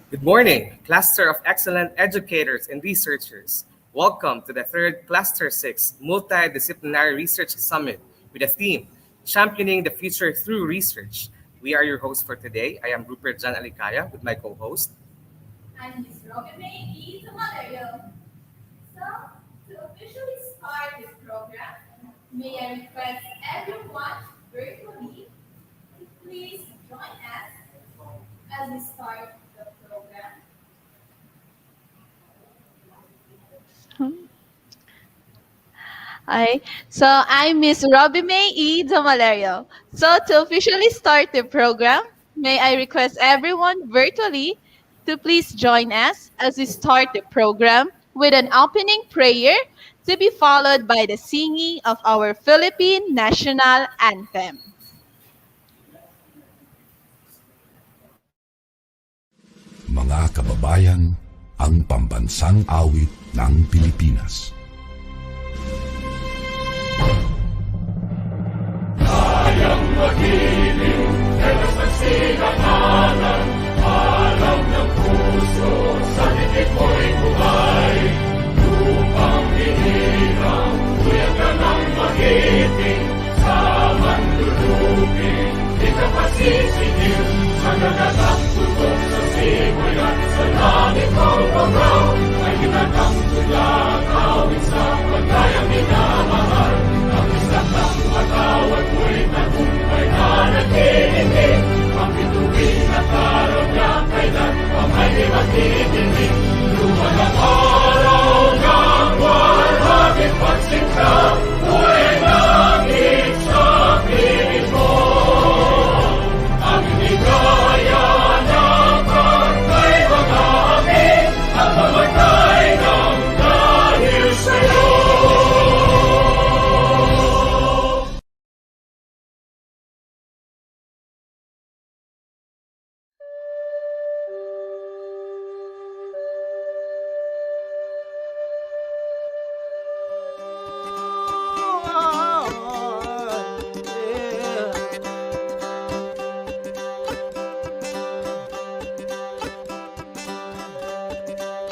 Good morning, cluster of excellent educators and researchers. Welcome to the third Cluster 6 Multidisciplinary Research Summit with a theme, Championing the Future Through Research. We are your hosts for today. I am Rupert Jan Alicaya with my co-host. And Ms. Robin May is a mother. So, to officially start this program, may I request everyone virtually to please join us as we start the program. Hi. I'm Miss Robbie May E. Damalario. To officially start the program, may I request everyone virtually to please join us as we start the program with an opening prayer to be followed by the singing of our Philippine national anthem. Mga kababayan, ang pambansang awit ng Pilipinas. Kayang magiliw, elas ng sigatanan, alam ng puso, sa dikit mo'y buhay. Lupang hinirang, tuyag ka ng magiting, sa manlulupin, di ka pasisingil, sa nagatang tutok sa simoy at sa langit all around, ay ginatang tulad, awit sa pagkayang minamahal. Ang isang ng matawad mo'y tagumpay na naghihingi, ang bituin at araw niya kailan pa may di maghihingi. Luman ang araw ng walang pagsinta, buhay langit sa piling mo. Ang inigaya ng pagkay mga amin, ang mamatay ng dahil sa'yo.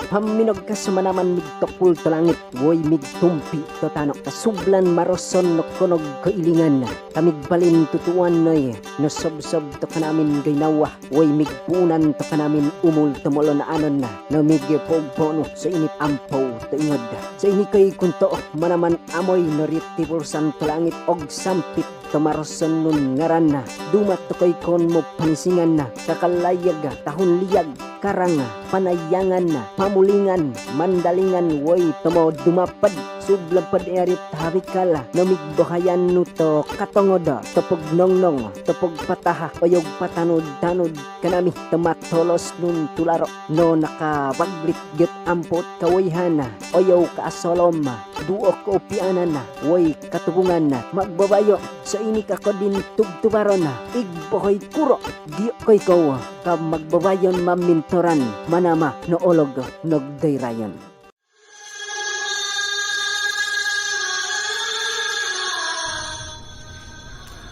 Haminog ka sumanaman migtokpul to langit, woy migtumpi to tanok kasublan maroson no kunog kailingan, kamigbalin tutuan noy, no sob-sob to kanamin gaynawa, woy migpunan to kanamin umul tumulo na anon na, no migpogpono sa init ampo to ingod. Sa ini kay kunto manaman amoy no ritibulsan to langit og sampit to maroson nun ngaran na, dumat to kay kon mo panisingan na, kakalayag tahon liyag, karanga, panayangan na, pamulingan, mandalingan, woy, tomo dumapad, sublapad erit harikala, namigbohayan nuto, katongoda, topog nongnong, topog pataha, oyog patanod-tanod, kanami tamatolos nun tularo, no nakabaglit get ampot kawayhana, oyaw kaasolom, duok koopianan na, woy, katubungan na, magbabayo, sa ini kako din tugtubaron na, igbohoy kuro, di koy ko, ka magbabayon mamintoran, manama, no olog, nogdayrayon.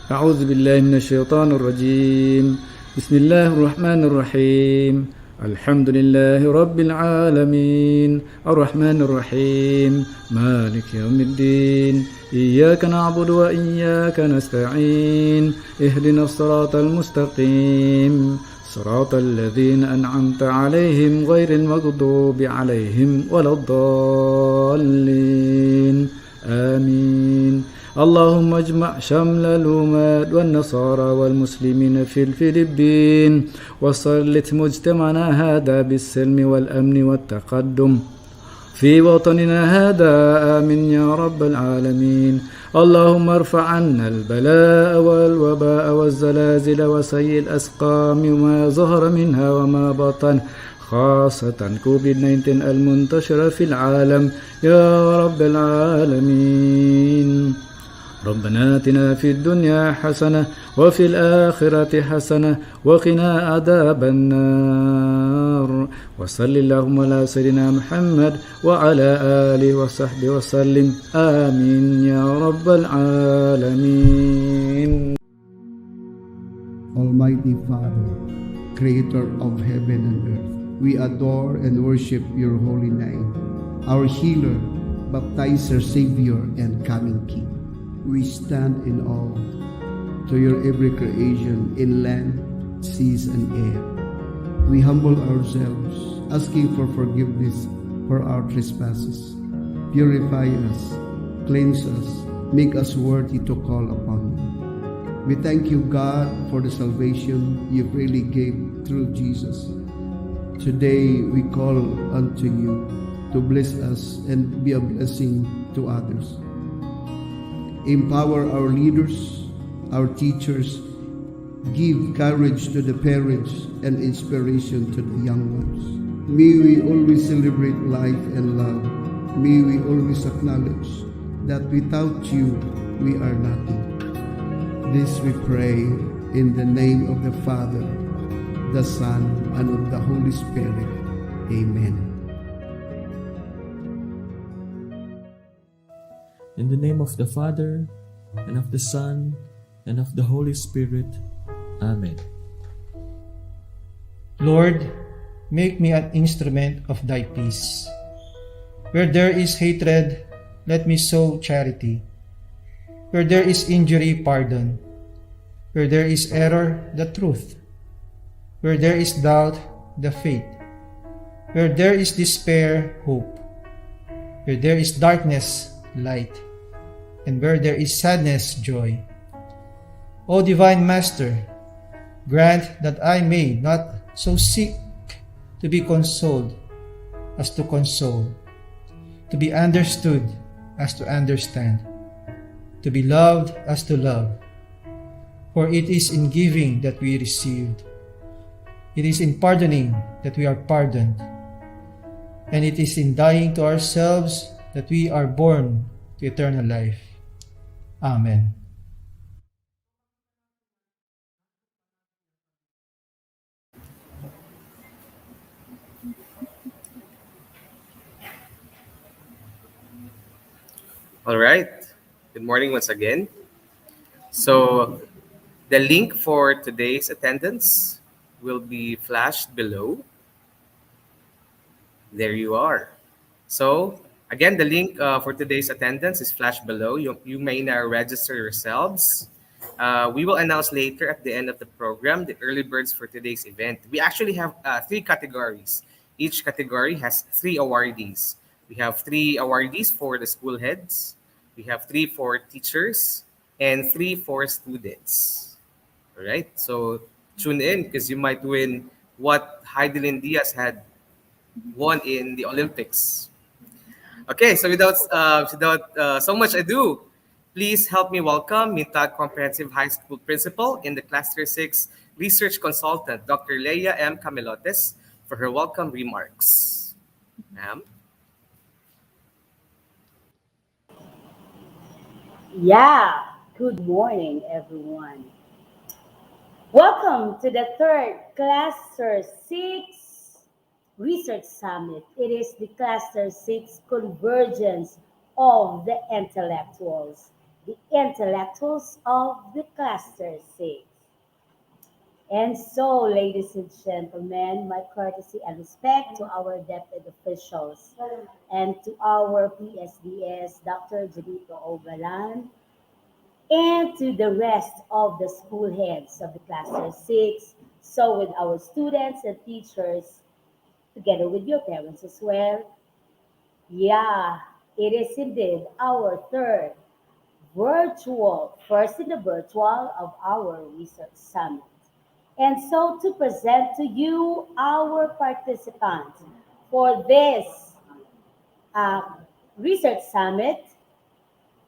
أعوذ بالله من الشيطان الرجيم بسم الله الرحمن الرحيم الحمد لله رب العالمين الرحمن الرحيم مالك يوم الدين إياك نعبد وإياك نستعين اهدنا الصراط المستقيم صراط الذين أنعمت عليهم غير المغضوب عليهم ولا الضالين آمين اللهم اجمع شمل الأمات والنصارى والمسلمين في الفلبين وسلط مجتمعنا هذا بالسلم والأمن والتقدم في وطننا هذا آمين يا رب العالمين اللهم ارفع عنا البلاء والوباء والزلازل وسيء الأسقام وما ظهر منها وما بطن خاصة كوفيد-19 المنتشرة في العالم يا رب العالمين ربنا آتنا في الدنيا حسنة وفي الآخرة حسنة وقنا عذاب النار وصل اللهم على سيدنا محمد وعلى آله وصحبه وسلم آمين يا رب العالمين. Almighty Father, Creator of heaven and earth, We adore and worship your holy name, our healer, baptizer, savior, and coming king. We stand in awe to your every creation in land, seas, and air. We humble ourselves, asking for forgiveness for our trespasses. Purify us, cleanse us, make us worthy to call upon you. We thank you, God, for the salvation you freely gave through Jesus. Today we call unto you to bless us and be a blessing to others. Empower our leaders, our teachers, give courage to the parents and inspiration to the young ones. May we always celebrate life and love. May we always acknowledge that without you, we are nothing. This we pray in the name of the Father, the Son, and of the Holy Spirit. Amen. In the name of the Father, and of the Son, and of the Holy Spirit. Amen. Lord, make me an instrument of thy peace. Where there is hatred, let me sow charity. Where there is injury, pardon. Where there is error, the truth. Where there is doubt, the faith. Where there is despair, hope. Where there is darkness, light. And where there is sadness, joy. O Divine Master, grant that I may not so seek to be consoled as to console, to be understood as to understand, to be loved as to love. For it is in giving that we received, it is in pardoning that we are pardoned, and it is in dying to ourselves that we are born to eternal life. Amen. All right. Good morning once again. So, the link for today's attendance will be flashed below. There you are. So, again, the link for today's attendance is flashed below. You may now register yourselves. We will announce later at the end of the program the early birds for today's event. We actually have 3 categories. Each category has 3 awardees. We have 3 awardees for the school heads. We have 3 for teachers and 3 for students. All right. So tune in because you might win what Heidelin Diaz had won in the Olympics. Okay. So without so much ado, please help me welcome Mintag Comprehensive High School Principal in the Cluster 6 Research Consultant, Dr. Leia M. Camelotes, for her welcome remarks. Ma'am. Yeah, good morning, everyone. Welcome to the 3rd Cluster 6 Research Summit. It is the Cluster 6 convergence of the intellectuals of the Cluster 6. And so, ladies and gentlemen, my courtesy and respect to our deputy officials and to our PSDS, Dr. Janito Ogalan, and to the rest of the school heads of the Cluster 6, so with our students and teachers, together with your parents as well. Yeah, it is indeed our 3rd first in the virtual of our research summit. And so to present to you our participants for this research summit,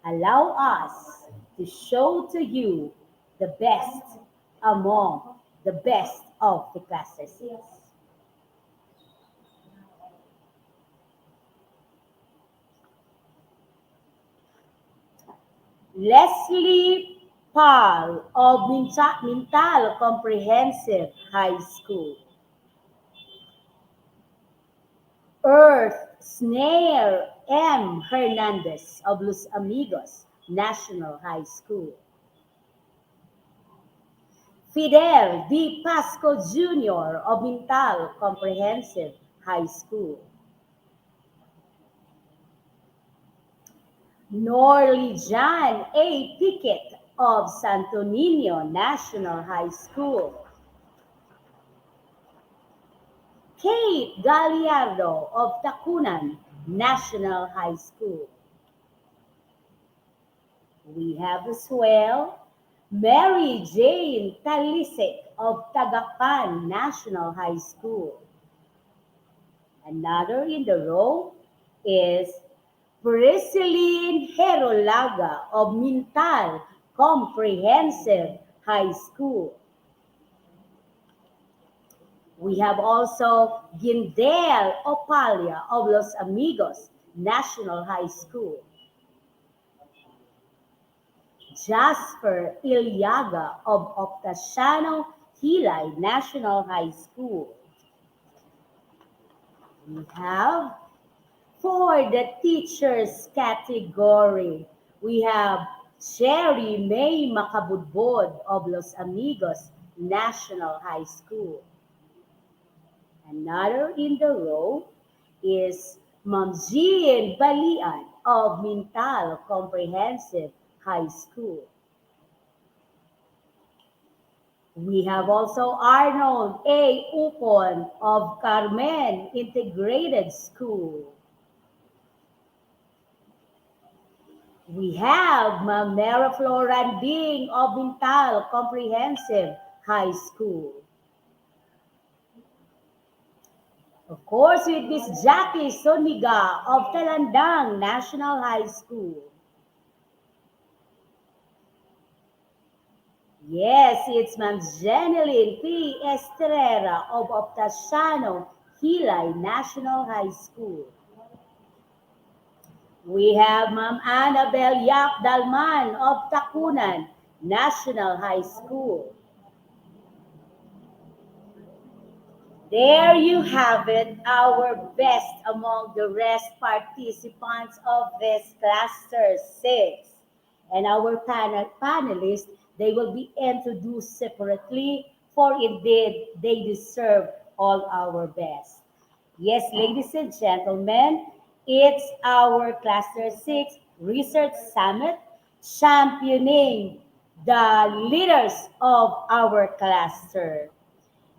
allow us to show to you the best among the best of the Cluster 6. Leslie Paul of Mintal Comprehensive High School. Earth Snail M. Hernandez of Los Amigos National High School. Fidel D. Pasco Jr. of Mintal Comprehensive High School. Norley John A. Pickett of Santo Niño National High School. Kate Galliardo of Tacunan National High School. We have as well Mary Jane Talisik of Tagapan National High School. Another in the row is Prisciline Herolaga of Mintal Comprehensive High School. We have also Gindel Opalia of Los Amigos National High School. Jasper Iliaga of Optasiano Hilay National High School. We have, for the teachers category, we have Sherry May Macabudbod of Los Amigos National High School. Another in the row is Ma'am Jean Balian of Mintal Comprehensive High School. We have also Arnold A. Upon of Carmen Integrated School. We have Ma'am Mera Floranding of Mintal Comprehensive High School. Of course, with Miss Jackie Soniga of Talandang National High School. Yes, it's Ma'am Jeneline P. Estrera of Optasiano Hilay National High School. We have Ma'am Annabel Yap Dalman of Tacunan National High School. There you have it, our best among the rest participants of this Cluster 6. And our panelists, they will be introduced separately, for indeed they deserve all our best. Yes, ladies and gentlemen, it's our Cluster 6 Research Summit championing the leaders of our cluster.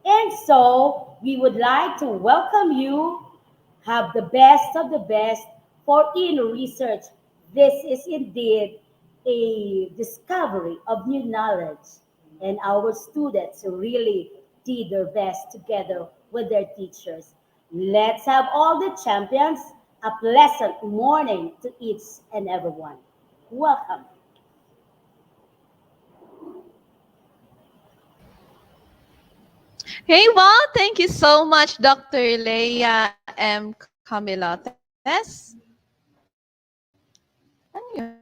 And so we would like to welcome you, have the best of the best for in research. This is indeed a discovery of new knowledge, and our students really did their best together with their teachers. Let's have all the champions a pleasant morning to each and everyone. Welcome. Hey, well, thank you so much, Dr. Leia M. Camilotes. Ano yun?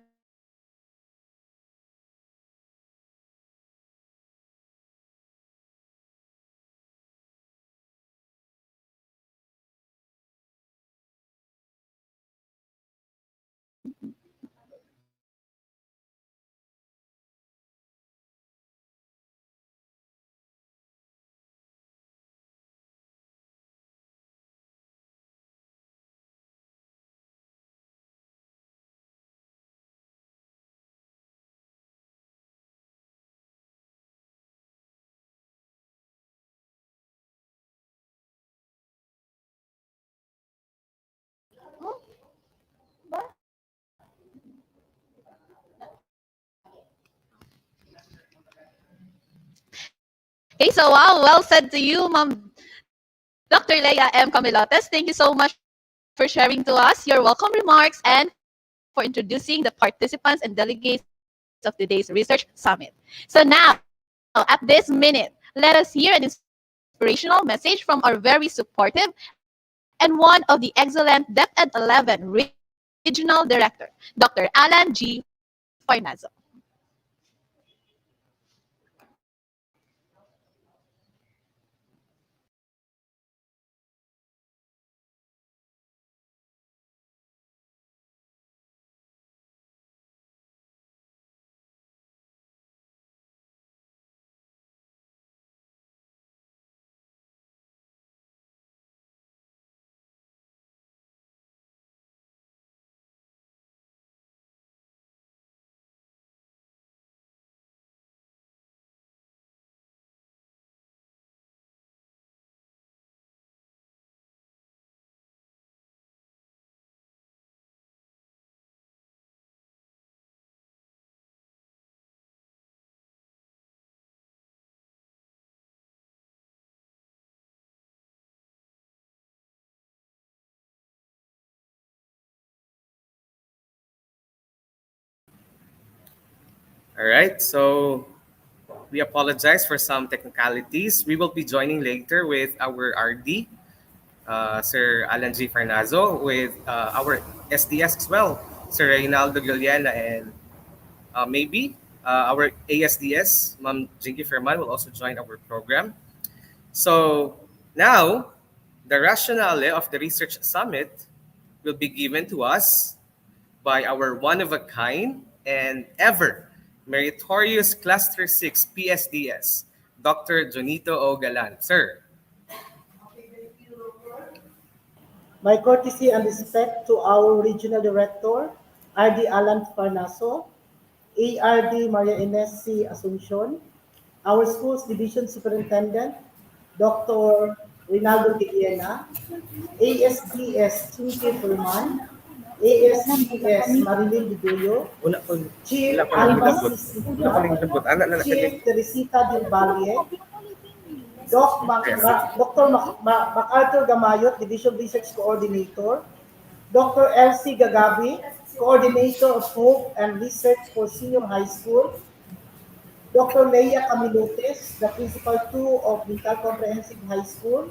Okay, so wow, well said to you, Ma'am Dr. Leia M. Camilotes. Thank you so much for sharing to us your welcome remarks and for introducing the participants and delegates of today's Research Summit. So now, at this minute, let us hear an inspirational message from our very supportive and one of the excellent DepEd 11 Regional Director, Dr. Alan G. Farnazo. All right, so we apologize for some technicalities. We will be joining later with our RD, Sir Alan G. Farnazo, with our SDS as well, Sir Reynaldo Giliana, and maybe our ASDS, Ma'am Jinky Ferman, will also join our program. So now, the rationale of the Research Summit will be given to us by our one-of-a-kind and ever meritorious Cluster 6 PSDS, Dr. Jonito O. Galan. Sir. My courtesy and respect to our Regional Director, RD Alan Farnaso, ARD Maria Ines C. Asuncion, our Schools Division Superintendent, Dr. Rinaldo Guillena, ASDS Chinky Furman, ASDS Marilyn Diduyo, Una po. Chief Wala pa Almas nilabot. Wala pa Sisita, nilabot. Ana na Chief Teresita Del Valle, Dr. MacArthur Gamayot, Division Research Coordinator, Dr. Elsie Gagabi, Coordinator of Hope and Research for Senior High School, Dr. Leia Camilotes, the Principal 2 of Bintal Comprehensive High School,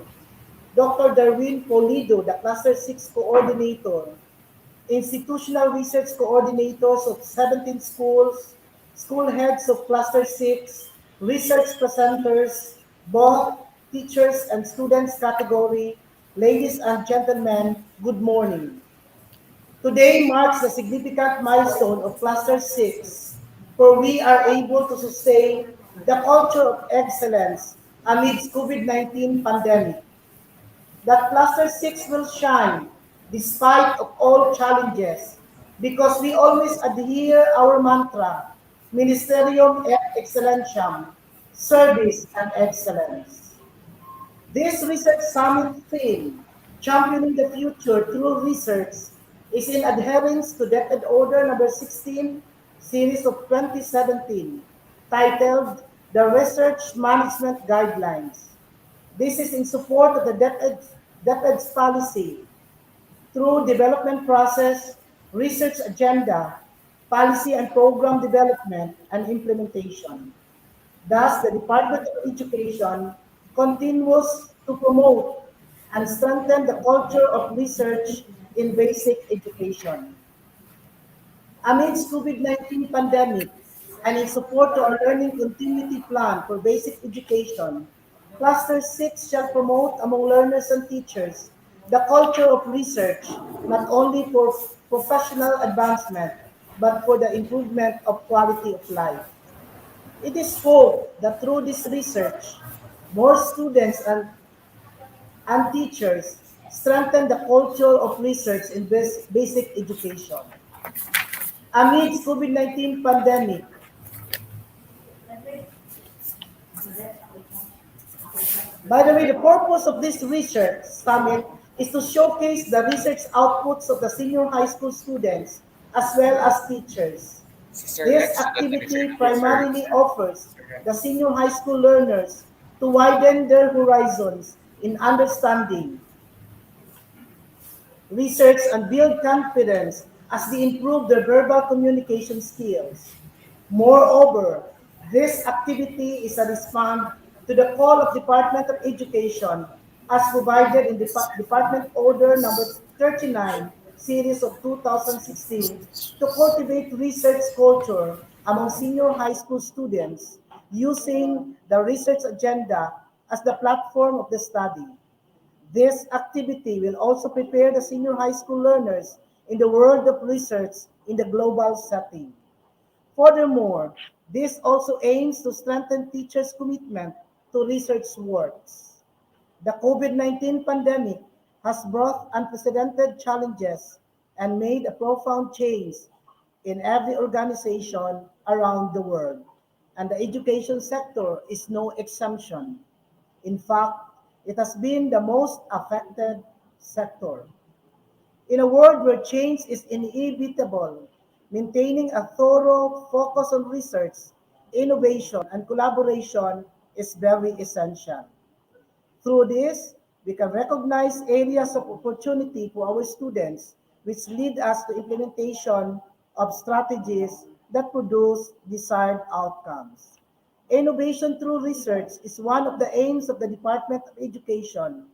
Dr. Darwin Polido, the Cluster 6 Coordinator, Institutional Research Coordinators of 17 schools, school heads of Cluster 6, research presenters, both teachers and students category, ladies and gentlemen, good morning. Today marks a significant milestone of Cluster 6, for we are able to sustain the culture of excellence amidst COVID-19 pandemic. That Cluster 6 will shine despite of all challenges because we always adhere our mantra, Ministerium et Excellentiam, service and excellence. This research summit theme, championing the future through research, is in adherence to Decade Order number 16, series of 2017, titled The Research Management Guidelines. This is in support of the DepEd's policy through development process, research agenda, policy and program development, and implementation. Thus, the Department of Education continues to promote and strengthen the culture of research in basic education. Amidst COVID-19 pandemic and in support to our learning continuity plan for basic education, Cluster 6 shall promote among learners and teachers the culture of research, not only for professional advancement, but for the improvement of quality of life. It is hoped that through this research, more students and teachers strengthen the culture of research in basic education. Amidst COVID-19 pandemic, by the way, the purpose of this research summit is to showcase the research outputs of the senior high school students as well as teachers. This activity primarily offers the senior high school learners to widen their horizons in understanding, research, and build confidence as they improve their verbal communication skills. Moreover, this activity is a response to the call of Department of Education as provided in the Department Order number 39, series of 2016, to cultivate research culture among senior high school students using the research agenda as the platform of the study. This activity will also prepare the senior high school learners in the world of research in the global setting. Furthermore, this also aims to strengthen teachers' commitment to research works. The COVID-19 pandemic has brought unprecedented challenges and made a profound change in every organization around the world, and the education sector is no exception. In fact, it has been the most affected sector. In a world where change is inevitable, maintaining a thorough focus on research, innovation, and collaboration is very essential. Through this, we can recognize areas of opportunity for our students, which lead us to implementation of strategies that produce desired outcomes. Innovation through research is one of the aims of the Department of Education.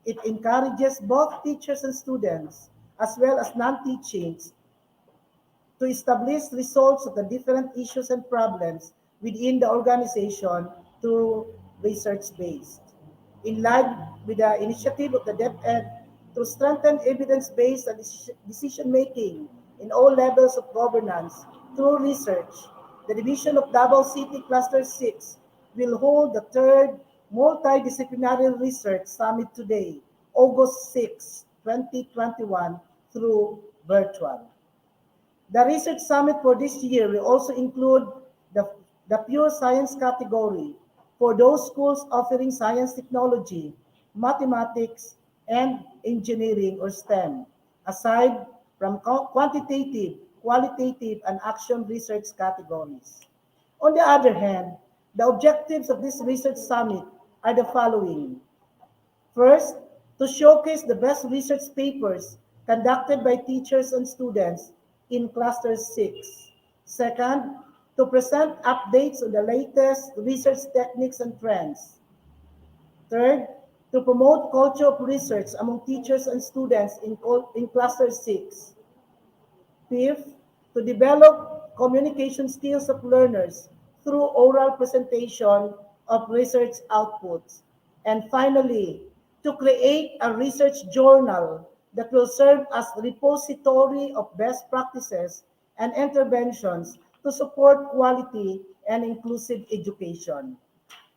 It encourages both teachers and students, as well as non-teaching, to establish results of the different issues and problems within the organization through research-based. In line with the initiative of the DepEd to strengthen evidence-based decision-making in all levels of governance through research, the Division of Davao City Cluster 6 will hold the third Multidisciplinary Research Summit today, August 6, 2021, through virtual. The research summit for this year will also include the pure science category for those schools offering science technology, mathematics, and engineering or STEM, aside from quantitative, qualitative, and action research categories. On the other hand, the objectives of this research summit are the following. First, to showcase the best research papers conducted by teachers and students in Cluster 6. Second, to present updates on the latest research techniques and trends. Third, to promote culture of research among teachers and students in Cluster 6. Fifth, to develop communication skills of learners through oral presentation of research outputs. And finally, to create a research journal that will serve as a repository of best practices and interventions to support quality and inclusive education.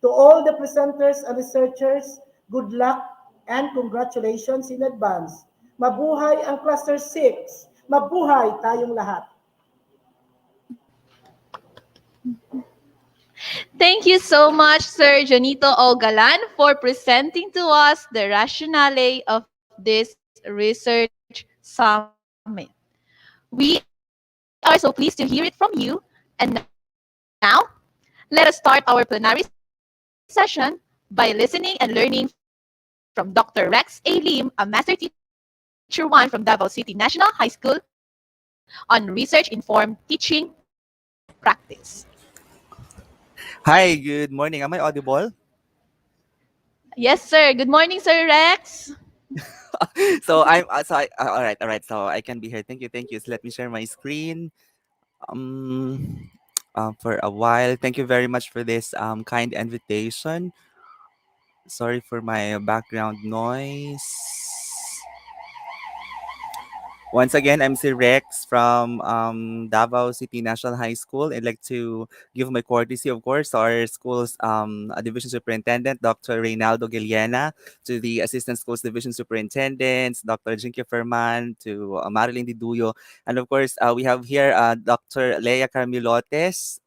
To all the presenters and researchers, good luck and congratulations in advance. Mabuhay ang Cluster 6! Mabuhay tayong lahat! Thank you so much, Sir Janito Ogalan, for presenting to us the rationale of this research summit. We are so pleased to hear it from you. And now, let us start our plenary session by listening and learning from Dr. Rex A. Lim, a Master Teacher 1 from Davao City National High School, on research-informed teaching practice. Hi, good morning. Am I audible? Yes, sir. Good morning, Sir Rex. All right. So I can be here. Thank you. So let me share my screen. For a while. Thank you very much for this kind invitation. Sorry for my background noise. Once again, I'm Sir Rex from Davao City National High School. I'd like to give my courtesy, of course, to our school's division superintendent, Dr. Reynaldo Giliena, to the assistant schools division superintendents, Dr. Jinky Ferman, to Marilyn Diduyo, and of course, we have here Dr. Leia Carmilotes,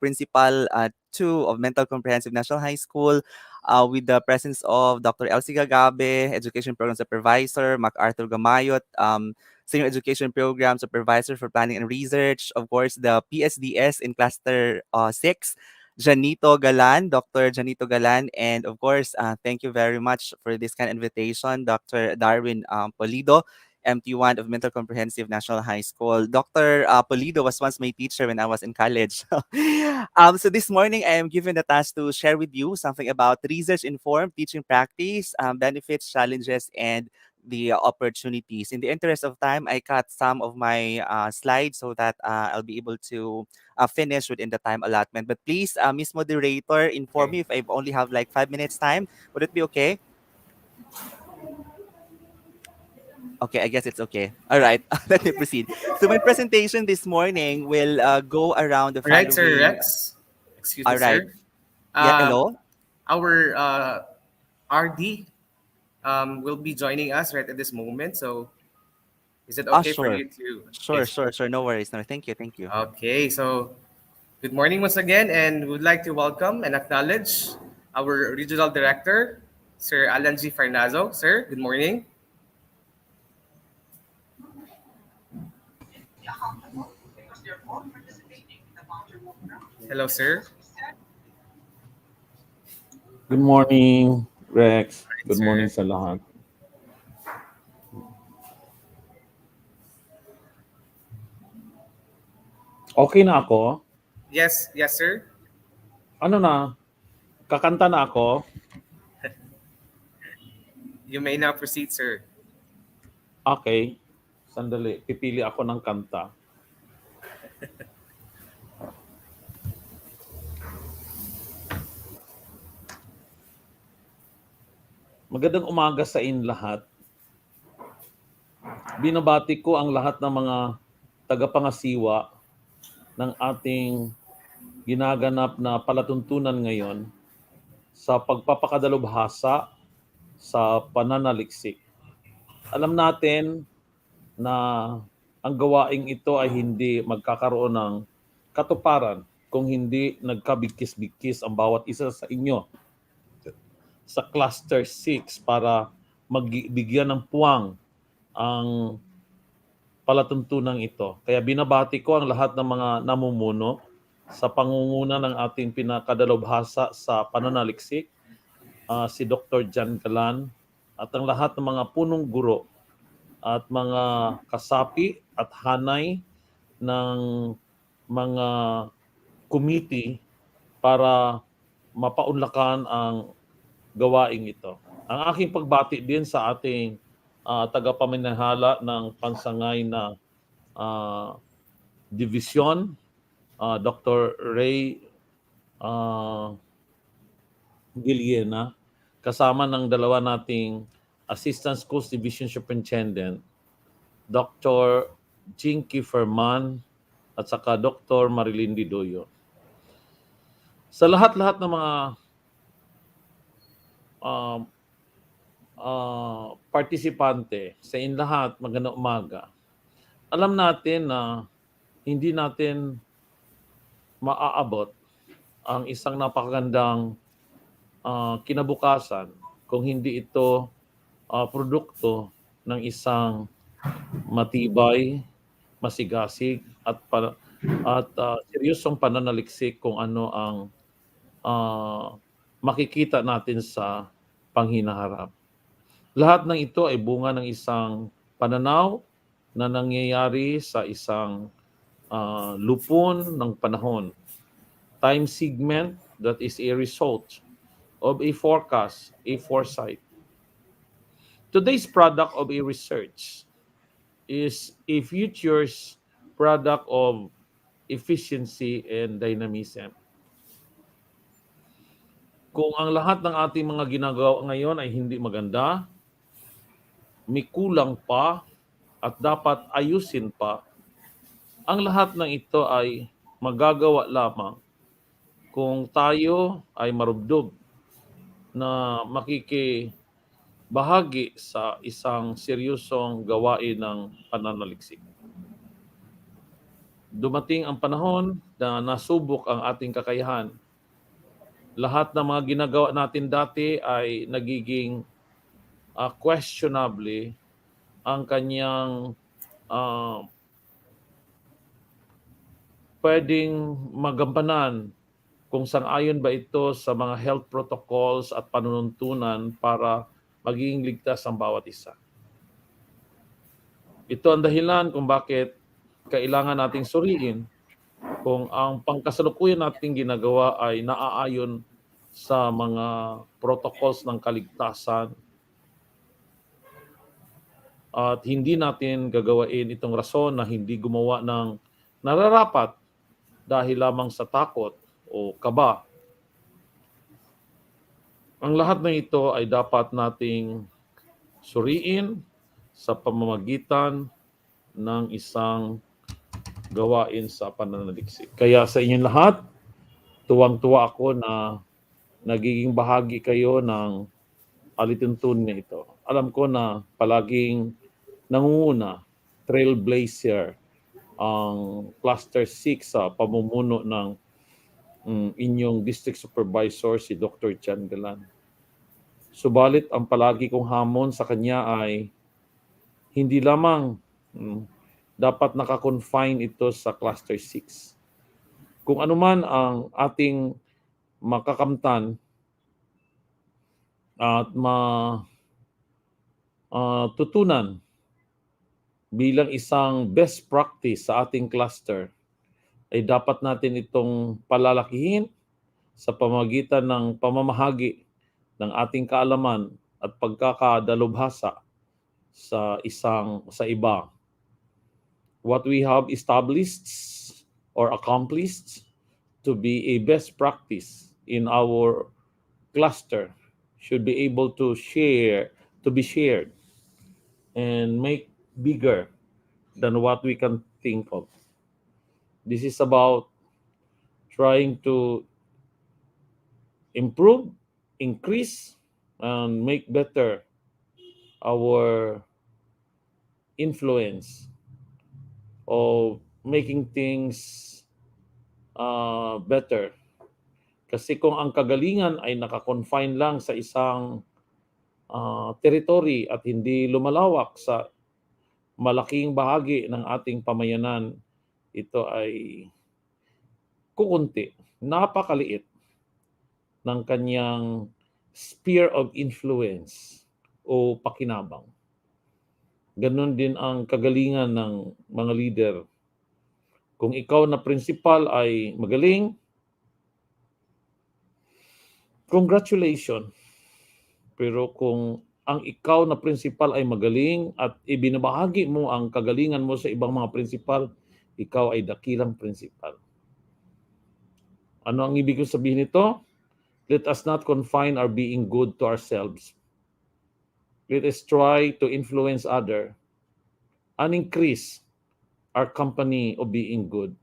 principal 2 of Mental Comprehensive National High School, with the presence of Dr. Elsie Gagabe, Education Program Supervisor, MacArthur Gamayot, Senior Education Program Supervisor for Planning and Research, of course, the PSDS in Cluster 6, Janito Galan, Dr. Janito Galan, and of course, thank you very much for this kind of invitation, Dr. Darwin Polido, MT1 of Mental Comprehensive National High School. Dr. Polido was once my teacher when I was in college. So this morning, I am given the task to share with you something about research-informed teaching practice, benefits, challenges, and the opportunities. In the interest of time, I cut some of my slides so that I'll be able to finish within the time allotment. But please, Miss Moderator, inform me if I only have like 5 minutes time. Would it be okay? Okay, I guess it's okay. All right, let me proceed. So my presentation this morning will go around the All right, Sir following. Rex. Excuse All me, right. sir. Yeah, hello. Our RD will be joining us right at this moment. So is it okay for Sure. you to? Sure. No worries. No, thank you. Okay, so good morning once again, and would like to welcome and acknowledge our regional director, Sir Alan G. Farnazo. Sir, good morning. Hello, sir. Good morning, Rex. Right, Good morning sir. sa lahat. Okay na ako? Yes, yes, sir. Ano na? Kakanta na ako? You may now proceed, sir. Okay. Sandali. Pipili ako ng kanta. Magandang umaga sa inyo lahat. Binabati ko ang lahat ng mga tagapangasiwa ng ating ginaganap na palatuntunan ngayon sa pagpapakadalubhasa sa pananaliksik. Alam natin na ang gawaing ito ay hindi magkakaroon ng katuparan kung hindi nagkabigkis-bigkis ang bawat isa sa inyo sa Cluster 6 para magbigyan ng puwang ang palatuntunan ito. Kaya binabati ko ang lahat ng mga namumuno sa pangunguna ng ating pinakadalubhasa sa pananaliksik, si Dr. Jan Galan, at ang lahat ng mga punong guro at mga kasapi at hanay ng mga committee para mapaunlakan ang gawaing ito. Ang aking pagbati din sa ating tagapamahala ng pansangay na division, Dr. Ray Giliena, kasama ng dalawa nating Assistant Schools Division Superintendent, Dr. Jinky Ferman at saka Dr. Marilyn Didoyo. Sa lahat-lahat ng mga partisipante, sa in lahat, magandang umaga. Alam natin na hindi natin maaabot ang isang napakagandang kinabukasan kung hindi ito produkto ng isang matibay, masigasig at seryosong pananaliksik kung ano ang makikita natin sa panghinaharap. Lahat ng ito ay bunga ng isang pananaw na nangyayari sa isang lupon ng panahon. Time segment that is a result of a forecast, a foresight. Today's product of a research is a future's product of efficiency and dynamism. Kung ang lahat ng ating mga ginagawa ngayon ay hindi maganda, may kulang pa at dapat ayusin pa, ang lahat ng ito ay magagawa lamang kung tayo ay marubdob na makikibahagi sa isang seryosong gawain ng pananaliksik. Dumating ang panahon na nasubok ang ating kakayahan. Lahat ng mga ginagawa natin dati ay nagiging questionably ang kanyang pwedeng magampanan kung sang-ayon ba ito sa mga health protocols at panununtunan para maging ligtas ang bawat isa. Ito ang dahilan kung bakit kailangan nating suriin kung ang pangkasalukuyan nating ginagawa ay naaayon sa mga protocols ng kaligtasan at hindi natin gagawain itong rason na hindi gumawa ng nararapat dahil lamang sa takot o kaba. Ang lahat ng ito ay dapat nating suriin sa pamamagitan ng isang gawain sa pananaliksik. Kaya sa inyong lahat, tuwang-tuwa ako na nagiging bahagi kayo ng alituntunin na ito. Alam ko na palaging nangunguna, trailblazer, ang Cluster 6 sa pamumuno ng inyong district supervisor, si Dr. Jan Galan. Subalit, ang palagi kong hamon sa kanya ay hindi lamang dapat nakakonfine ito sa Cluster 6. Kung anuman ang ating makakamtan at tutunan bilang isang best practice sa ating cluster ay dapat natin itong palalakihin sa pamagitan ng pamamahagi ng ating kaalaman at pagkakadalubhasa sa iba. What we have established or accomplished to be a best practice in our cluster should be able to be shared and make bigger than what we can think of. This is about trying to improve, increase, and make better our influence of making things better. Kasi kung ang kagalingan ay nakakonfine lang sa isang territory at hindi lumalawak sa malaking bahagi ng ating pamayanan, ito ay kukunti, napakaliit ng kanyang sphere of influence o pakinabang. Ganon din ang kagalingan ng mga leader. Kung ikaw na principal ay magaling, congratulations. Pero kung ang ikaw na principal ay magaling at ibinabahagi mo ang kagalingan mo sa ibang mga principal, ikaw ay dakilang principal. Ano ang ibig sabihin nito? Let us not confine our being good to ourselves. Let us try to influence others and increase our company of being good.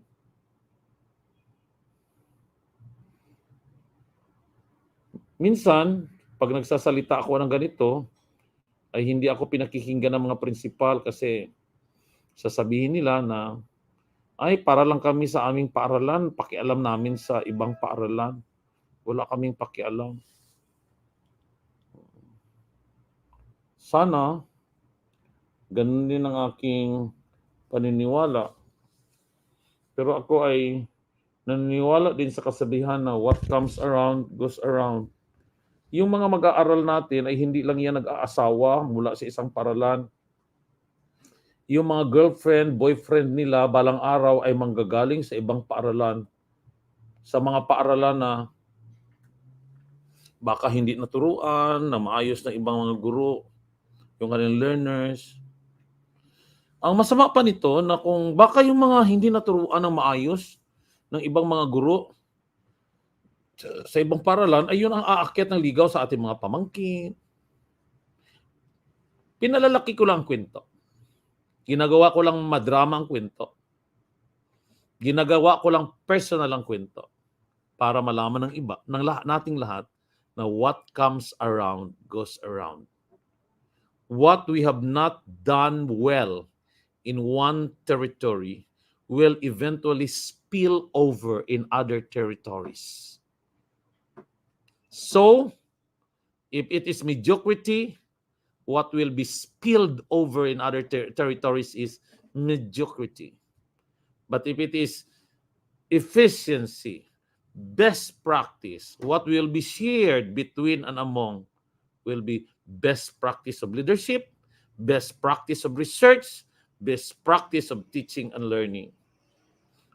Minsan, pag nagsasalita ako ng ganito, ay hindi ako pinakikinggan ng mga prinsipal kasi sasabihin nila na, ay, para lang kami sa aming paaralan, pakialam namin sa ibang paaralan. Wala kaming pakialam. Sana, ganun din ang aking paniniwala. Pero ako ay naniniwala din sa kasabihan na what comes around goes around. Yung mga mag-aaral natin ay hindi lang yan nag-aasawa mula sa isang paaralan. Yung mga girlfriend, boyfriend nila balang araw ay manggagaling sa ibang paaralan. Sa mga paaralan na baka hindi naturuan, na maayos ng ibang mga guro, yung kanilang learners. Ang masama pa nito na kung baka yung mga hindi naturuan ng maayos ng ibang mga guro sa ibang paaralan, ay yun ang aakyat ng ligaw sa ating mga pamangkin. Pinalalaki ko lang ang kwento. Ginagawa ko lang madrama ang kwento. Ginagawa ko lang personal ang kwento para malaman ng iba, ng nating lahat, na what comes around goes around. What we have not done well in one territory will eventually spill over in other territories. So, if it is mediocrity, what will be spilled over in other territories is mediocrity. But if it is efficiency, best practice, what will be shared between and among will be best practice of leadership, best practice of research, best practice of teaching and learning.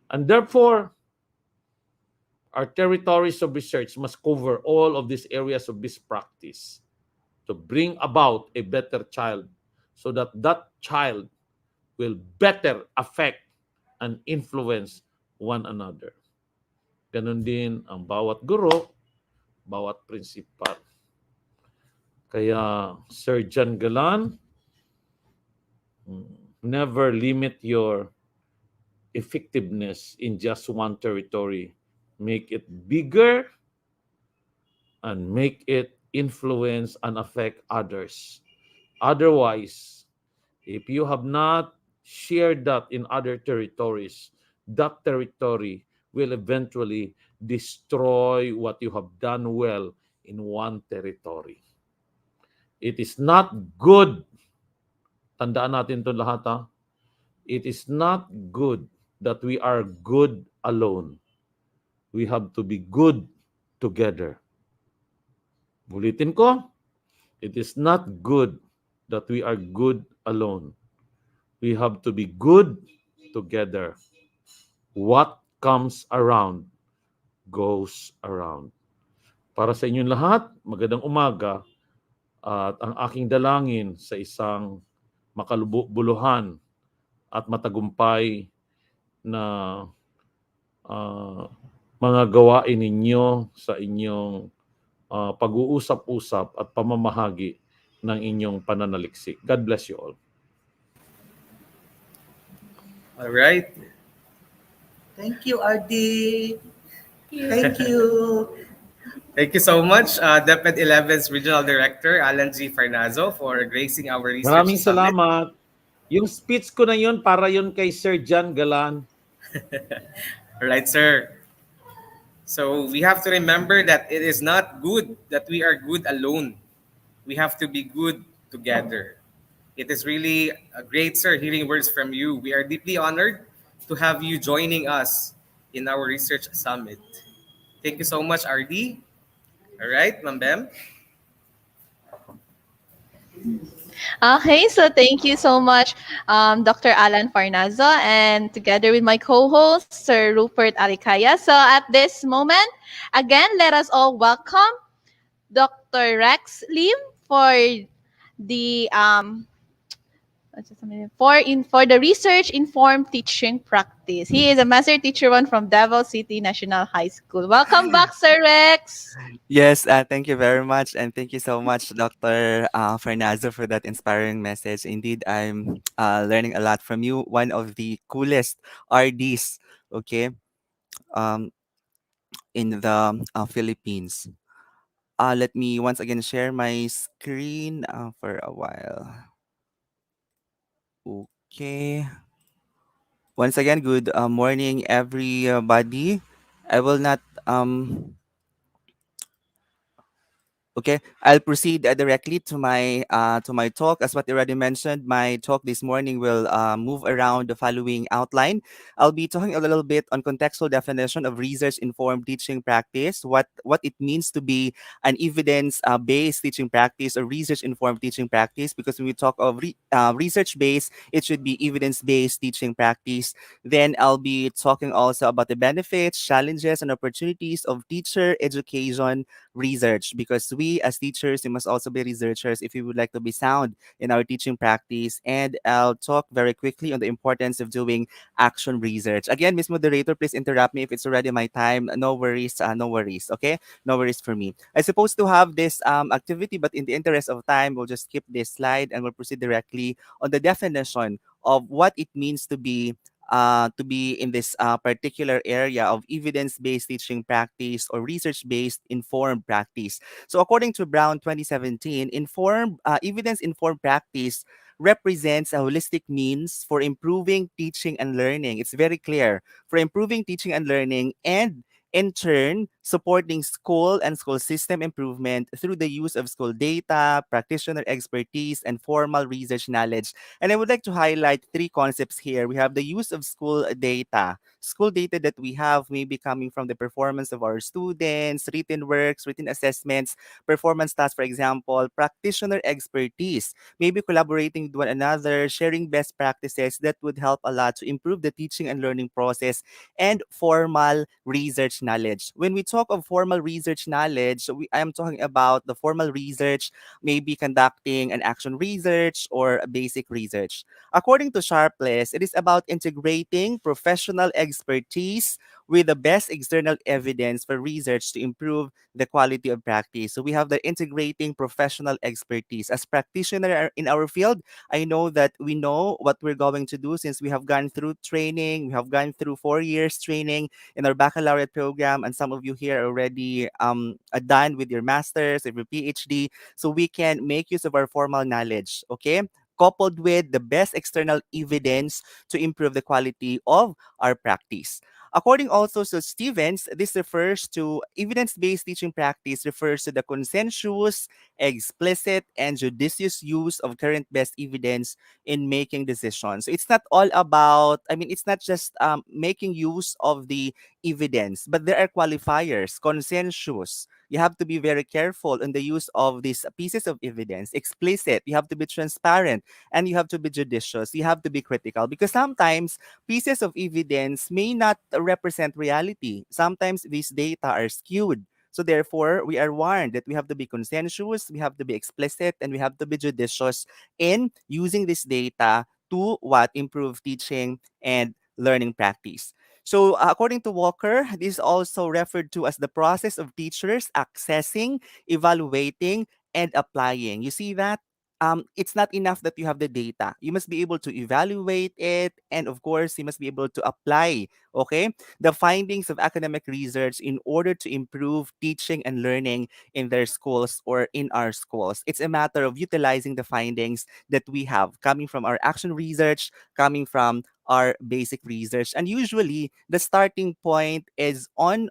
And therefore, our territories of research must cover all of these areas of best practice to bring about a better child so that that child will better affect and influence one another. Ganon din ang bawat guro, bawat principal. Kaya Sir John Galan, never limit your effectiveness in just one territory. Make it bigger and make it influence and affect others. Otherwise, if you have not shared that in other territories, that territory will eventually destroy what you have done well in one territory. It is not good. Tandaan natin ito lahat, ha? It is not good that we are good alone. We have to be good together. Ulitin ko, it is not good that we are good alone. We have to be good together. What comes around, goes around. Para sa inyong lahat, magandang umaga at ang aking dalangin sa isang makalubuluhan at matagumpay na mga gawain ninyo sa inyong pag-uusap-usap at pamamahagi ng inyong pananaliksik. God bless you all. All right. Thank you, RD. Thank you. Thank you so much, DepEd 11's Regional Director, Alan G. Farnazo, for gracing our research Maraming summit. salamat. Yung speech ko na yun, para yun kay Sir John Galan. All right, sir. So we have to remember that it is not good that we are good alone. We have to be good together. It is really a great, sir, hearing words from you. We are deeply honored to have you joining us in our research summit. Thank you so much, RD. All right, Ma'am Bem. Okay, so thank you so much, Dr. Alan Farnazo, and together with my co-host, Sir Rupert Alicaya. So at this moment, again, let us all welcome Dr. Rex Lim for the for the research informed teaching practice. He is a master teacher one from Davao City National High School. Welcome back, Sir Rex. Yes, thank you very much. And thank you so much, Dr. Farnazo, for that inspiring message. Indeed, I'm learning a lot from you. One of the coolest RDs, okay, in the Philippines. Let me once again share my screen for a while. Okay. Once again, good morning, everybody. I will not Okay, I'll proceed directly to my talk. As what I already mentioned, my talk this morning will move around the following outline. I'll be talking a little bit on contextual definition of research-informed teaching practice, what it means to be an evidence-based teaching practice or research-informed teaching practice. Because when we talk of research-based, it should be evidence-based teaching practice. Then I'll be talking also about the benefits, challenges, and opportunities of teacher education research, because we as teachers, we must also be researchers if we would like to be sound in our teaching practice. And I'll talk very quickly on the importance of doing action research. Again, Miss Moderator, please interrupt me if it's already my time. No worries, no worries, okay? No worries for me. I'm supposed to have this activity, but in the interest of time, we'll just skip this slide and we'll proceed directly on the definition of what it means to be in this particular area of evidence-based teaching practice or research-based informed practice. So according to Brown 2017, evidence-informed practice represents a holistic means for improving teaching and learning. It's very clear, for improving teaching and learning, and in turn, supporting school and school system improvement through the use of school data, practitioner expertise, and formal research knowledge. And I would like to highlight three concepts here. We have the use of school data. School data that we have may be coming from the performance of our students, written works, written assessments, performance tasks, for example, practitioner expertise, maybe collaborating with one another, sharing best practices that would help a lot to improve the teaching and learning process, and formal research knowledge. When we talk of formal research knowledge, I am talking about the formal research, maybe conducting an action research or a basic research. According to Sharpless, it is about integrating professional expertise with the best external evidence for research to improve the quality of practice. So we have the integrating professional expertise. As practitioner in our field, I know that we know what we're going to do since we have gone through training. We have gone through 4 years training in our baccalaureate program, and some of you here are already done with your master's or your PhD. So we can make use of our formal knowledge, okay? Coupled with the best external evidence to improve the quality of our practice. According also to Stevens, this refers to evidence-based teaching practice refers to the consensuous, explicit, and judicious use of current best evidence in making decisions. So it's not all about, it's not just making use of the evidence, but there are qualifiers, consensuous, You have to be very careful in the use of these pieces of evidence, explicit. You have to be transparent and you have to be judicious. You have to be critical because sometimes pieces of evidence may not represent reality. Sometimes these data are skewed. So therefore, we are warned that we have to be consensuous, we have to be explicit, and we have to be judicious in using this data to what improve teaching and learning practice. So according to Walker, this is also referred to as the process of teachers accessing, evaluating, and applying. You see that? It's not enough that you have the data. You must be able to evaluate it, and of course, you must be able to apply, okay, the findings of academic research in order to improve teaching and learning in their schools or in our schools. It's a matter of utilizing the findings that we have coming from our action research, coming from our basic research. And usually the starting point is on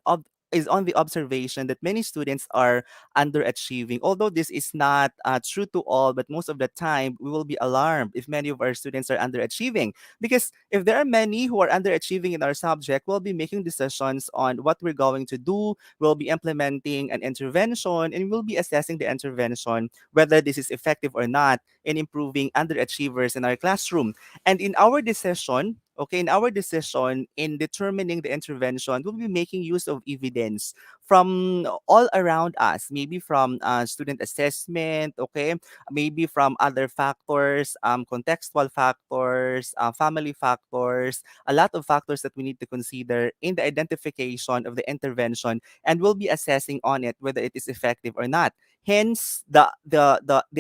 the observation that many students are underachieving. Although this is not true to all, but most of the time we will be alarmed if many of our students are underachieving. Because if there are many who are underachieving in our subject, we'll be making decisions on what we're going to do. We'll be implementing an intervention and we'll be assessing the intervention, whether this is effective or not, in improving underachievers in our classroom. And in our decision, okay, in our decision in determining the intervention, we'll be making use of evidence from all around us, maybe from student assessment, okay, maybe from other factors, contextual factors, family factors, a lot of factors that we need to consider in the identification of the intervention, and we'll be assessing on it whether it is effective or not. Hence, the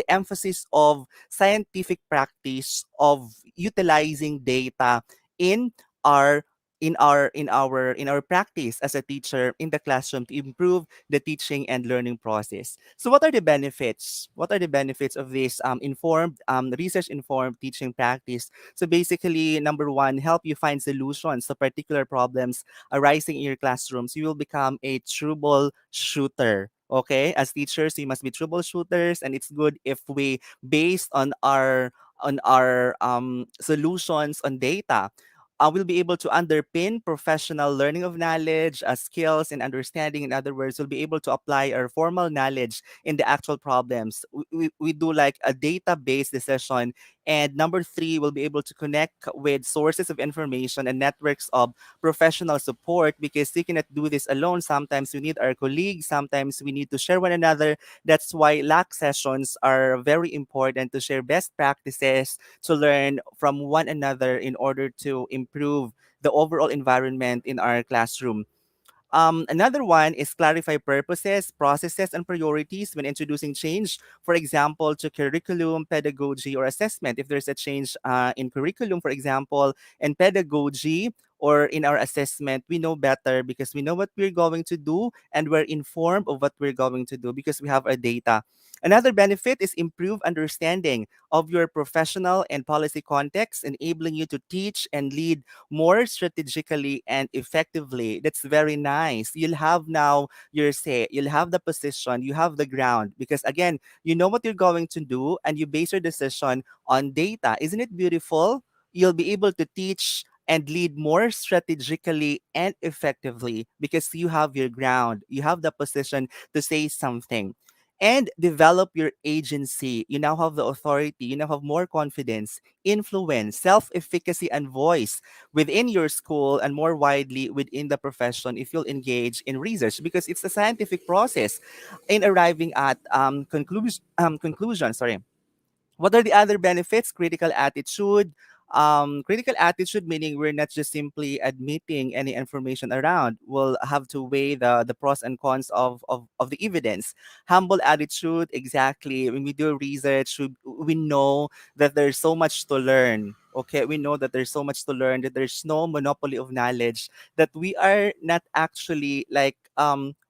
emphasis of scientific practice of utilizing data in our in our practice as a teacher in the classroom to improve the teaching and learning process. So what are the benefits? What are the benefits of this informed research informed teaching practice? So basically, number one, help you find solutions to particular problems arising in your classrooms. You will become a troubleshooter. Okay, as teachers, we must be troubleshooters, and it's good if we based on our solutions on data, we'll be able to underpin professional learning of knowledge, skills, and understanding. In other words, we'll be able to apply our formal knowledge in the actual problems. We do like a data-based decision. And number three, we'll be able to connect with sources of information and networks of professional support because we cannot do this alone. Sometimes we need our colleagues, sometimes we need to share one another. That's why LAC sessions are very important to share best practices, to learn from one another in order to improve the overall environment in our classroom. Another one is clarify purposes, processes, and priorities when introducing change. For example, to curriculum, pedagogy, or assessment. If there's a change in curriculum, for example, and pedagogy, or in our assessment, we know better because we know what we're going to do and we're informed of what we're going to do because we have our data. Another benefit is improved understanding of your professional and policy context, enabling you to teach and lead more strategically and effectively. That's very nice. You'll have now your say, you'll have the position, you have the ground because again, you know what you're going to do and you base your decision on data. Isn't it beautiful? You'll be able to teach and lead more strategically and effectively because you have your ground, you have the position to say something and develop your agency. You now have the authority, you now have more confidence, influence, self efficacy, and voice within your school and more widely within the profession if you'll engage in research because it's a scientific process in arriving at conclusion. Sorry. What are the other benefits? Critical attitude. Critical attitude meaning we're not just simply admitting any information around. We'll have to weigh the pros and cons of the evidence. Humble attitude, exactly. When we do research, we know that there's so much to learn. Okay, we know that there's so much to learn, that there's no monopoly of knowledge, that we are not actually like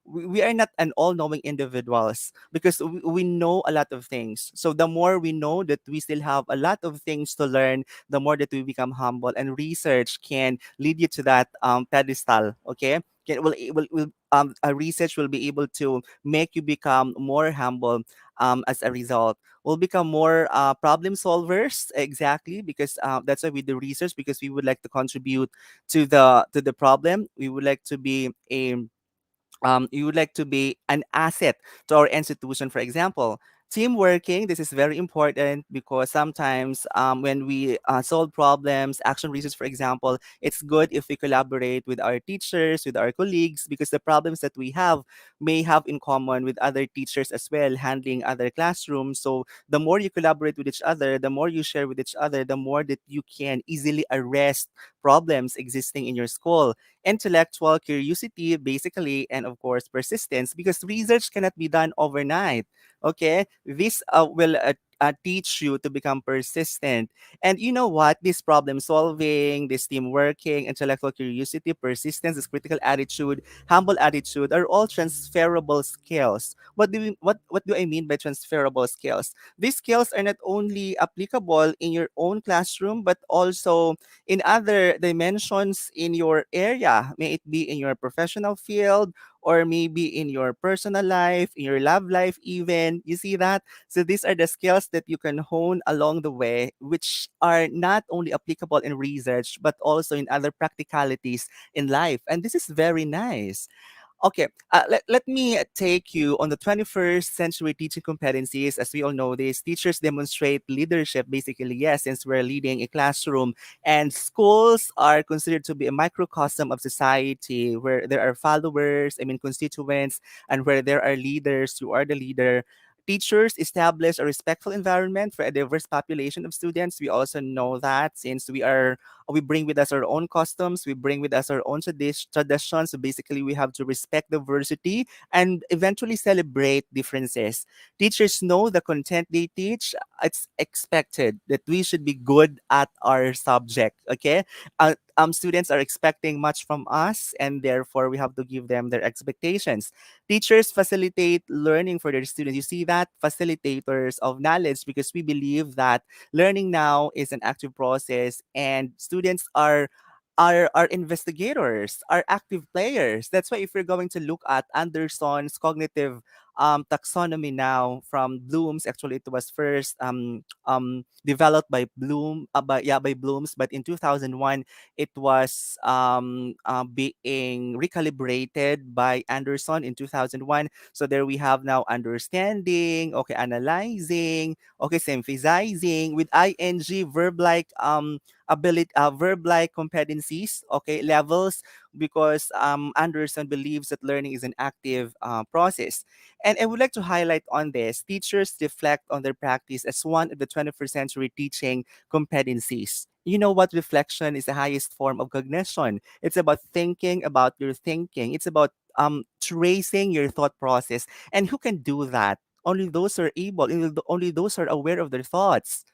we are not an all-knowing individuals because we know a lot of things. So the more we know that we still have a lot of things to learn, the more that we become humble, and research can lead you to that pedestal. Okay, a research will be able to make you become more humble. As a result, we'll become more problem solvers. Exactly, because that's why we do research, because we would like to contribute to the problem. We would like to be a you would like to be an asset to our institution. For example, team working, this is very important because sometimes when we solve problems, action research, for example, it's good if we collaborate with our teachers, with our colleagues, because the problems that we have may have in common with other teachers as well, handling other classrooms. So the more you collaborate with each other, the more you share with each other, the more that you can easily arrest problems existing in your school. Intellectual curiosity, basically, and of course, persistence, because research cannot be done overnight. Okay, this will teach you to become persistent. And you know what? This problem solving, this team working, intellectual curiosity, persistence, this critical attitude, humble attitude are all transferable skills. What do I mean by transferable skills? These skills are not only applicable in your own classroom, but also in other dimensions in your area. May it be in your professional field or maybe in your personal life, in your love life, even. You see that? So these are the skills that you can hone along the way, which are not only applicable in research, but also in other practicalities in life. And this is very nice. Okay, let me take you on the 21st century teaching competencies. As we all know this, teachers demonstrate leadership, basically, yes, since we're leading a classroom. And schools are considered to be a microcosm of society where there are followers, I mean, constituents, and where there are leaders who are the leader. Teachers establish a respectful environment for a diverse population of students. We also know that since we bring with us our own customs, we bring with us our own traditions. So basically, we have to respect diversity and eventually celebrate differences. Teachers know the content they teach. It's expected that we should be good at our subject. Okay, students are expecting much from us, and therefore we have to give them their expectations. Teachers facilitate learning for their students. You see that, facilitators of knowledge, because we believe that learning now is an active process, and students are investigators, are active players. That's why if you're going to look at Anderson's cognitive taxonomy now from Bloom's, actually it was first developed by by Bloom's, but in 2001 it was being recalibrated by Anderson in 2001. So there we have now understanding, okay, analyzing, okay, synthesizing with ing, verb like competencies, okay, levels, because Anderson believes that learning is an active process. And I would like to highlight on this, teachers reflect on their practice as one of the 21st century teaching competencies. You know what? Reflection is the highest form of cognition. It's about thinking about your thinking. It's about tracing your thought process. And who can do that? Only those who are able, only those who are aware of their thoughts.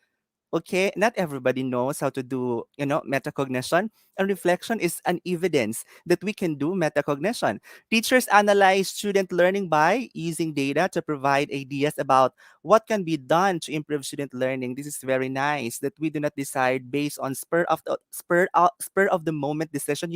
Okay, not everybody knows how to do, metacognition, and reflection is an evidence that we can do metacognition. Teachers analyze student learning by using data to provide ideas about what can be done to improve student learning. This is very nice that we do not decide based on spur of the moment decision,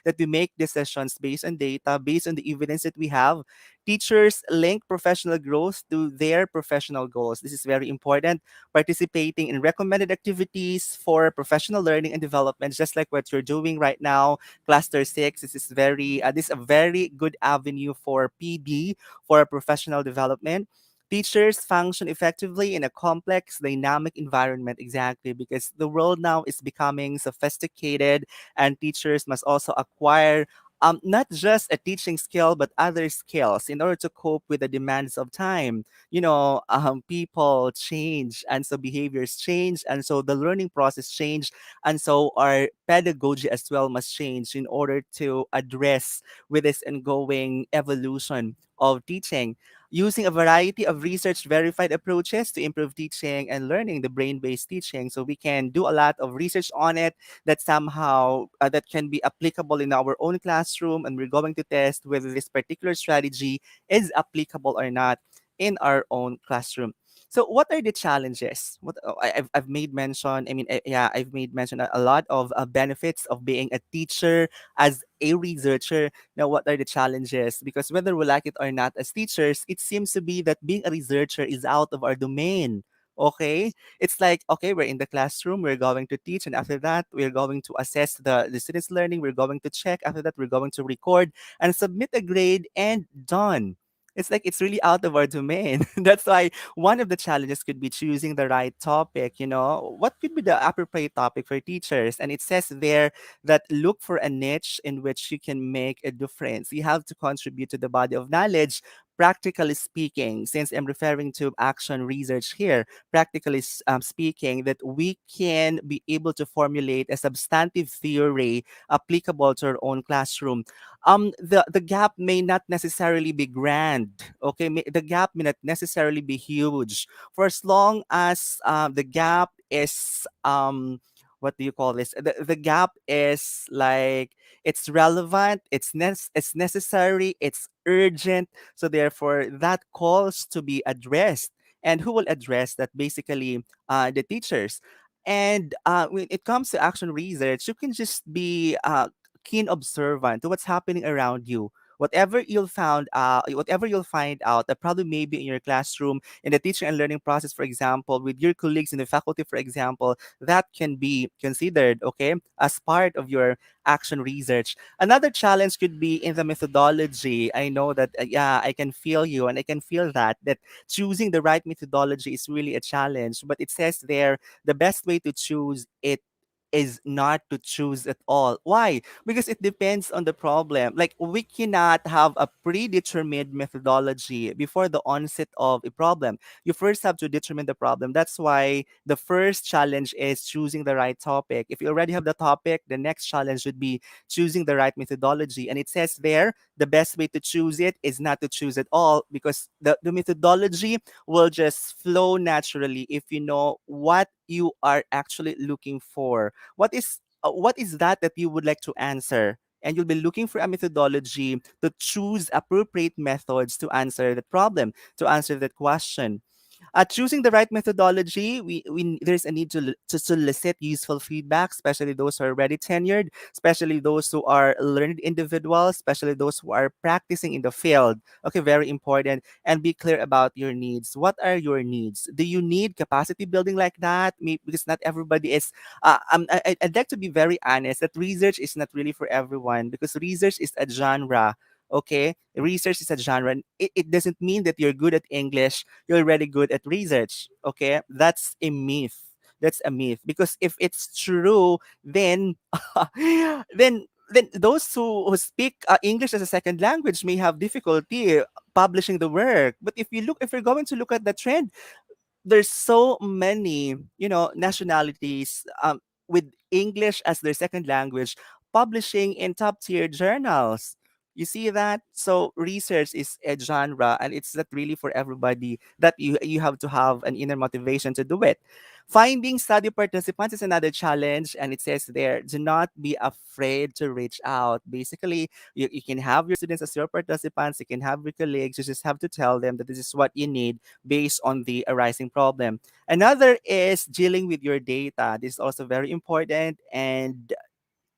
that we make decisions based on data, based on the evidence that we have. Teachers link professional growth to their professional goals. This is very important. Participating in recommended activities for professional learning and development, just like what you're doing right now. Cluster 6, this is a very good avenue for PB, for professional development. Teachers function effectively in a complex, dynamic environment, exactly, because the world now is becoming sophisticated, and teachers must also acquire not just a teaching skill, but other skills in order to cope with the demands of time. People change, and so behaviors change, and so the learning process change, and so our pedagogy as well must change in order to address with this ongoing evolution of teaching. Using a variety of research verified approaches to improve teaching and learning, the brain-based teaching, so we can do a lot of research on it that somehow that can be applicable in our own classroom, and we're going to test whether this particular strategy is applicable or not in our own classroom. So what are the challenges? I've made mention, I've made mention a lot of benefits of being a teacher as a researcher. Now, what are the challenges? Because whether we like it or not, as teachers, it seems to be that being a researcher is out of our domain. Okay, it's like, okay, we're in the classroom, we're going to teach, and after that we're going to assess the students learning, we're going to check, after that we're going to record and submit a grade, and done. It's like it's really out of our domain. That's why one of the challenges could be choosing the right topic. What could be the appropriate topic for teachers? And it says there that look for a niche in which you can make a difference. You have to contribute to the body of knowledge. Practically speaking, since I'm referring to action research here, practically speaking, that we can be able to formulate a substantive theory applicable to our own classroom. The gap may not necessarily be grand. Okay, the gap may not necessarily be huge. For as long as the gap is what do you call this? The gap is like it's relevant, it's necessary, it's urgent. So therefore, that calls to be addressed. And who will address that? Basically, the teachers. And when it comes to action research, you can just be keen observant to what's happening around you. Whatever you'll find out, that probably maybe in your classroom, in the teaching and learning process, for example, with your colleagues in the faculty, for example, that can be considered, okay, as part of your action research. Another challenge could be in the methodology. I know that, yeah, I can feel you, and I can feel that choosing the right methodology is really a challenge. But it says there the best way to choose it is not to choose at all. Why? Because it depends on the problem. Like, we cannot have a predetermined methodology before the onset of a problem. You first have to determine the problem. That's why the first challenge is choosing the right topic. If you already have the topic, the next challenge would be choosing the right methodology. And it says there the best way to choose it is not to choose at all, because the methodology will just flow naturally if you know what you are actually looking for. What is that you would like to answer? And you'll be looking for a methodology to choose appropriate methods to answer the problem, to answer that question. Choosing the right methodology, there's a need to solicit useful feedback, especially those who are already tenured, especially those who are learned individuals, especially those who are practicing in the field. Okay, very important. And be clear about your needs. What are your needs? Do you need capacity building like that? Because not everybody is. I'd like to be very honest that research is not really for everyone, because research is a genre. Okay, research is a genre. And it doesn't mean that you're good at English, you're already good at research. Okay, that's a myth. That's a myth, because if it's true, then then those who speak English as a second language may have difficulty publishing the work. But if you're going to look at the trend, there's so many nationalities with English as their second language publishing in top tier journals. You see that? So research is a genre, and it's not really for everybody, that you have to have an inner motivation to do it. Finding study participants is another challenge, and it says there, do not be afraid to reach out. Basically, you can have your students as your participants, you can have your colleagues, you just have to tell them that this is what you need based on the arising problem. Another is dealing with your data. This is also very important, and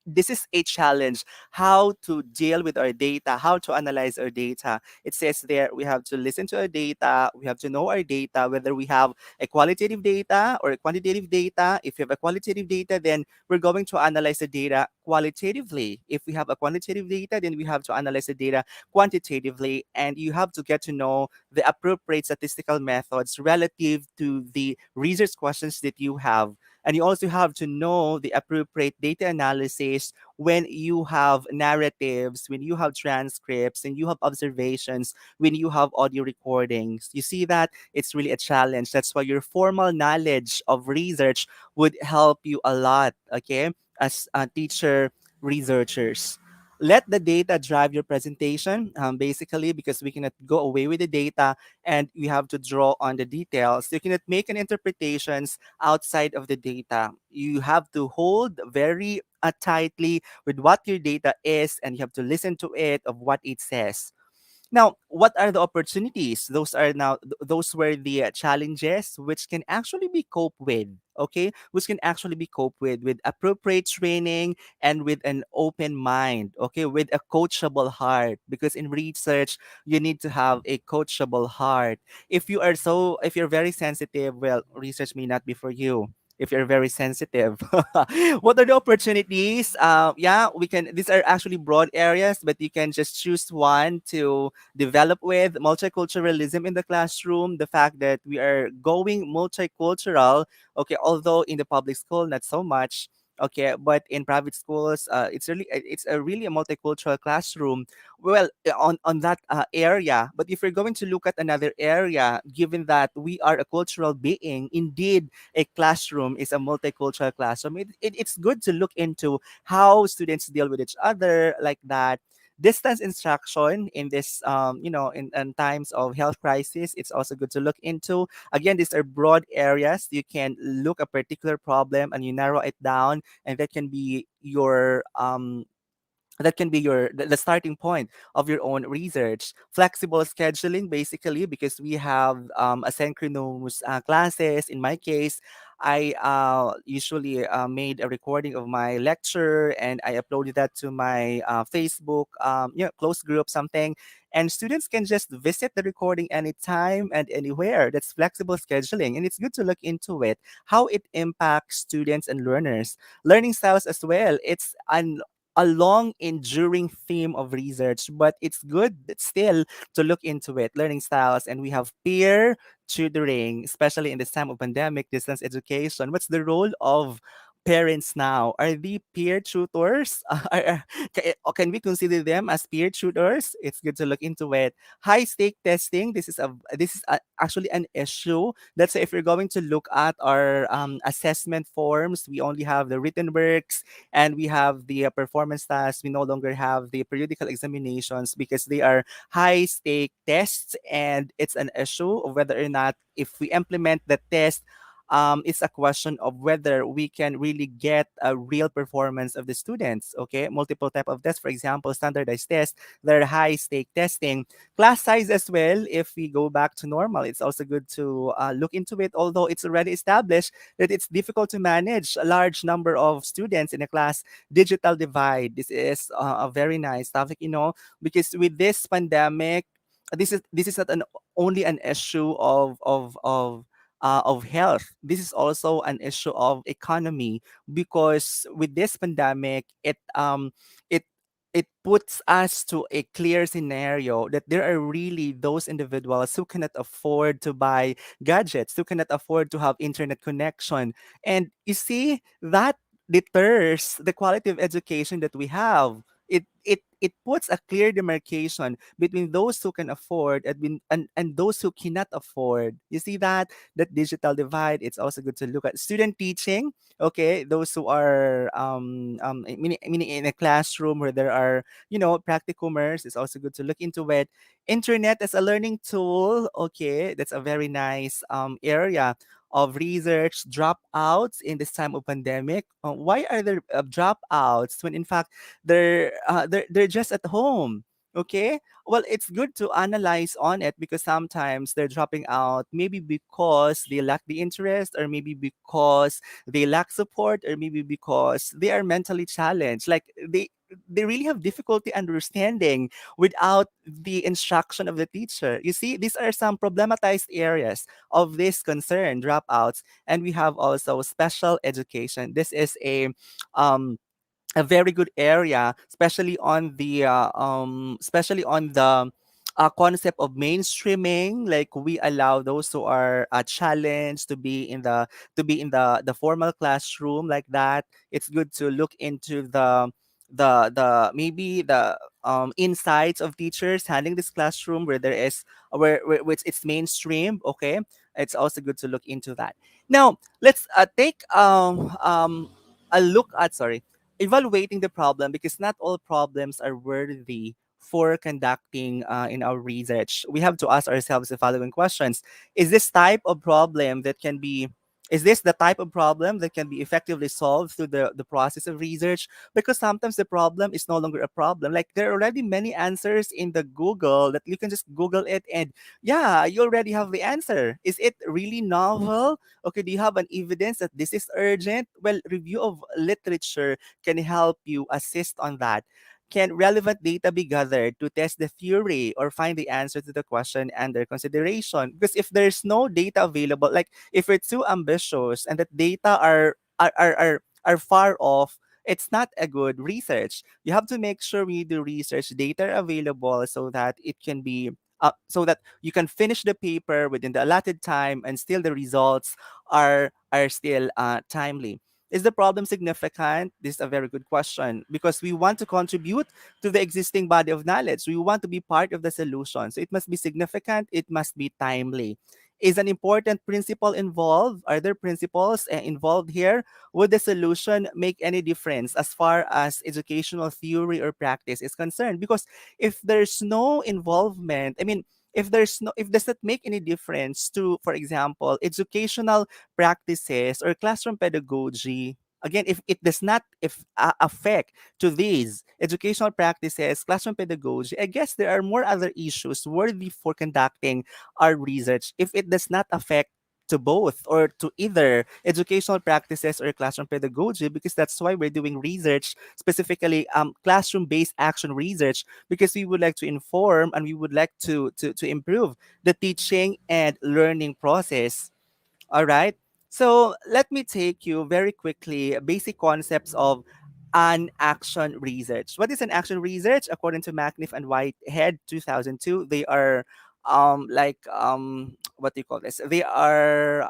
this is a challenge, how to deal with our data, how to analyze our data. It says there we have to listen to our data, we have to know our data, whether we have a qualitative data or a quantitative data. If you have a qualitative data, then we're going to analyze the data qualitatively. If we have a quantitative data, then we have to analyze the data quantitatively. And you have to get to know the appropriate statistical methods relative to the research questions that you have. And you also have to know the appropriate data analysis when you have narratives, when you have transcripts, and you have observations, when you have audio recordings. You see that? It's really a challenge. That's why your formal knowledge of research would help you a lot, okay, as teacher researchers. Let the data drive your presentation, basically, because we cannot go away with the data, and we have to draw on the details. You cannot make an interpretations outside of the data. You have to hold very tightly with what your data is, and you have to listen to it of what it says. Now, what are the opportunities? Those were the challenges which can actually be coped with. Okay, which can actually be coped with appropriate training and with an open mind. Okay, with a coachable heart, because in research you need to have a coachable heart. If you're very sensitive, well, research may not be for you. If you're very sensitive, what are the opportunities? Yeah, we can. These are actually broad areas, but you can just choose one to develop with multiculturalism in the classroom. The fact that we are going multicultural, okay, although in the public school not so much. Okay, but in private schools, it's a really a multicultural classroom. Well, on that area. But if you're going to look at another area, given that we are a cultural being, indeed a classroom is a multicultural classroom. It's good to look into how students deal with each other like that. Distance instruction in this, in times of health crisis, it's also good to look into. Again, these are broad areas. You can look a particular problem and you narrow it down, and that can be the starting point of your own research. Flexible scheduling, basically, because we have asynchronous classes. In my case, I usually made a recording of my lecture and I uploaded that to my Facebook, close group, something. And students can just visit the recording anytime and anywhere. That's flexible scheduling. And it's good to look into it, how it impacts students and learners. Learning styles as well. It's a long enduring theme of research, but it's good still to look into it. Learning styles, and we have peer tutoring, especially in this time of pandemic, distance education. What's the role of parents now? Are they peer tutors? Can we consider them as peer tutors? It's good to look into it. High stake testing. Actually an issue. Let's say if you're going to look at our assessment forms, we only have the written works and we have the performance tasks. We no longer have the periodical examinations because they are high stake tests, and it's an issue of whether or not if we implement the test, it's a question of whether we can really get a real performance of the students. Okay, multiple type of tests, for example, standardized tests, they're high stake testing. Class size as well, if we go back to normal, it's also good to look into it, although it's already established that it's difficult to manage a large number of students in a class. Digital divide, this is a very nice topic, because with this pandemic, this is not only an issue of health. This is also an issue of economy, because with this pandemic, it it puts us to a clear scenario that there are really those individuals who cannot afford to buy gadgets, who cannot afford to have internet connection. And you see, that deters the quality of education that we have. It puts a clear demarcation between those who can afford and those who cannot afford. You see that digital divide. It's also good to look at student teaching. Okay, those who are meaning in a classroom where there are practicumers. It's also good to look into it. Internet as a learning tool. Okay, that's a very nice area of research. Dropouts in this time of pandemic. Why are there dropouts when in fact they're just at home? Okay, well, it's good to analyze on it, because sometimes they're dropping out maybe because they lack the interest, or maybe because they lack support, or maybe because they are mentally challenged, like they really have difficulty understanding without the instruction of the teacher. You see, these are some problematized areas of this concern, dropouts. And we have also special education. This is a very good area, especially on the concept of mainstreaming. Like, we allow those who are challenged to be in the formal classroom, like that. It's good to look into the maybe the insights of teachers handling this classroom where there is where it's mainstream. Okay, it's also good to look into that. Now let's take a look at, sorry, evaluating the problem, because not all problems are worthy for conducting in our research. We have to ask ourselves the following questions: Is this type of problem that can be Is this the type of problem that can be effectively solved through the process of research? Because sometimes the problem is no longer a problem. Like there are already many answers in the Google that you can just Google it and yeah, you already have the answer. Is it really novel? Okay, do you have an evidence that this is urgent? Well, review of literature can help you assist on that. Can relevant data be gathered to test the theory or find the answer to the question under consideration? Because if there's no data available, like if we're too ambitious and the data are far off, it's not a good research. You have to make sure when you do research, data are available so that it can be so that you can finish the paper within the allotted time and still the results are still timely. Is the problem significant? This is a very good question because we want to contribute to the existing body of knowledge. We want to be part of the solution. So it must be significant, it must be timely. Is an important principle involved? Are there principles involved here? Would the solution make any difference as far as educational theory or practice is concerned? Because if there's no involvement, I mean, if does that make any difference to, for example, educational practices or classroom pedagogy, again, if it does not affect to these educational practices, classroom pedagogy, I guess there are more other issues worthy for conducting our research if it does not affect to both or to either educational practices or classroom pedagogy, because that's why we're doing research, specifically classroom-based action research, because we would like to inform and we would like to improve the teaching and learning process. All right. So let me take you very quickly basic concepts of an action research. What is an action research? According to McNiff and Whitehead 2002, they are what do you call this? They are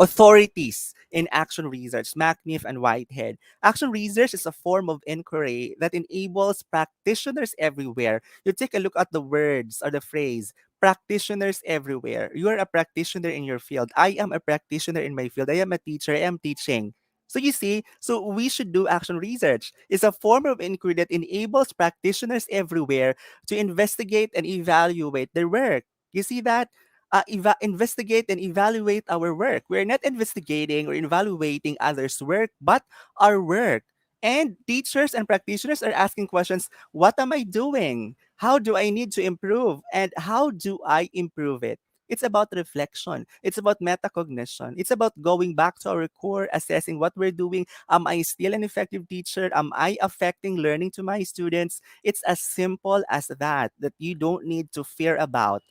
authorities in action research, McNiff and Whitehead. Action research is a form of inquiry that enables practitioners everywhere. You take a look at the words or the phrase, practitioners everywhere. You are a practitioner in your field. I am a practitioner in my field. I am a teacher. I am teaching. So you see, so we should do action research. It's a form of inquiry that enables practitioners everywhere to investigate and evaluate their work. You see that? Investigate and evaluate our work. We're not investigating or evaluating others' work, but our work. And teachers and practitioners are asking questions, what am I doing? How do I need to improve? And how do I improve it? It's about reflection. It's about metacognition. It's about going back to our core, assessing what we're doing. Am I still an effective teacher? Am I affecting learning to my students? It's as simple as that you don't need to fear about.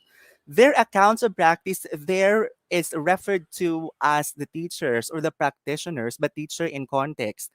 Their accounts of practice there is referred to as the teachers or the practitioners, but teacher in context.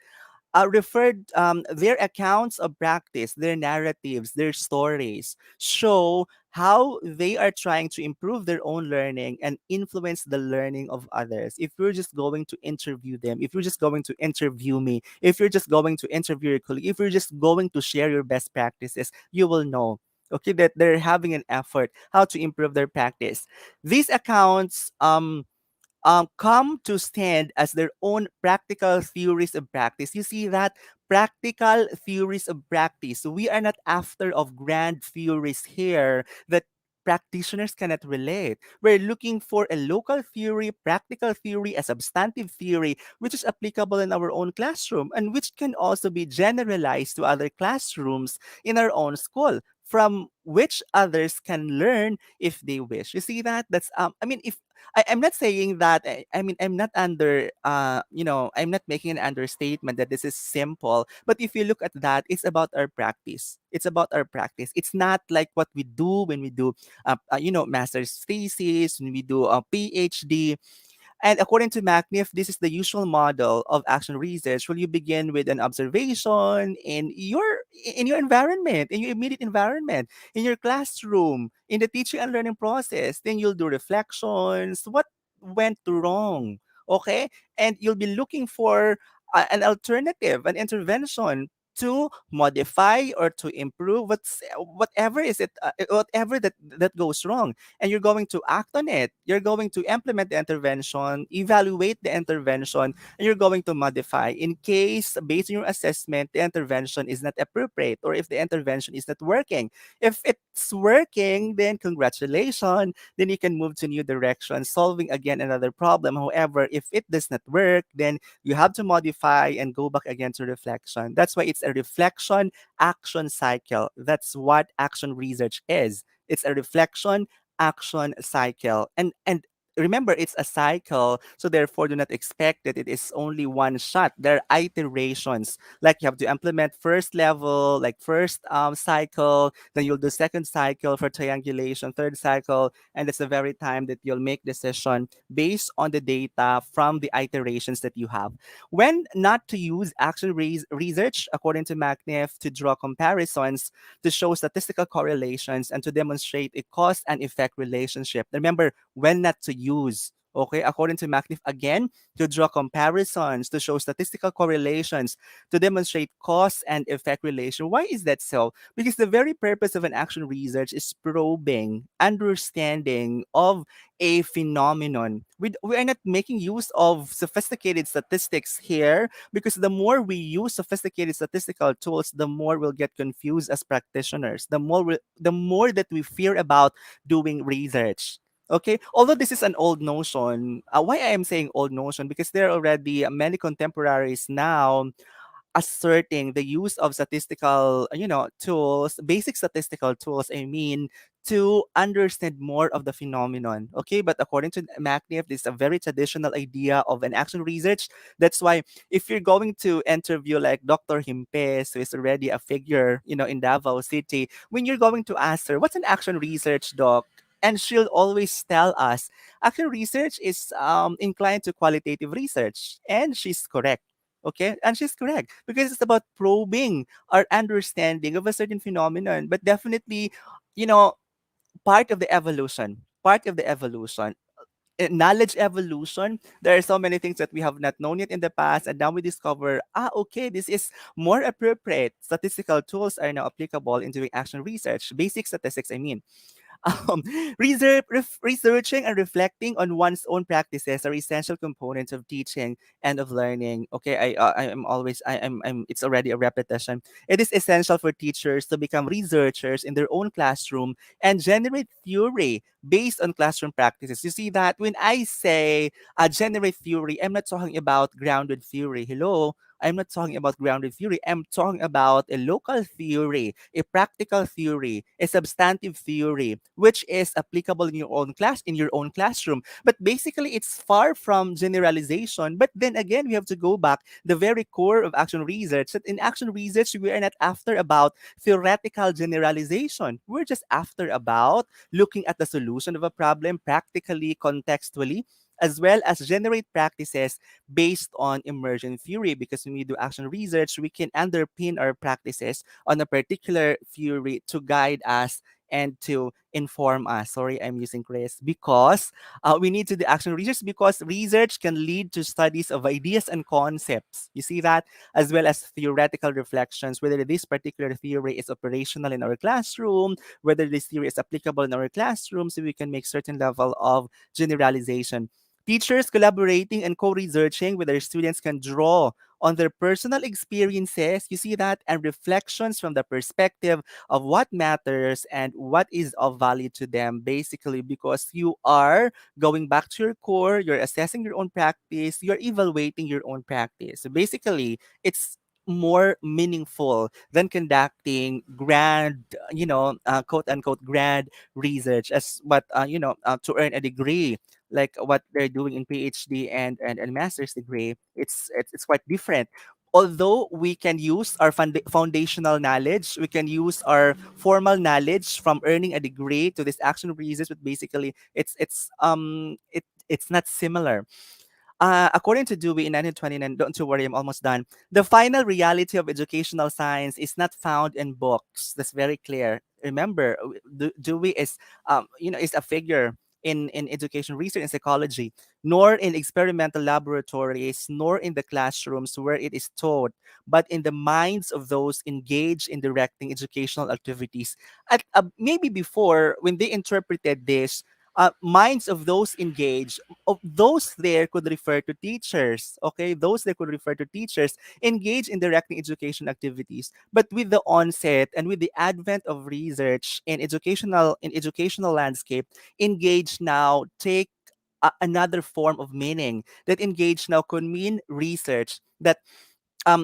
Referred their accounts of practice, their narratives, their stories show how they are trying to improve their own learning and influence the learning of others. If you're just going to interview them, if you're just going to interview me, if you're just going to interview your colleague, if you're just going to share your best practices, you will know, okay, that they're having an effort how to improve their practice. These accounts come to stand as their own practical theories of practice. You see that? Practical theories of practice. So we are not after of grand theories here that practitioners cannot relate. We're looking for a local theory, practical theory, a substantive theory, which is applicable in our own classroom and which can also be generalized to other classrooms in our own school, from which others can learn if they wish. You see that? That's I mean, if I'm not saying that I mean I'm not I'm not making an understatement that this is simple, but if you look at that, it's about our practice. It's about our practice. It's not like what we do when we do master's thesis, when we do a PhD. And according to McNiff, this is the usual model of action research. Where you begin with an observation in your environment, in your immediate environment, in your classroom, in the teaching and learning process. Then you'll do reflections. What went wrong? Okay, and you'll be looking for an alternative, an intervention to modify or to improve whatever that goes wrong, and you're going to act on it. You're going to implement the intervention, evaluate the intervention, and you're going to modify in case, based on your assessment, the intervention is not appropriate or if the intervention is not working. If it it's working, then congratulations. Then you can move to new direction, solving again another problem. However, if it does not work, then you have to modify and go back again to reflection. That's why it's a reflection action cycle. That's what action research is. It's a reflection action cycle. And remember, it's a cycle, so therefore do not expect that it is only one shot. There are iterations. Like you have to implement first level, like first cycle, then you'll do second cycle for triangulation, third cycle, and it's the very time that you'll make decision based on the data from the iterations that you have. When not to use action research, according to McNiff, to draw comparisons, to show statistical correlations, and to demonstrate a cause and effect relationship. Remember, when not to use. Okay, according to McNiff, again, to draw comparisons, to show statistical correlations, to demonstrate cause and effect relation. Why is that so? Because the very purpose of an action research is probing, understanding of a phenomenon. We are not making use of sophisticated statistics here, because the more we use sophisticated statistical tools, the more we'll get confused as practitioners. The more that we fear about doing research. Okay, although this is an old notion, why I am saying old notion, because there are already many contemporaries now asserting the use of statistical, tools, basic statistical tools, I mean, to understand more of the phenomenon. Okay, but according to McNiff, this is a very traditional idea of an action research. That's why if you're going to interview like Dr. Himpes, who is already a figure, in Davao City, when you're going to ask her, what's an action research, doc? And she'll always tell us, action research is inclined to qualitative research. And she's correct. Okay, and she's correct, because it's about probing our understanding of a certain phenomenon, but definitely, you know, part of the evolution, knowledge evolution. There are so many things that we have not known yet in the past, and now we discover, okay, this is more appropriate. Statistical tools are now applicable in doing action research, basic statistics, I mean. Um, researching and reflecting on one's own practices are essential components of teaching and of learning. Okay, I am always I'm it's already a repetition. It is essential for teachers to become researchers in their own classroom and generate theory based on classroom practices. You see that when I say generate theory, I'm not talking about grounded theory. Hello, I'm not talking about grounded theory. I'm talking about a local theory, a practical theory, a substantive theory, which is applicable in your own class, in your own classroom. But basically, it's far from generalization. But then again, we have to go back the very core of action research. That in action research, we are not after about theoretical generalization. We're just after about looking at the solution of a problem practically, contextually, as well as generate practices based on immersion theory. Because when we do action research, we can underpin our practices on a particular theory to guide us and to inform us. Sorry, I'm using Chris, because we need to do action research, because research can lead to studies of ideas and concepts. You see that? As well as theoretical reflections, whether this particular theory is operational in our classroom, whether this theory is applicable in our classroom, so we can make certain level of generalization. Teachers collaborating and co-researching with their students can draw on their personal experiences, you see that, and reflections from the perspective of what matters and what is of value to them, basically, because you are going back to your core, you're assessing your own practice, you're evaluating your own practice. So basically, it's more meaningful than conducting grand, quote unquote, grand research, as what, to earn a degree like what they're doing in PhD and master's degree. It's quite different. Although we can use our foundational knowledge, we can use our formal knowledge from earning a degree to this action research, but basically it's not similar. According to Dewey in 1929, don't you worry, I'm almost done. The final reality of educational science is not found in books. That's very clear. Remember, Dewey is a figure in education research and psychology, nor in experimental laboratories, nor in the classrooms where it is taught, but in the minds of those engaged in directing educational activities. Maybe before, when they interpreted this, minds of those engaged, of those there could refer to teachers. Okay, those there could refer to teachers engaged in directing education activities. But with the onset and with the advent of research in educational landscape, engage now take another form of meaning. That engage now could mean research. That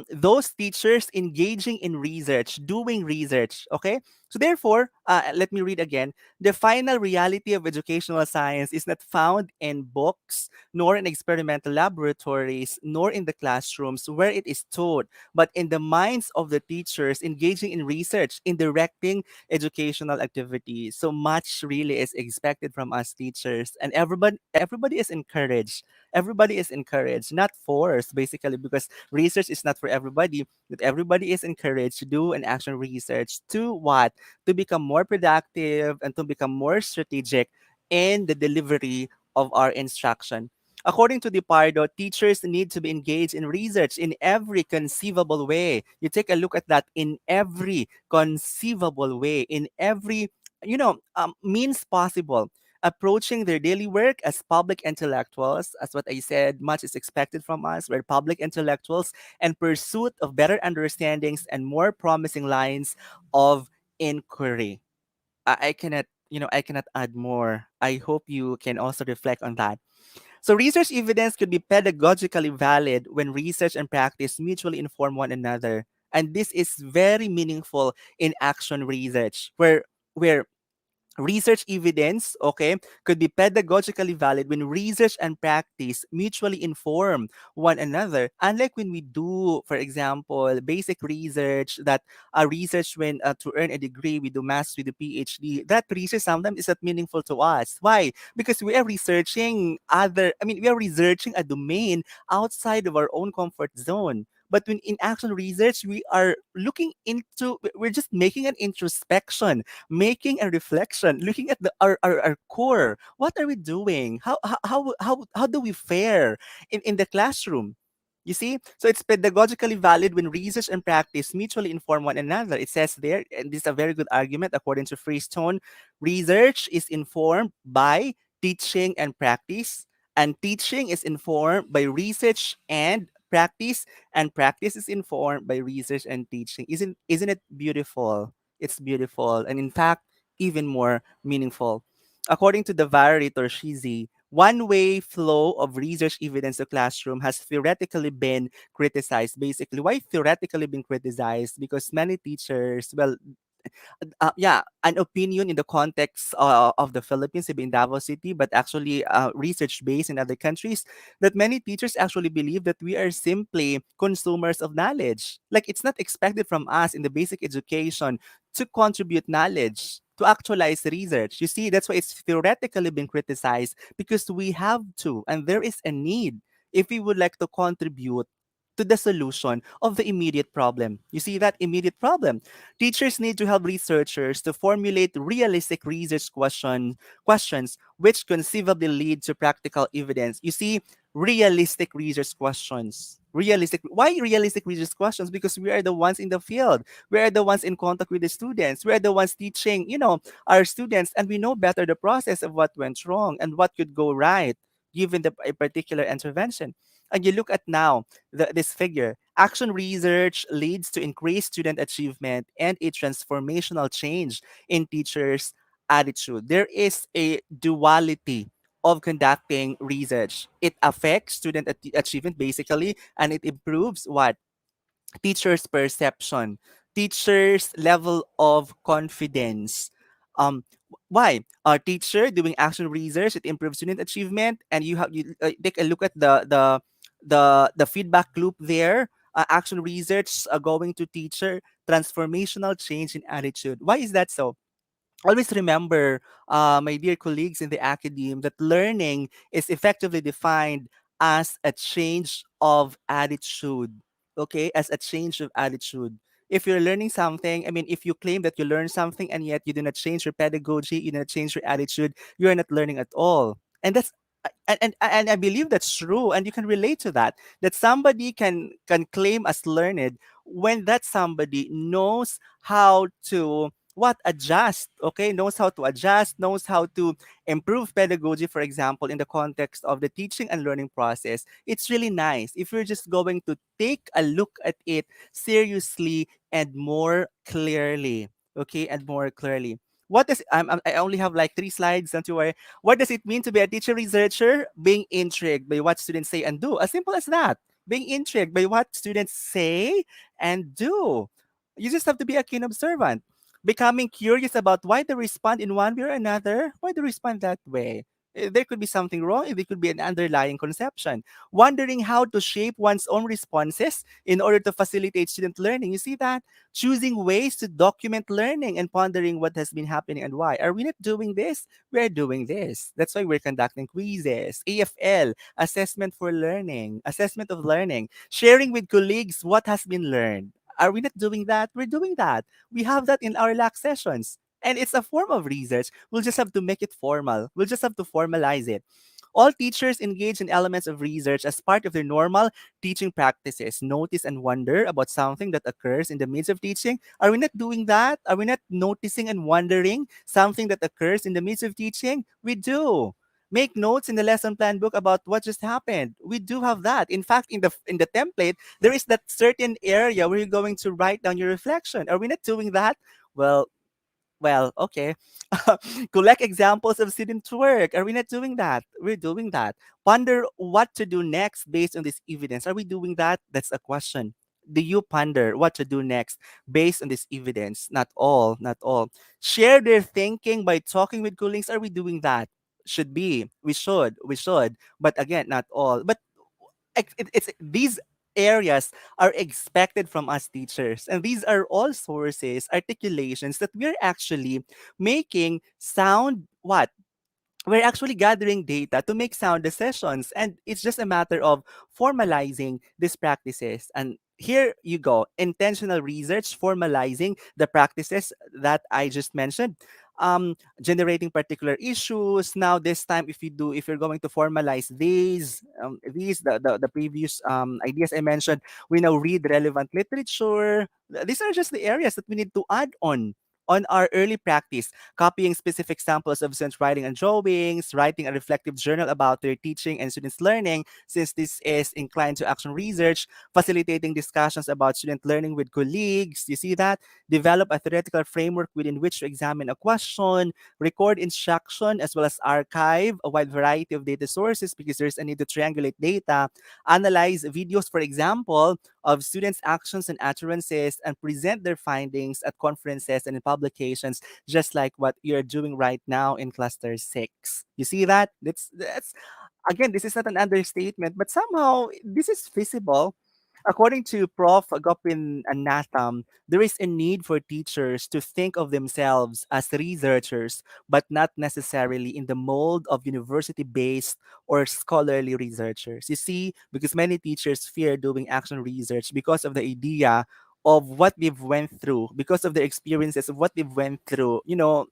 those teachers engaging in research, doing research. Okay, so therefore, let me read again. The final reality of educational science is not found in books, nor in experimental laboratories, nor in the classrooms where it is taught, but in the minds of the teachers engaging in research, in directing educational activities. So much really is expected from us teachers, and everybody is encouraged. Everybody is encouraged, not forced, basically, because research is not for everybody, that everybody is encouraged to do an action research to what? To become more productive and to become more strategic in the delivery of our instruction. According to DePardo, teachers need to be engaged in research in every conceivable way. You take a look at that, in every conceivable way, in every means possible, approaching their daily work as public intellectuals. As what I said, much is expected from us. We're public intellectuals and pursuit of better understandings and more promising lines of inquiry. I cannot, I cannot add more. I hope you can also reflect on that. So research evidence could be pedagogically valid when research and practice mutually inform one another. And this is very meaningful in action research, where research evidence, okay, could be pedagogically valid when research and practice mutually inform one another. Unlike when we do, for example, basic research, that research when to earn a degree, we do maths with a PhD, that research sometimes is not meaningful to us. Why? Because we are researching we are researching a domain outside of our own comfort zone. But when in action research, we are looking into, we're just making an introspection, making a reflection, looking at our core. What are we doing? How do we fare in the classroom? You see? So it's pedagogically valid when research and practice mutually inform one another. It says there, and this is a very good argument according to Freestone, research is informed by teaching and practice, and teaching is informed by research and practice is informed by research and teaching. Isn't it beautiful? It's beautiful. And in fact, even more meaningful. According to the Valerie Torshizi, one-way flow of research evidence to classroom has theoretically been criticized. Basically, why theoretically been criticized? Because many teachers, well, an opinion in the context of the Philippines, maybe in Davao City, but actually research based in other countries, that many teachers actually believe that we are simply consumers of knowledge. Like it's not expected from us in the basic education to contribute knowledge, to actualize research. You see, that's why it's theoretically been criticized, because we have to, and there is a need if we would like to contribute to the solution of the immediate problem. You see that immediate problem? Teachers need to help researchers to formulate realistic research questions which conceivably lead to practical evidence. You see, realistic research questions. Why realistic research questions? Because we are the ones in the field. We are the ones in contact with the students. We are the ones teaching, our students, and we know better the process of what went wrong and what could go right given a particular intervention. And you look at now this figure. Action research leads to increased student achievement and a transformational change in teachers' attitude. There is a duality of conducting research. It affects student achievement basically, and it improves what? Teachers' perception, teachers' level of confidence. Why? Our teacher doing action research, it improves student achievement, and you take a look at the feedback loop there. Action research going to teacher, transformational change in attitude. Why is that so? Always remember, my dear colleagues in the academe, that learning is effectively defined as a change of attitude. Okay, as a change of attitude. If you're learning something, if you claim that you learn something and yet you do not change your pedagogy, you do not change your attitude, you are not learning at all. And that's and I believe that's true, and you can relate to that. That somebody can claim as learned when that somebody knows how to what adjust, okay, knows how to adjust, knows how to improve pedagogy, for example, in the context of the teaching and learning process. It's really nice if you're just going to take a look at it seriously and more clearly, okay, and more clearly. What does I only have like 3 slides, don't you worry. What does it mean to be a teacher researcher? Being intrigued by what students say and do. As simple as that. Being intrigued by what students say and do. You just have to be a keen observant. Becoming curious about why they respond in one way or another, why they respond that way. There could be something wrong, there could be an underlying conception. Wondering how to shape one's own responses in order to facilitate student learning. You see that? Choosing ways to document learning and pondering what has been happening and why. Are we not doing this? We're doing this. That's why we're conducting quizzes, AFL, assessment for learning, assessment of learning, sharing with colleagues what has been learned. Are we not doing that? We're doing that. We have that in our LAC sessions. And it's a form of research. We'll just have to make it formal. We'll just have to formalize it. All teachers engage in elements of research as part of their normal teaching practices. Notice and wonder about something that occurs in the midst of teaching. Are we not doing that? Are we not noticing and wondering something that occurs in the midst of teaching? We do. Make notes in the lesson plan book about what just happened. We do have that. In fact, in the template, there is that certain area where you're going to write down your reflection. Are we not doing that? Well, okay. Collect examples of student work. Are we not doing that? We're doing that. Ponder what to do next based on this evidence. Are we doing that? That's a question. Do you ponder what to do next based on this evidence? Not all, not all. Share their thinking by talking with colleagues. Are we doing that? Should be. We should. But again, not all. But it's these areas are expected from us teachers, and these are all sources, articulations that we're actually making sound what we're actually gathering data to make sound decisions, and it's just a matter of formalizing these practices. And here you go, intentional research, formalizing the practices that I just mentioned, generating particular issues. Now this time, if you're going to formalize the previous ideas I mentioned, we now read relevant literature. These are just the areas that we need to add on our early practice, copying specific samples of students' writing and drawings, writing a reflective journal about their teaching and students' learning, since this is inclined to action research, facilitating discussions about student learning with colleagues. You see that? Develop a theoretical framework within which to examine a question, record instruction, as well as archive a wide variety of data sources because there's a need to triangulate data, analyze videos, for example, of students' actions and utterances, and present their findings at conferences and in publications, just like what you're doing right now in Cluster 6. You see that? That's again, this is not an understatement, but somehow this is feasible. According to Prof. Gopin Natham, there is a need for teachers to think of themselves as researchers, but not necessarily in the mold of university based or scholarly researchers. You see, because many teachers fear doing action research because of the idea of what they've went through, because of their experiences of what they've went through, the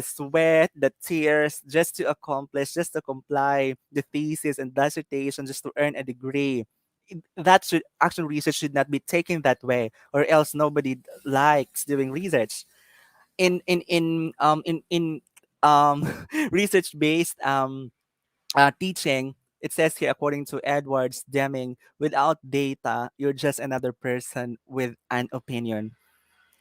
sweat, the tears, just to accomplish, just to comply the thesis and dissertation, just to earn a degree. That should action research should not be taken that way, or else nobody likes doing research in research based teaching. It says here, according to Edwards Deming, without data you're just another person with an opinion.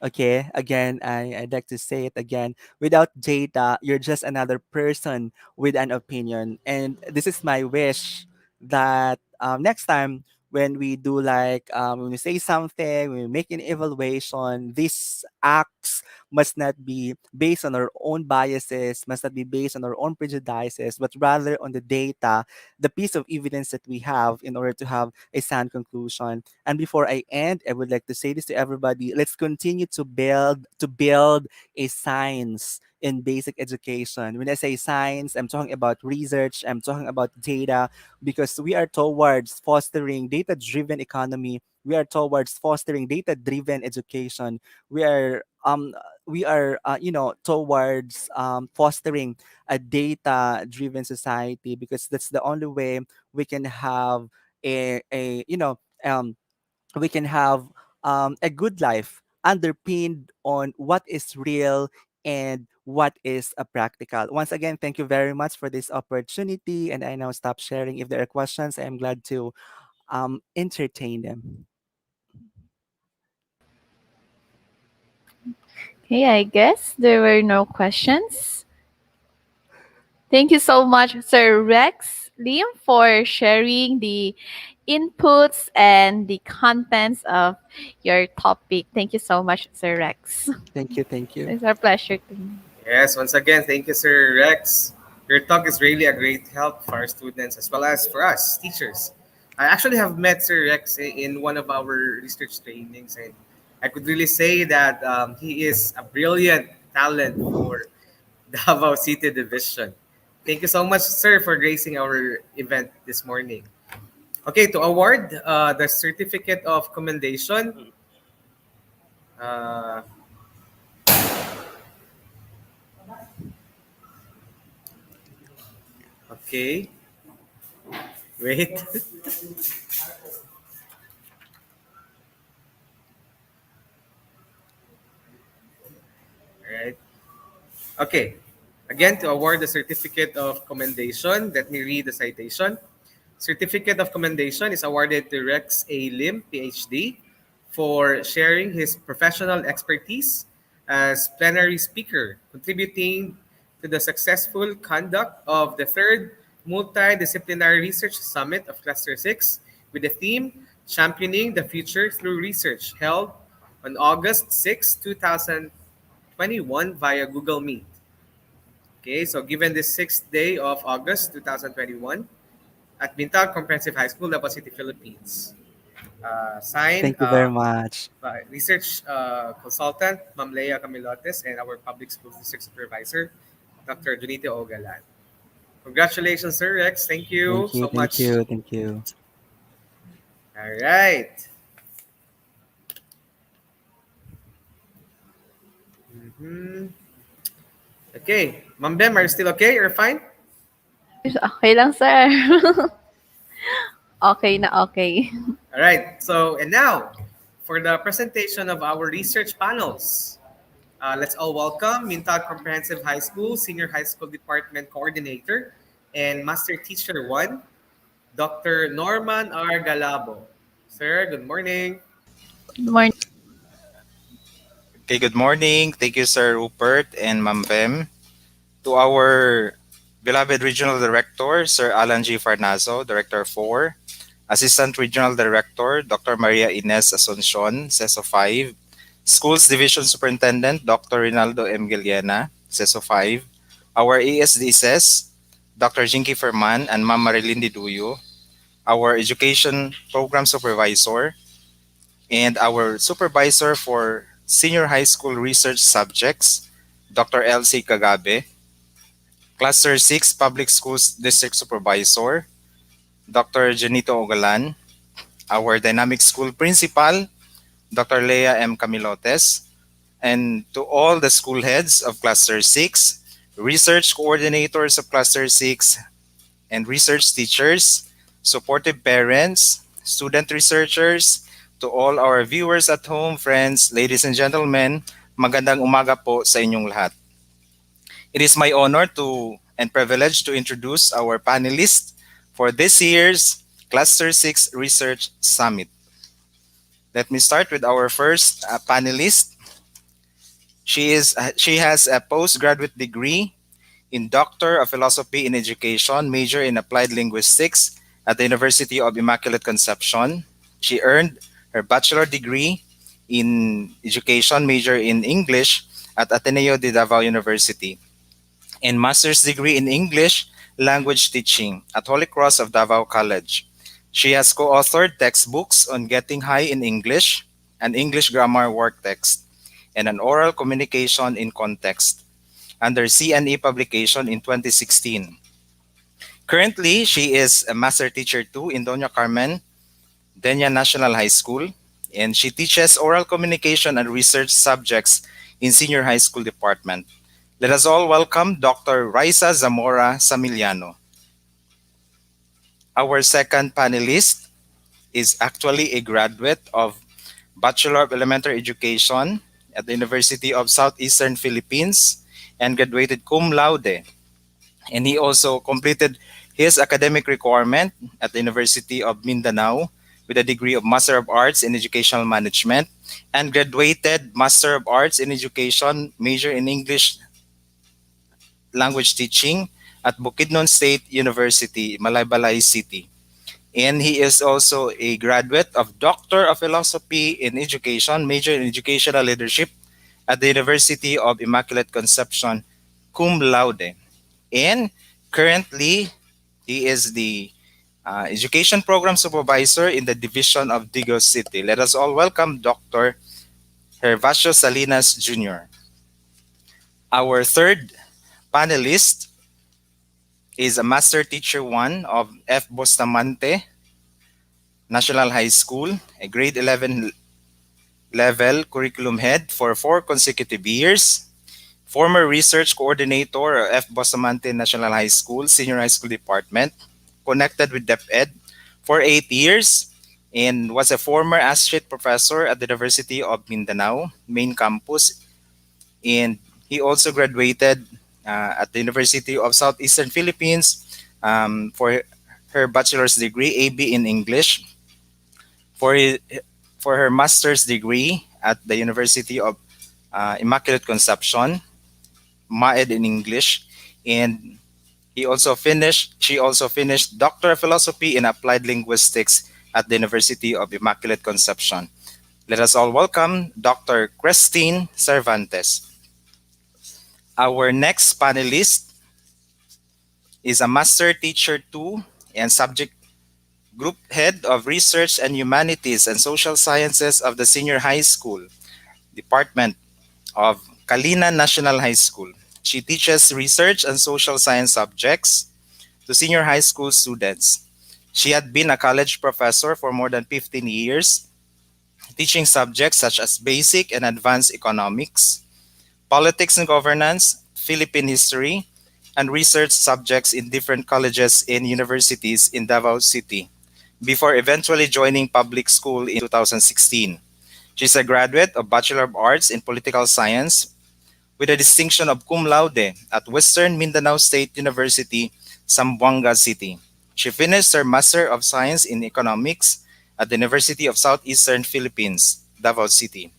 Okay, again, I'd like to say it again. Without data, you're just another person with an opinion. And this is my wish that next time when we do when we say something, when we make an evaluation, these acts must not be based on our own biases, must not be based on our own prejudices, but rather on the data, the piece of evidence that we have in order to have a sound conclusion. And before I end, I would like to say this to everybody. Let's continue to build a science in basic education. When I say science, I'm talking about research, I'm talking about data, because we are towards fostering data-driven economy. We are towards fostering data-driven education. We are towards fostering a data-driven society, because that's the only way we can have a we can have a good life underpinned on what is real and what is a practical. Once again, thank you very much for this opportunity. And I now stop sharing. If there are questions, I am glad to entertain them. Okay, I guess there were no questions. Thank you so much, Sir Rex Liam, for sharing the inputs and the contents of your topic. Thank you so much, Sir Rex. Thank you. Thank you. It's our pleasure to. Yes, once again, thank you, Sir Rex. Your talk is really a great help for our students as well as for us, teachers. I actually have met Sir Rex in one of our research trainings, and I could really say that he is a brilliant talent for Davao City Division. Thank you so much, sir, for gracing our event this morning. Okay, to award the certificate of commendation. Uh, okay, wait. All right. Okay. Again, to award the certificate of commendation, let me read the citation. Certificate of commendation is awarded to Rex A. Lim, PhD, for sharing his professional expertise as plenary speaker, contributing to the successful conduct of the third Multidisciplinary Research Summit of Cluster 6 with the theme Championing the Future Through Research, held on August 6, 2021 via Google Meet. Okay, so given the 6th day of August 2021 at Bintag Comprehensive High School, Davao City, Philippines. Signed Thank you very much. by research consultant, Ma'am Leia Camilotes, and our public school district supervisor, Dr. Junito Ogalan. Congratulations, Sir Rex. Thank you so much. Thank you. All right. Okay. Ma'am Bem, are you still okay? You're fine? Okay lang, sir. Okay na okay. All right. So, and now, for the presentation of our research panels, let's all welcome Mintag Comprehensive High School Senior High School Department Coordinator and Master Teacher 1, Dr. Norman R. Galabo. Sir, good morning. Good morning. Okay, good morning. Thank you, Sir Rupert and Ma'am Bem. To our beloved Regional Director, Sir Alan G. Farnazo, Director 4, Assistant Regional Director, Dr. Maria Ines Asuncion, CESO 5, Schools Division Superintendent, Dr. Rinaldo M. Giliena, CESO 5, our ASDSS, Dr. Jinky Ferman and Ma'am Marilyn Diduyo, our Education Program Supervisor, and our Supervisor for Senior High School Research Subjects, Dr. Elsie Kagabe, Cluster 6 Public Schools District Supervisor, Dr. Janito Ogalan, our Dynamic School Principal, Dr. Leia M. Camilotes, and to all the school heads of Cluster 6, research coordinators of Cluster 6, and research teachers, supportive parents, student researchers, to all our viewers at home, friends, ladies and gentlemen, magandang umaga po sa inyong lahat. It is my honor and privilege to introduce our panelists for this year's Cluster 6 Research Summit. Let me start with our first panelist. She has a postgraduate degree in Doctor of Philosophy in Education, major in Applied Linguistics at the University of Immaculate Conception. She earned her bachelor degree in Education, major in English at Ateneo de Davao University, and master's degree in English language teaching at Holy Cross of Davao College. She has co-authored textbooks on getting high in English, an English grammar work text, and an oral communication in context under CNE publication in 2016. Currently, she is a Master Teacher 2 in Doña Carmen, Denia National High School, and she teaches oral communication and research subjects in Senior High School Department. Let us all welcome Dr. Raisa Zamora Samiliano. Our second panelist is actually a graduate of Bachelor of Elementary Education at the University of Southeastern Philippines and graduated cum laude. And he also completed his academic requirement at the University of Mindanao with a degree of Master of Arts in Educational Management and graduated Master of Arts in Education, major in English language teaching at Bukidnon State University, Malaybalay City. And he is also a graduate of Doctor of Philosophy in Education, major in Educational Leadership at the University of Immaculate Conception, cum laude. And currently, he is the Education Program Supervisor in the Division of Digos City. Let us all welcome Dr. Gervasio Salinas Jr. Our third panelist is a Master Teacher 1 of F. Bustamante National High School, a grade 11 level curriculum head for 4 consecutive years, former research coordinator of F. Bustamante National High School, Senior High School Department, connected with DepEd for 8 years, and was a former associate professor at the University of Mindanao, main campus. And he also graduated at the University of Southeastern Philippines for her bachelor's degree, AB in English, for her master's degree at the University of Immaculate Conception, MAED in English, and she also finished Doctor of Philosophy in Applied Linguistics at the University of Immaculate Conception. Let us all welcome Dr. Christine Cervantes. Our next panelist is a Master Teacher 2 and Subject Group Head of Research and Humanities and Social Sciences of the Senior High School, Department of Kalina National High School. She teaches research and social science subjects to senior high school students. She had been a college professor for more than 15 years, teaching subjects such as basic and advanced economics, politics and governance, Philippine history, and research subjects in different colleges and universities in Davao City, before eventually joining public school in 2016. She's a graduate of Bachelor of Arts in Political Science with a distinction of cum laude at Western Mindanao State University, Zamboanga City. She finished her Master of Science in Economics at the University of Southeastern Philippines, Davao City.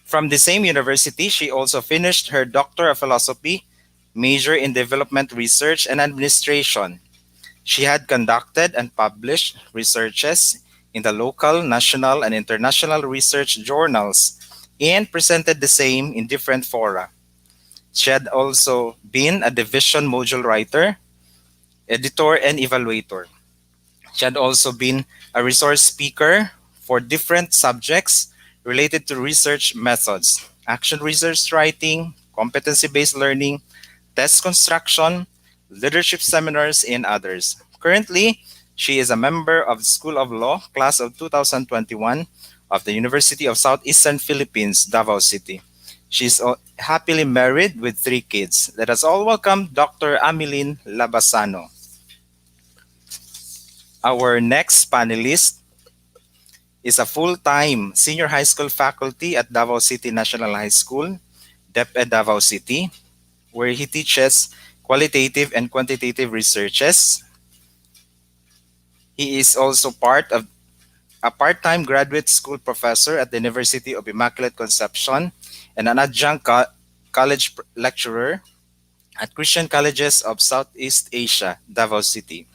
From the same university, she also finished her Doctor of Philosophy, major in Development Research and Administration. She had conducted and published researches in the local, national, and international research journals and presented the same in different fora. She had also been a division module writer, editor, and evaluator. She had also been a resource speaker for different subjects related to research methods, action research writing, competency-based learning, test construction, leadership seminars, and others. Currently, she is a member of the School of Law, class of 2021 of the University of Southeastern Philippines, Davao City. She is happily married with 3 kids. Let us all welcome Dr. Ameline Labasano. Our next panelist is a full-time senior high school faculty at Davao City National High School, DepEd Davao City, where he teaches qualitative and quantitative researches. He is also a part-time graduate school professor at the University of Immaculate Conception and an adjunct college lecturer at Christian Colleges of Southeast Asia, Davao City.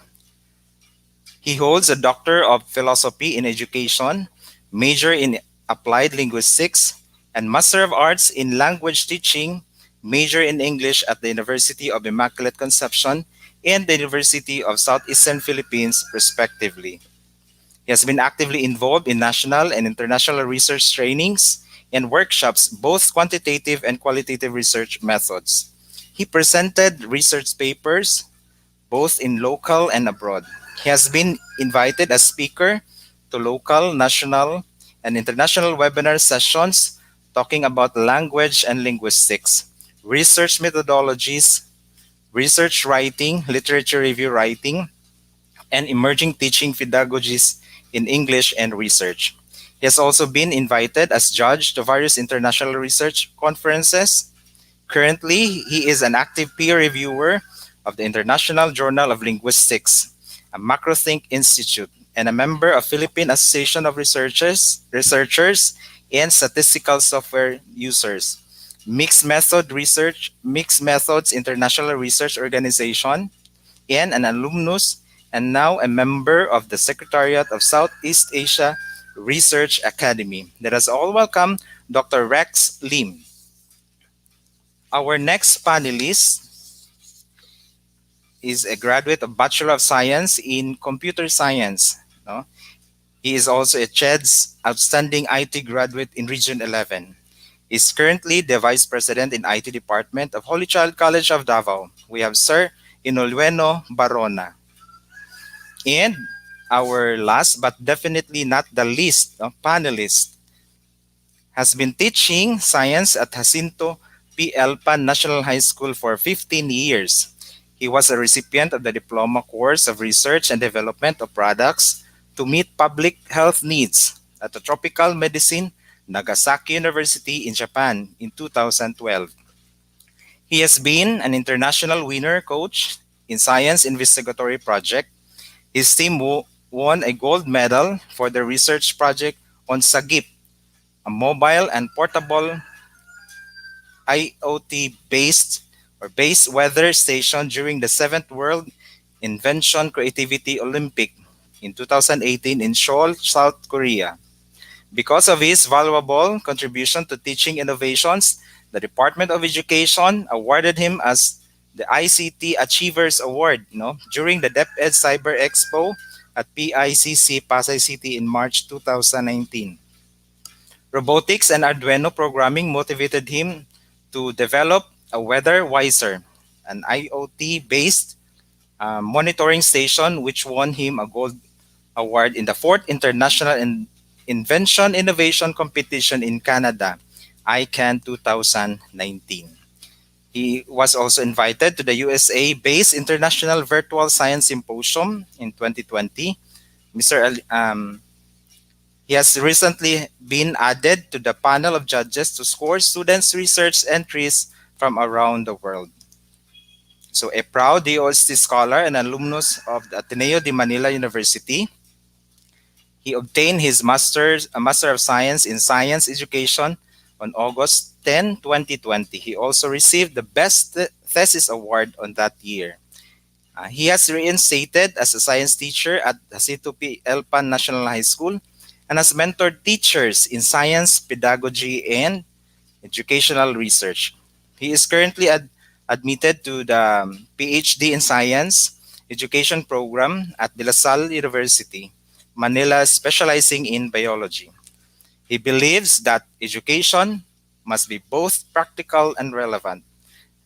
He holds a Doctor of Philosophy in Education, major in Applied Linguistics, and Master of Arts in Language Teaching, major in English at the University of Immaculate Conception and the University of Southeastern Philippines, respectively. He has been actively involved in national and international research trainings and workshops, both quantitative and qualitative research methods. He presented research papers, both in local and abroad. He has been invited as speaker to local, national, and international webinar sessions talking about language and linguistics, research methodologies, research writing, literature review writing, and emerging teaching pedagogies in English and research. He has also been invited as judge to various international research conferences. Currently, he is an active peer reviewer of the International Journal of Linguistics, a MacroThink Institute, and a member of Philippine Association of Researchers and Statistical Software Users, Mixed Methods International Research Organization, and an alumnus and now a member of the Secretariat of Southeast Asia Research Academy. Let us all welcome Dr. Rex Lim. Our next panelist is a graduate of Bachelor of Science in Computer Science. No? He is also a CHED's Outstanding IT Graduate in Region 11. He is currently the Vice President in IT Department of Holy Child College of Davao. We have Sir Inolweno Barona. And our last but definitely not the least panelist has been teaching science at Jacinto P. Elpan National High School for 15 years. He was a recipient of the Diploma Course of Research and Development of Products to meet public health needs at the Tropical Medicine Nagasaki University in Japan in 2012. He has been an international winner coach in Science Investigatory Project. His team won a gold medal for the research project on Sagip, a mobile and portable IoT-based base weather station during the 7th World Invention Creativity Olympic in 2018 in Seoul, South Korea. Because of his valuable contribution to teaching innovations, the Department of Education awarded him as the ICT Achievers Award during the DepEd Cyber Expo at PICC Pasay City in March 2019. Robotics and Arduino programming motivated him to develop a WeatherWiser, an IoT-based monitoring station which won him a gold award in the 4th International Invention Innovation Competition in Canada, ICANN 2019. He was also invited to the USA-based International Virtual Science Symposium in 2020. He has recently been added to the panel of judges to score students' research entries from around the world. So a proud DOST scholar and alumnus of the Ateneo de Manila University, he obtained his Master of Science in Science Education on August 10, 2020. He also received the Best Thesis Award on that year. He has reinstated as a science teacher at Jacinto P. Elpan National High School and has mentored teachers in science, pedagogy, and educational research. He is currently admitted to the PhD in Science Education program at De La Salle University, Manila, specializing in biology. He believes that education must be both practical and relevant.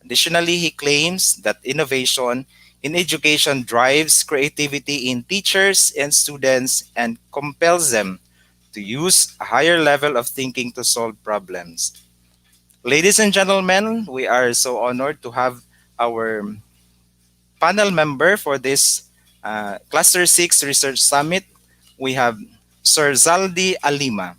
Additionally, he claims that innovation in education drives creativity in teachers and students and compels them to use a higher level of thinking to solve problems. Ladies and gentlemen, we are so honored to have our panel member for this Cluster 6 Research Summit. We have Sir Zaldi Alima.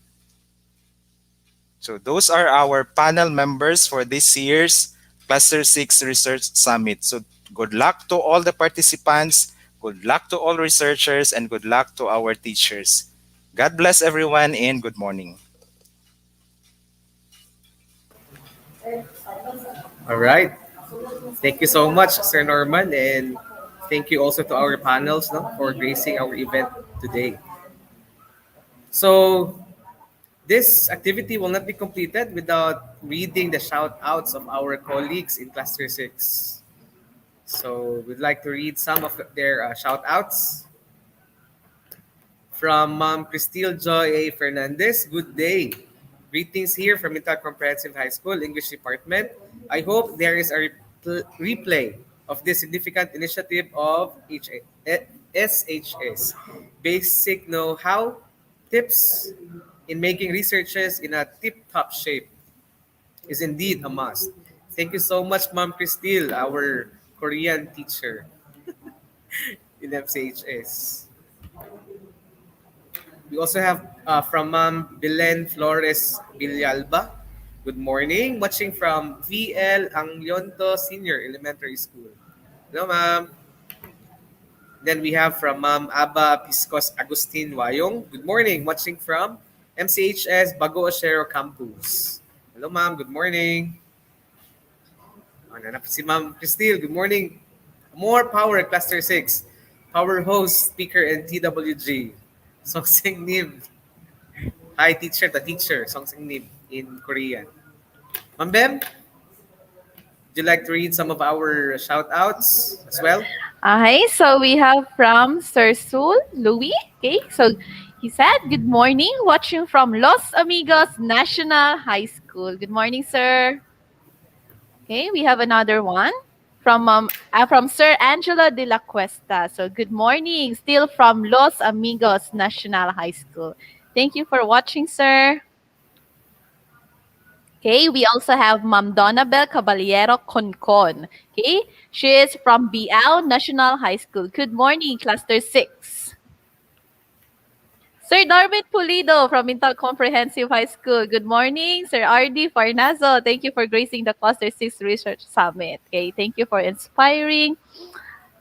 So those are our panel members for this year's Cluster 6 Research Summit. So good luck to all the participants, good luck to all researchers, and good luck to our teachers. God bless everyone and good morning. All right. Thank you so much, Sir Norman, and thank you also to our panels for gracing our event today. So this activity will not be completed without reading the shout-outs of our colleagues in Cluster 6. So we'd like to read some of their shout-outs. From Ma'am Cristil Joy A. Fernandez, good day. Greetings here from Mintal Comprehensive High School, English Department. I hope there is a replay of this significant initiative of SHS. Basic know-how, tips in making researches in a tip-top shape is indeed a must. Thank you so much, Ma'am Cristil, our Korean teacher in FCHS. We also have from Ma'am Belen Flores Villalba. Good morning. Watching from VL Anglionto Senior Elementary School. Hello, ma'am. Then we have from Ma'am Aba Piscos Agustin Wayong. Good morning. Watching from MCHS Bago Oshero Campus. Hello, ma'am. Good morning. Nanap si Ma'am Cristil. Good morning. More power at Cluster 6. Power host, speaker, and TWG. Song Sing Nim. Hi, teacher. The teacher. Song Sing Nim in Korean. Ma'am Bem, would you like to read some of our shout-outs as well? Okay, so we have from Sir Sul Louis. Okay, so he said, good morning, watching from Los Amigos National High School. Good morning, sir. Okay, we have another one from Sir Angelo de la Cuesta. So good morning, still from Los Amigos National High School. Thank you for watching, sir. Okay, we also have Ma'am Donabel Caballero Concon. Okay, she is from BL National High School. Good morning, Cluster 6. Sir Darwin Pulido from Intal Comprehensive High School. Good morning, Sir R.D. Farnazo. Thank you for gracing the Cluster 6 Research Summit. Okay, thank you for inspiring.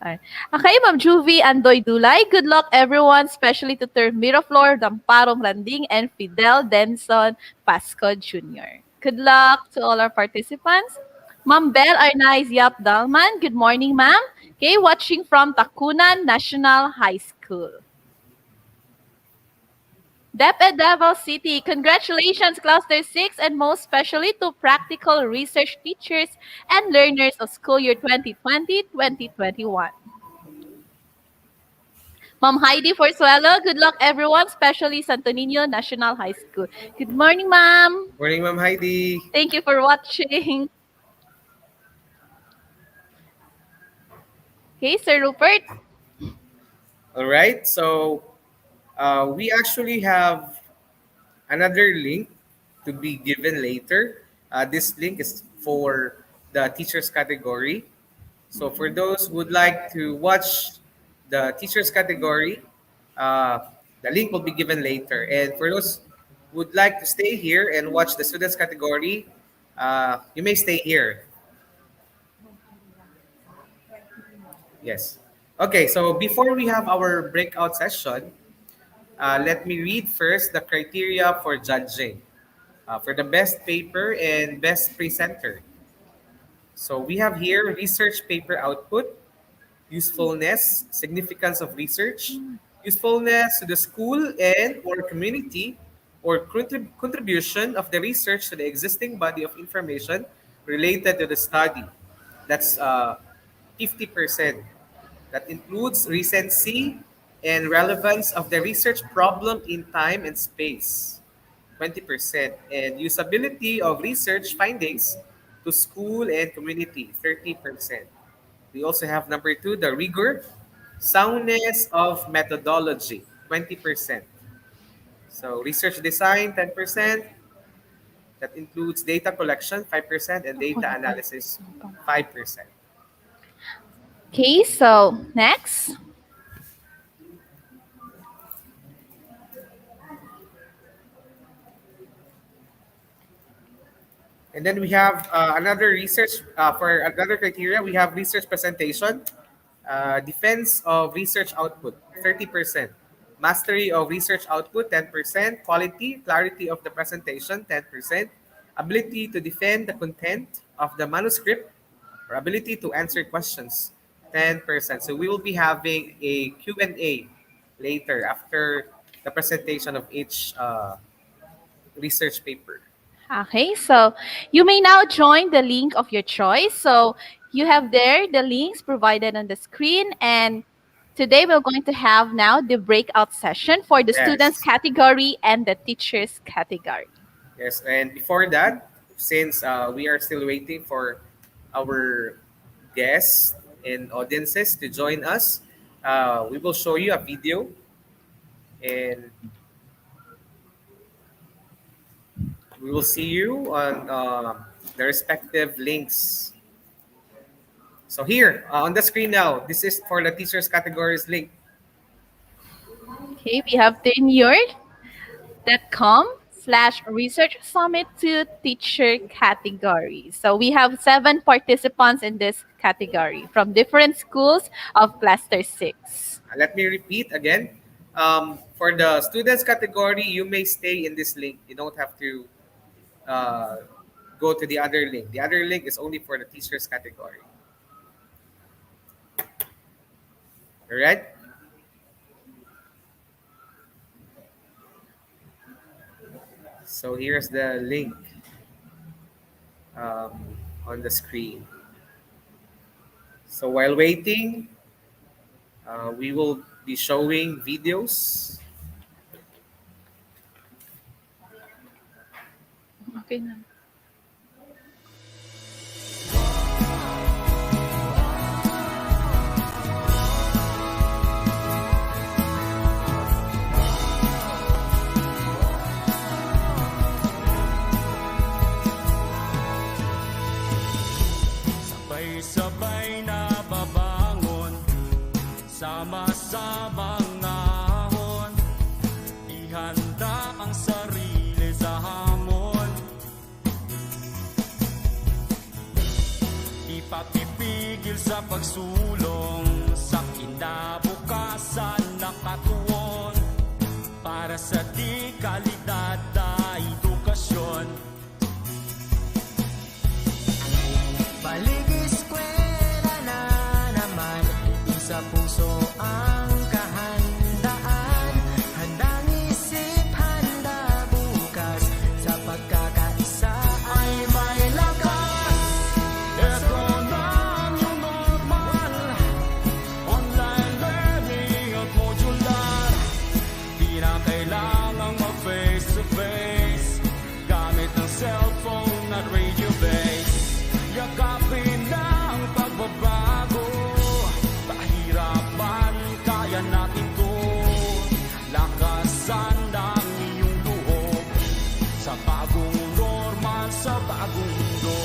Alright. Okay, Ma'am Juvie Andoy Dulay. Good luck, everyone, especially to Ter Miraflor, Damparong Landing, and Fidel Denson Pasco Jr. Good luck to all our participants. Ma'am Belle Arnaiz Yap Dalman. Good morning, ma'am. Okay, watching from Tacunan National High School. DepEd Davao City, congratulations Cluster 6 and most especially to practical research teachers and learners of school year 2020-2021. Ma'am Heidi Forzuelo, good luck everyone, especially Santo Niño National High School. Good morning, ma'am. Morning, Ma'am Heidi. Thank you for watching. Okay, Sir Rupert. All right, so we actually have another link to be given later. This link is for the teachers category. So for those who would like to watch the teachers category, the link will be given later. And for those who would like to stay here and watch the students category, you may stay here. Yes. Okay, so before we have our breakout session, let me read first the criteria for judging for the best paper and best presenter. So we have here research paper output, usefulness, significance of research, usefulness to the school and or community, or contribution of the research to the existing body of information related to the study. That's 50%. That includes recency and relevance of the research problem in time and space, 20%, and usability of research findings to school and community, 30%. We also have number 2, the rigor, soundness of methodology, 20%. So research design, 10%. That includes data collection, 5%, and data analysis, 5%. Okay, so next. And then we have another research for another criteria. We have research presentation, defense of research output, 30%. Mastery of research output, 10%. Quality, clarity of the presentation, 10%. Ability to defend the content of the manuscript or ability to answer questions, 10%. So we will be having a Q&A later after the presentation of each research paper. Okay, so you may now join the link of your choice. So you have there the links provided on the screen, and today we're going to have now the breakout session for the students category and the teachers category. Yes, and before that, since we are still waiting for our guests and audiences to join us, we will show you a video, and we will see you on the respective links. So here on the screen now, this is for the teachers categories link. Okay, we have the in your www.research summit to teacher category. So we have 7 participants in this category from different schools of cluster 6. Let me repeat again. For the students category, you may stay in this link. You don't have to go to the other link. The other link is only for the teachers category. All right? So here's the link on the screen. So while waiting, we will be showing videos. Okay na. Sabay-sabay na babangon, sama-samang ahon, ihanda ang sarili sa hamon. Ipapipigil sa pagsulong, sa kinabukasan nakatuon, para sa di kalidad na edukasyon. Balik eskwela na naman, sa puso ang kahandaan, handang isip, handa bukas, sa pagkakaisa ay may lakas. Ito na ang new normal, online learning at modular, di na kailangang mag-face to face, gamit ang cellphone at radio base. Yakapin na ang pagbabago, pahirapan, kaya natin to. Lakasan ng iyong loob, sa bagong normal, sa bagong mundo.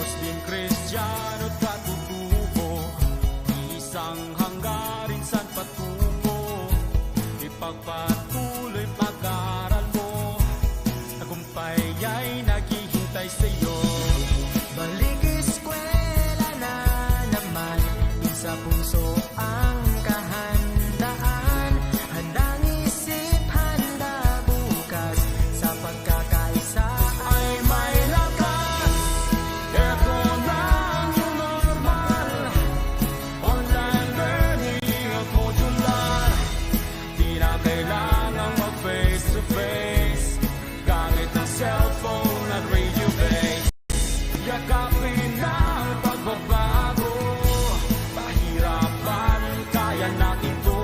Muslim, Kristiyano at katutubo, isang hanggarin saan patungo, ipagpatuloy pag-aaral mo, tagumpay ay naghihintay sa'yo. Balik eskwela na naman, sa puso ang kahandaan, handang isip, handa bukas, sa pagkakaisa ay may lakas. Ito na ang new normal, online learning at modular, di na kailangang mag-face to face, gamit ang cellphone at radio base. Yakapin na ang pagbabago, pahirapan, kaya natin to.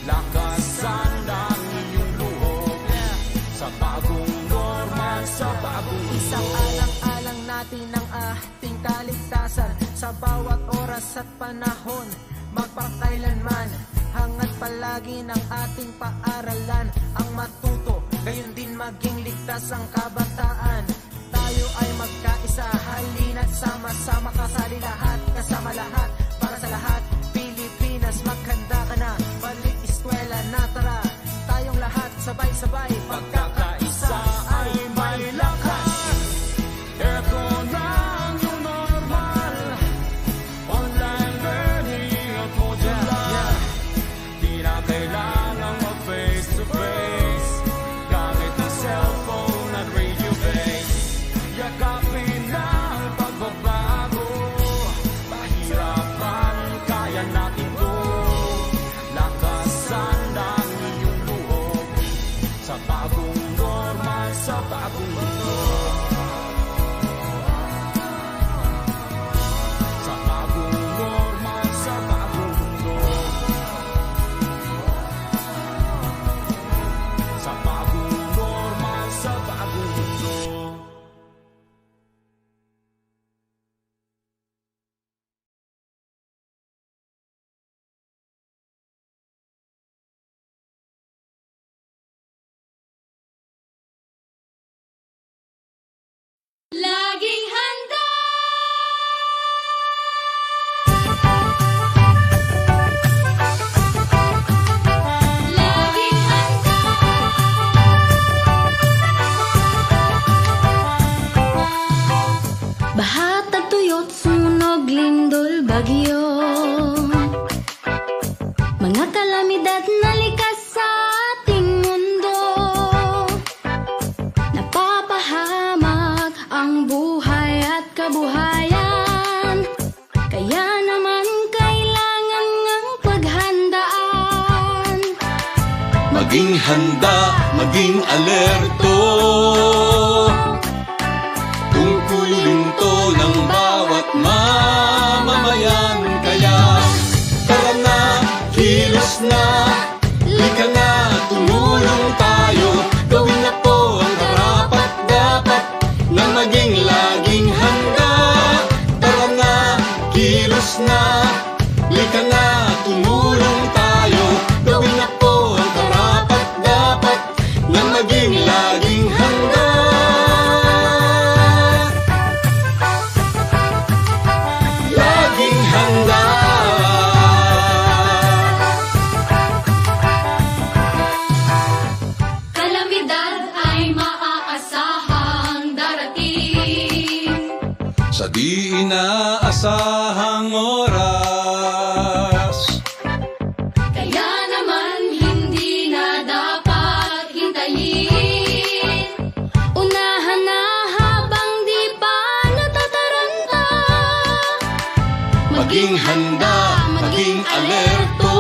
Lakasan ng iyong loob, sa bagong normal, sa bagong mundo. Isang alang-alang natin ang ating kaligtasan, sa bawat oras at panahon, magpakailanman. Hangat palagi ng ating paaralan, ang matuto, gayon din maging ligtas ang kabataan. Tayo ay magkaisa, halina't sama-sama, kasali lahat, kasama lahat, para sa lahat. Pilipinas, maghanda ka na, balik eskwela na, tara. Tayong lahat, sabay-sabay, Pagkakaisa ay may lakas. Ito na ang new normal, online learning at modular, di na kailangang mag-face to face, gamit ang cellphone at radio base. Yakapin na ang pagbabago, pahirapan, og lindol bagyo, mga kalamidad na likas sa ating mundo, napapahamak ang buhay at kabuhayan, kaya naman kailangan ng paghandaan. Maging handa, maging alerto, tungkulin to ng bawat mamamayan. Kaya tara na, kilos na, lika na, tumulong tayo, gawin na po ang karapat dapat na maging laging handa. Tara na, kilos na, lika na, tumulong tayo, gawin na po ang karapat dapat na maging laging handa. Laging handa. Kalamidad ay maaasahang darating, Sa di inaasahang oras, kaya naman hindi na dapat hintayin. Unahan na habang di pa natataranta, maging handa, maging alerto,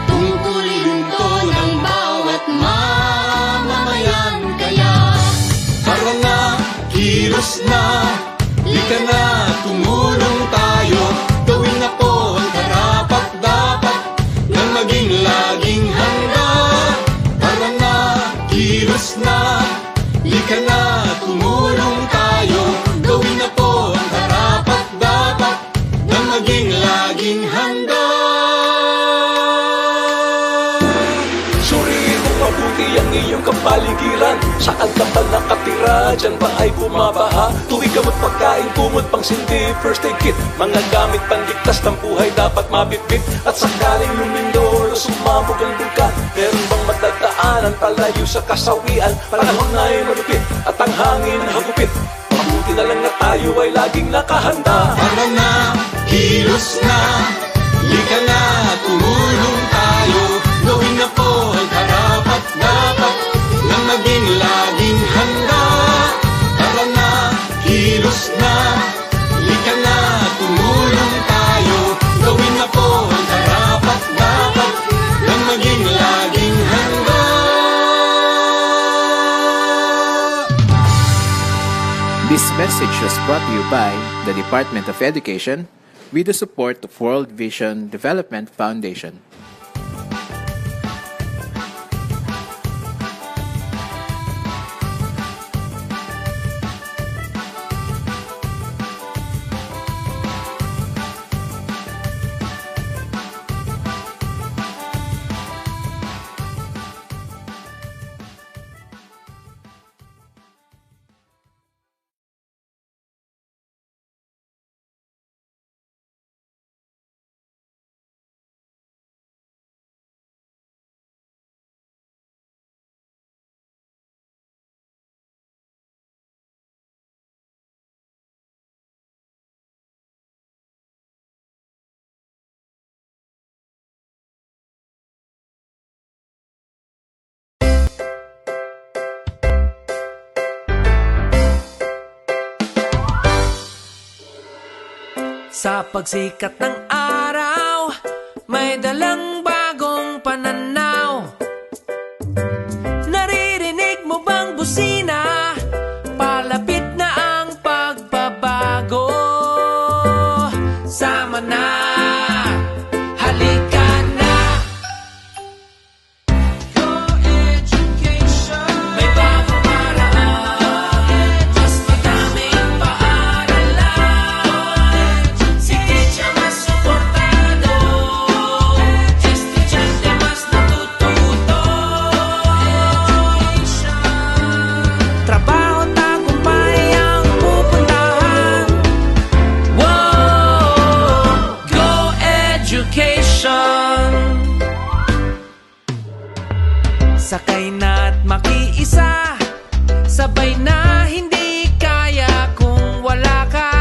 tungkulin to ng bawat mamamayan. Kaya tara na, kilos na, lika na, tumulong tayo, gawin na po ang karapat dapat na maging laging handa. Tara na, kilos na, lika na, tumulong tayo, gawin na po ang karapat dapat na maging laging handa. Suriin mo mabuti ang iyong kapaligiran. Saan ka ba nakatira? Diyan ba ay bumabaha? Tuwing gamot, pagkain, kumot, pang sindi, first aid kit, mga gamit panligtas ng buhay dapat mabitbit. At sakaling lumindol o sumabog ang bangka, meron bang matagdaanan palayo sa kasawian? Panahon na ay malupit at ang hangin hagupit, mabuti na lang na tayo ay laging nakahanda. Tara na, kilos na, lika na, tumulong tayo, gawin na po ang karapat dapat na maging laging handa. Tara na, kilos na, lika na, tumulong tayo, gawin na po ang karapat dapat na maging laging handa. This message was brought to you by the Department of Education with the support of World Vision Development Foundation. Sa pagsikat ng araw, may dalang bagong pananaw. Naririnig mo bang busina? Palapit na ang pagbabago. Sama na, halika na. Go Education. May bagong paraan, mas madaming paaralan. Si teacher mas suportado, estudyante mas natututo. Trabaho tagumpay ang pupuntahan. Wow! Go Education. Sakay na't makiisa, sabay na hindi kaya kung wala ka.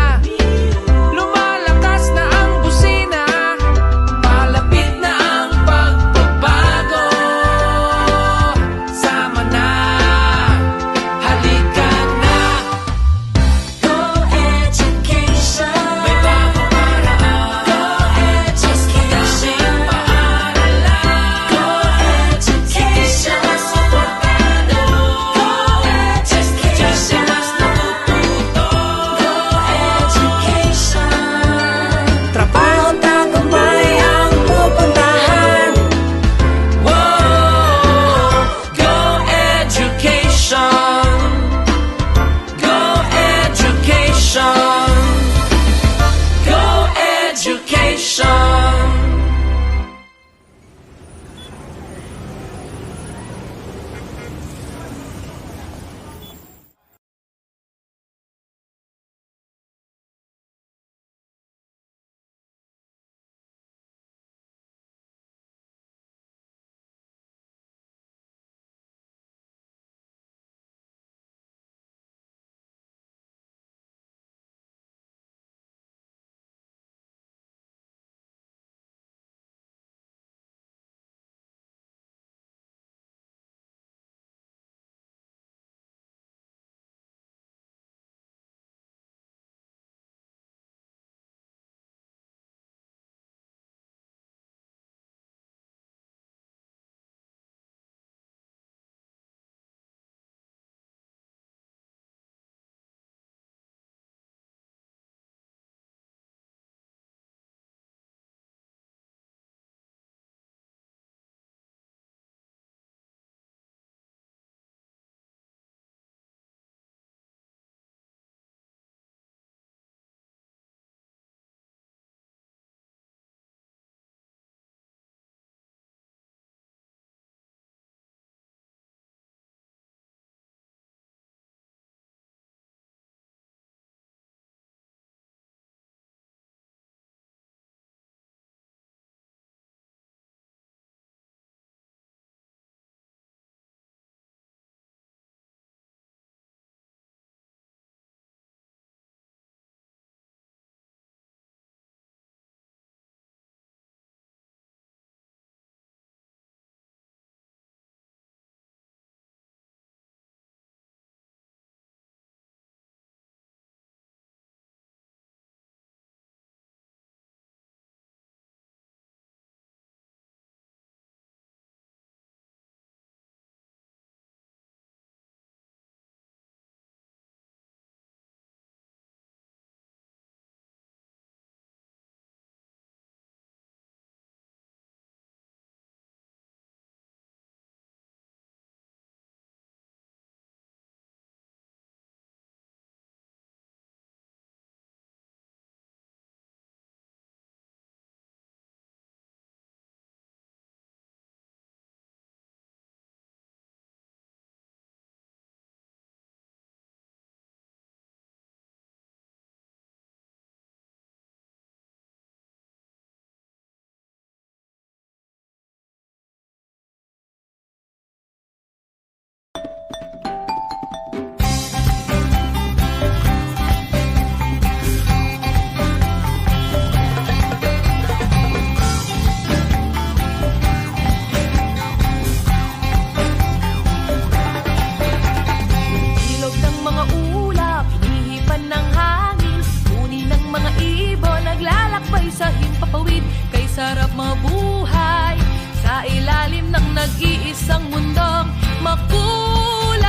sa himpapawid, kay sarap mabuhay sa ilalim ng nag-iisang mundong makulay.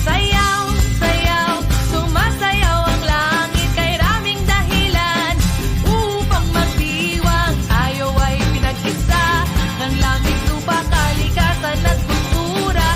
Sayaw, sayaw, sumasayaw ang langit, kay raming dahilan upang magdiwang. Tayo ay pinag-isa ng langit, lupa, kalikasan at kultura.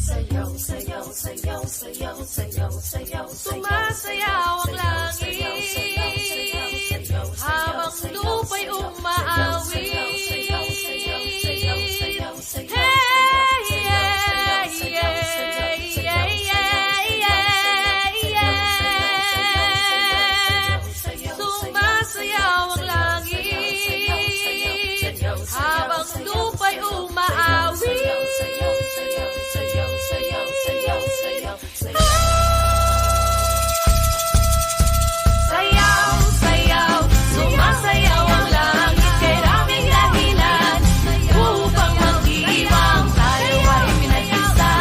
Sayaw, sayaw, sayaw, sayaw, sayaw, sayaw, sumasayaw ang langit habang lupa'y umaawi. Sumasayaw ang langit habang lupa'y umaawi. Sayaw, sayaw, sumasayaw ang langit, kay raming dahilan upang magdiwang. Tayo ay pinag-isa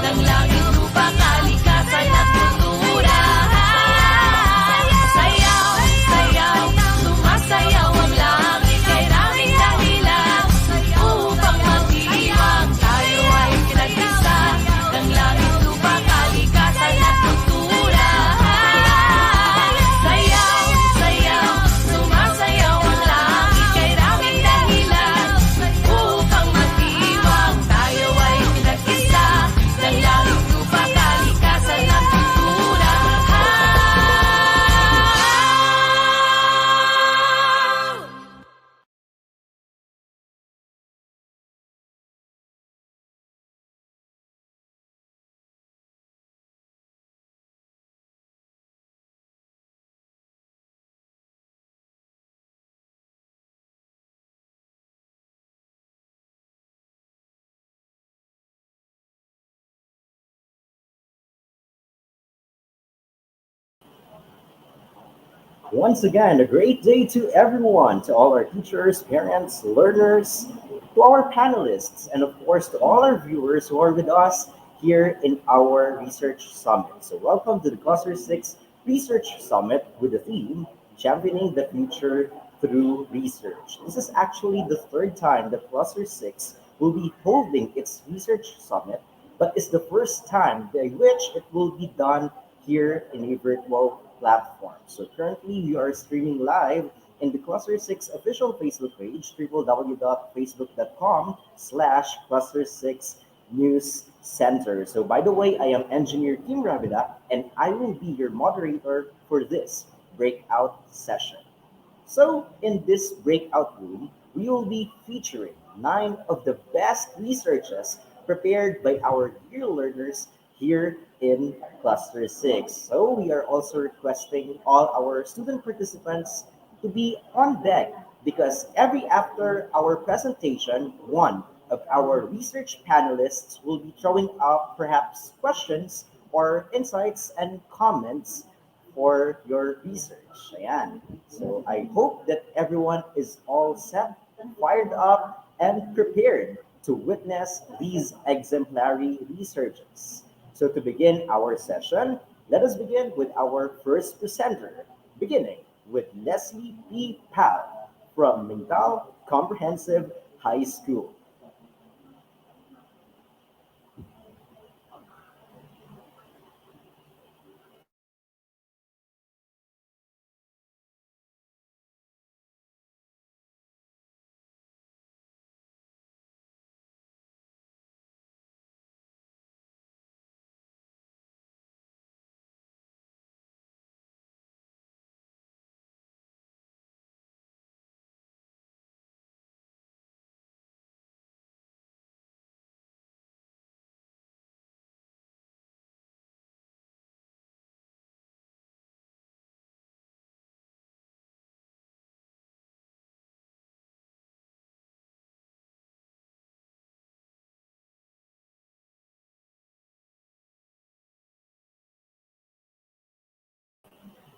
ng langit, lupa, kalikasan at kultura. Sayaw, sayaw, sumasayaw ang langit, kay raming dahilan upang magdiwang. Tayo ay pinag-isa ng langit, lupa, kalikasan at kultura. Sayaw, sayaw, sumasayaw ang langit, kay raming dahilan upang magdiwang. Tayo ay pinag-isa ng langit, lupa, kalikasan at kultura. Once again, a great day to everyone, to all our teachers, parents, learners, to our panelists, and of course to all our viewers who are with us here in our Research Summit. So welcome to the Cluster 6 Research Summit with the theme, Championing the Future Through Research. This is actually the third time that Cluster 6 will be holding its Research Summit, but it's the first time by which it will be done here in a virtual platform. So currently we are streaming live in the Cluster 6 official Facebook page, www.facebook.com/Cluster 6 News Center. So by the way, I am Engineer Kim Ravida, and I will be your moderator for this breakout session. So in this breakout room, we will be featuring 9 of the best researches prepared by our dear learners here in Cluster 6. So we are also requesting all our student participants to be on deck, because every after our presentation, one of our research panelists will be throwing up perhaps questions or insights and comments for your research. Ayan. So I hope that everyone is all set, fired up, and prepared to witness these exemplary researches. So to begin our session, let us begin with our first presenter, beginning with Leslie P. Pal from Mintal Comprehensive High School.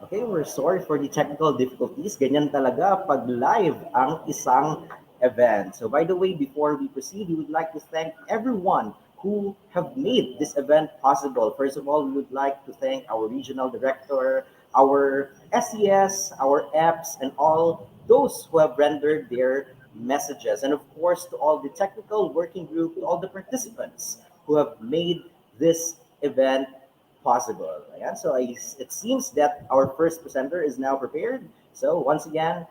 Okay, we're sorry for the technical difficulties. Ganyan talaga pag live ang isang event. So by the way, before we proceed, we would like to thank everyone who have made this event possible. First of all, we would like to thank our regional director, our SES, our EPS, and all those who have rendered their messages. And of course, to all the technical working group, to all the participants who have made this event possible. Ayan, so it seems that our first presenter is now prepared. So once again,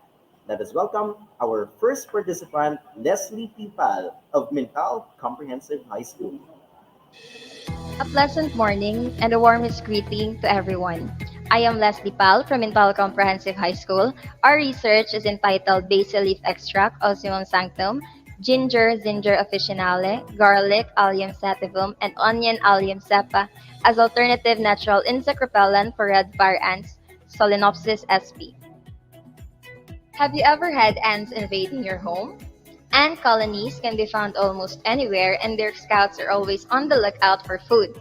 let us welcome our first participant, Leslie Pipal of Mintal Comprehensive High School. A pleasant morning and a warmest greeting to everyone. I am Leslie Pal from Impal Comprehensive High School. Our research is entitled Basil Leaf Extract, Osmium Sanctum, Ginger Officinale, Garlic Allium sativum, and Onion Allium cepa as alternative natural insect repellent for red fire ants, Solenopsis sp. Have you ever had ants invading your home? Ant colonies can be found almost anywhere, and their scouts are always on the lookout for food.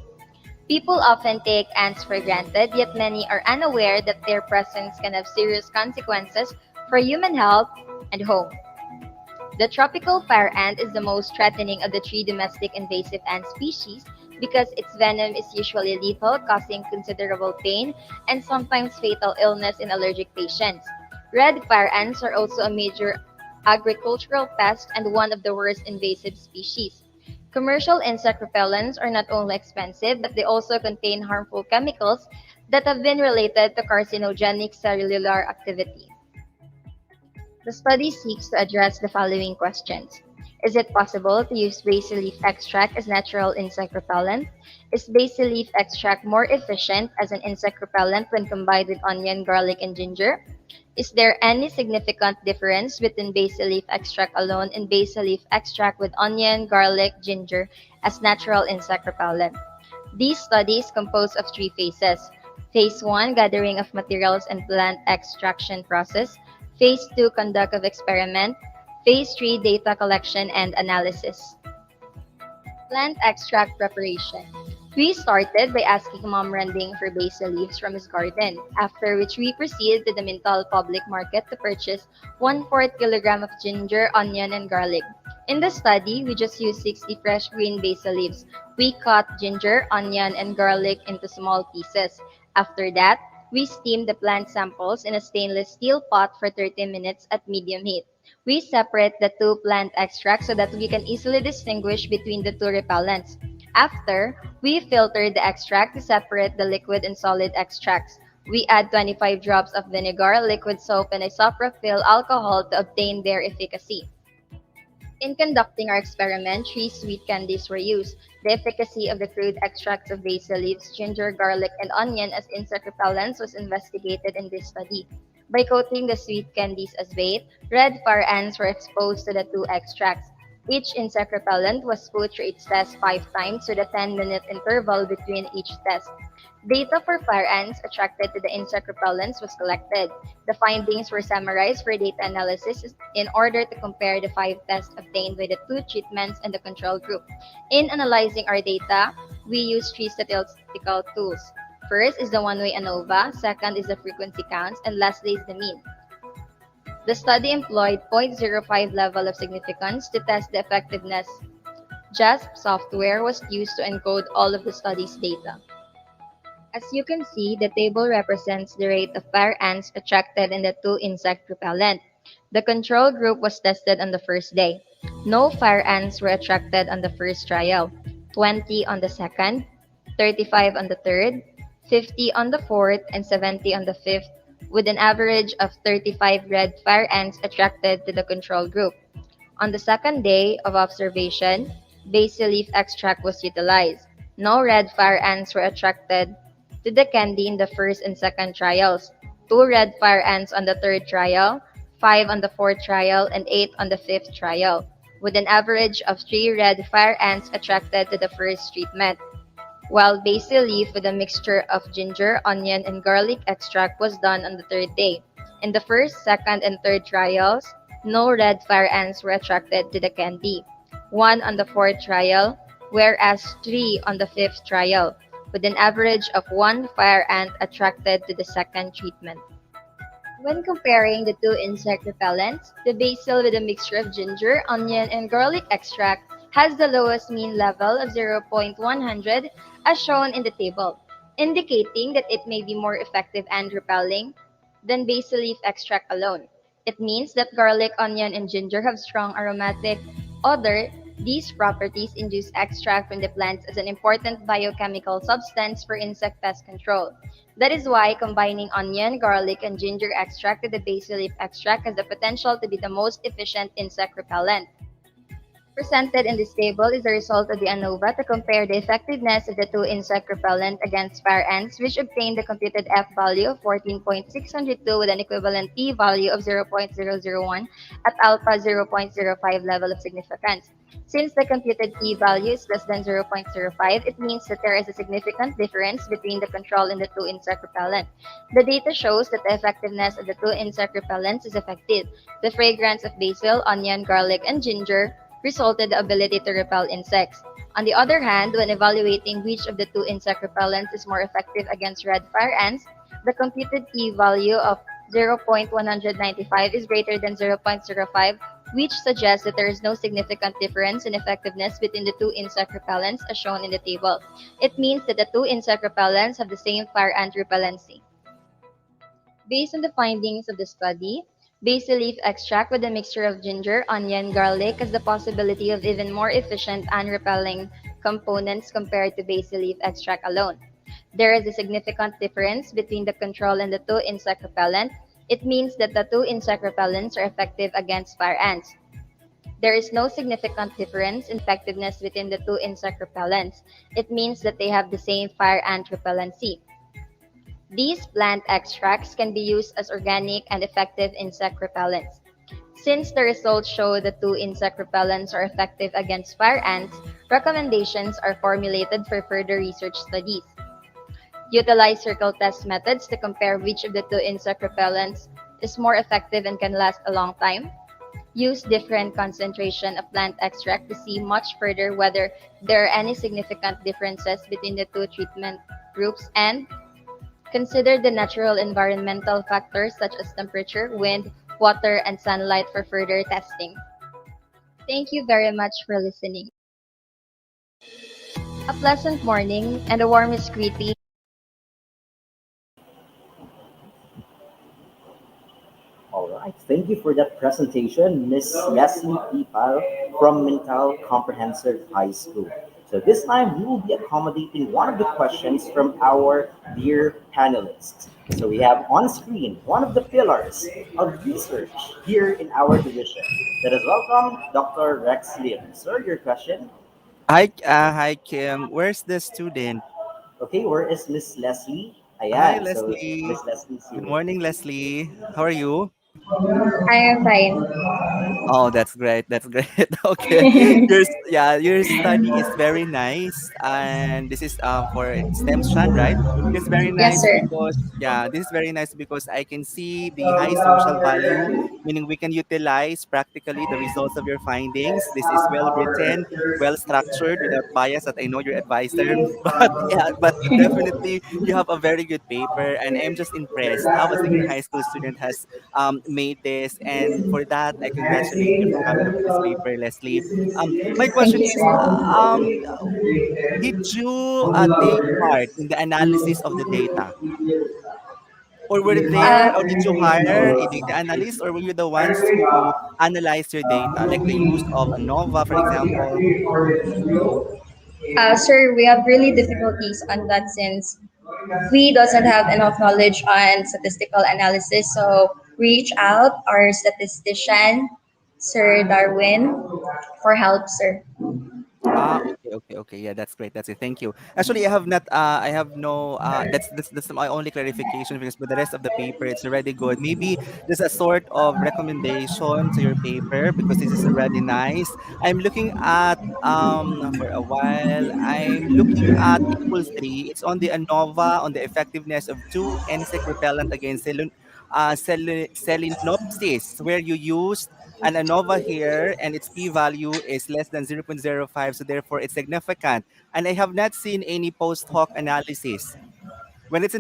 People often take ants for granted, yet many are unaware that their presence can have serious consequences for human health and home. The tropical fire ant is the most threatening of the three domestic invasive ant species because its venom is usually lethal, causing considerable pain and sometimes fatal illness in allergic patients. Red fire ants are also a major agricultural pest and one of the worst invasive species. Commercial insect repellents are not only expensive, but they also contain harmful chemicals that have been related to carcinogenic cellular activity. The study seeks to address the following questions. Is it possible to use basil leaf extract as natural insect repellent? Is basil leaf extract more efficient as an insect repellent when combined with onion, garlic, and ginger? Is there any significant difference between basil leaf extract alone and basil leaf extract with onion, garlic, ginger as natural insect repellent? These studies compose of three phases. Phase 1, gathering of materials and plant extraction process. Phase 2, conduct of experiment. Phase 3, data collection and analysis. Plant extract preparation. We started by asking Mom Rending for basil leaves from his garden, after which we proceeded to the Mintal public market to purchase 1/4 kilogram of ginger, onion, and garlic. In the study, we just used 60 fresh green basil leaves. We cut ginger, onion, and garlic into small pieces. After that, we steamed the plant samples in a stainless steel pot for 30 minutes at medium heat. We separate the two plant extracts so that we can easily distinguish between the two repellents. After, we filter the extract to separate the liquid and solid extracts. We add 25 drops of vinegar, liquid soap, and isopropyl alcohol to obtain their efficacy. In conducting our experiment, 3 sweet candies were used. The efficacy of the crude extracts of basil leaves, ginger, garlic, and onion as insect repellents was investigated in this study. By coating the sweet candies as bait, red fire ants were exposed to the two extracts. Each insect repellent was put through its test 5 times with a 10-minute interval between each test. Data for fire ants attracted to the insect repellents was collected. The findings were summarized for data analysis in order to compare the 5 tests obtained by the 2 treatments and the control group. In analyzing our data, we used 3 statistical tools. First is the one-way ANOVA, second is the frequency counts, and lastly is the mean. The study employed 0.05 level of significance to test the effectiveness. JASP software was used to encode all of the study's data. As you can see, the table represents the rate of fire ants attracted in the 2 insect repellent. The control group was tested on the first day. No fire ants were attracted on the first trial, 20 on the second, 35 on the third, 50 on the fourth, and 70 on the fifth, with an average of 35 red fire ants attracted to the control group. On the second day of observation, basil leaf extract was utilized. No red fire ants were attracted to the candy in the first and second trials. 2 red fire ants on the third trial, 5 on the fourth trial, and 8 on the fifth trial, with an average of 3 red fire ants attracted to the first treatment, while basil leaf with a mixture of ginger, onion, and garlic extract was done on the third day. In the first, second, and third trials, no red fire ants were attracted to the candy, 1 on the fourth trial, whereas 3 on the fifth trial. with an average of one fire ant attracted to the second treatment. When comparing the two insect repellents, the basil with a mixture of ginger, onion, and garlic extract has the lowest mean level of 0.100 as shown in the table, indicating that it may be more effective and repelling than basil leaf extract alone. It means that garlic, onion, and ginger have strong aromatic odor. These properties induce extract from the plants as an important biochemical substance for insect pest control. That is why combining onion, garlic, and ginger extract with the basil leaf extract has the potential to be the most efficient insect repellent. Presented in this table is the result of the ANOVA to compare the effectiveness of the two insect repellent against fire ants, which obtained the computed F value of 14.602 with an equivalent P value of 0.001 at alpha 0.05 level of significance. Since the computed P value is less than 0.05, it means that there is a significant difference between the control and the two insect repellent. The data shows that the effectiveness of the two insect repellents is effective. The fragrance of basil, onion, garlic, and ginger resulted the ability to repel insects. On the other hand, when evaluating which of the two insect repellents is more effective against red fire ants, the computed P value of 0.195 is greater than 0.05, which suggests that there is no significant difference in effectiveness between the two insect repellents as shown in the table. It means that the two insect repellents have the same fire ant repellency. Based on the findings of the study, basil leaf extract with a mixture of ginger, onion, garlic has the possibility of even more efficient and repelling components compared to basil leaf extract alone. There is a significant difference between the control and the two insect repellent. It means that the two insect repellents are effective against fire ants. There is no significant difference in effectiveness between the two insect repellents. It means that they have the same fire ant repellency. These plant extracts can be used as organic and effective insect repellents. Since the results show the two insect repellents are effective against fire ants, recommendations are formulated for further research studies. Utilize circle test methods to compare which of the two insect repellents is more effective and can last a long time. Use different concentration of plant extract to see much further whether there are any significant differences between the two treatment groups, and consider the natural environmental factors such as temperature, wind, water, and sunlight for further testing. Thank you very much for listening. A pleasant morning and a warmest greeting. All right, thank you for that presentation, Miss Leslie Pipal from Mental Comprehensive High School. So this time we will be accommodating one of the questions from our dear panelists. So we have on screen one of the pillars of research here in our division. Let us welcome Dr. Rex Lim. Sir, your question? Hi, Kim. Where's the student? Okay, where is Miss Leslie? Hi, Ayan, so Leslie. Miss Leslie's Good here. morning, Leslie. How are you? I am fine. Oh, that's great. That's great. Okay. Your study is very nice. And this is for STEM strand, right? It's very Yes, nice sir. because this is very nice because I can see the high social value, meaning we can utilize practically the results of your findings. This is well written, well structured, without bias that I know your advisor. But definitely you have a very good paper, and I'm just impressed how a senior high school student has made this, and for that I congratulate you for coming up with this paper, Leslie. My Thank question you, is, sir. did you take part in the analysis of the data, or were there, or did you hire a data analyst, or were you the ones who analyzed your data, like the use of ANOVA, for example? Sir, we have really difficulties on that since we doesn't have enough knowledge on statistical analysis. So reach out our statistician, Sir Darwin, for help, sir. Okay. Yeah, that's great. That's it. Thank you. Actually, I have not. I have no. That's my only clarification because with the rest of the paper, it's already good. Maybe there's a sort of recommendation to your paper because this is already nice. I'm looking at for a while. I'm looking at table 3. It's on the ANOVA on the effectiveness of two insect repellent against Selinopsis, where you used an ANOVA here and its p-value is less than 0.05, so therefore it's significant. And I have not seen any post hoc analysis. When it's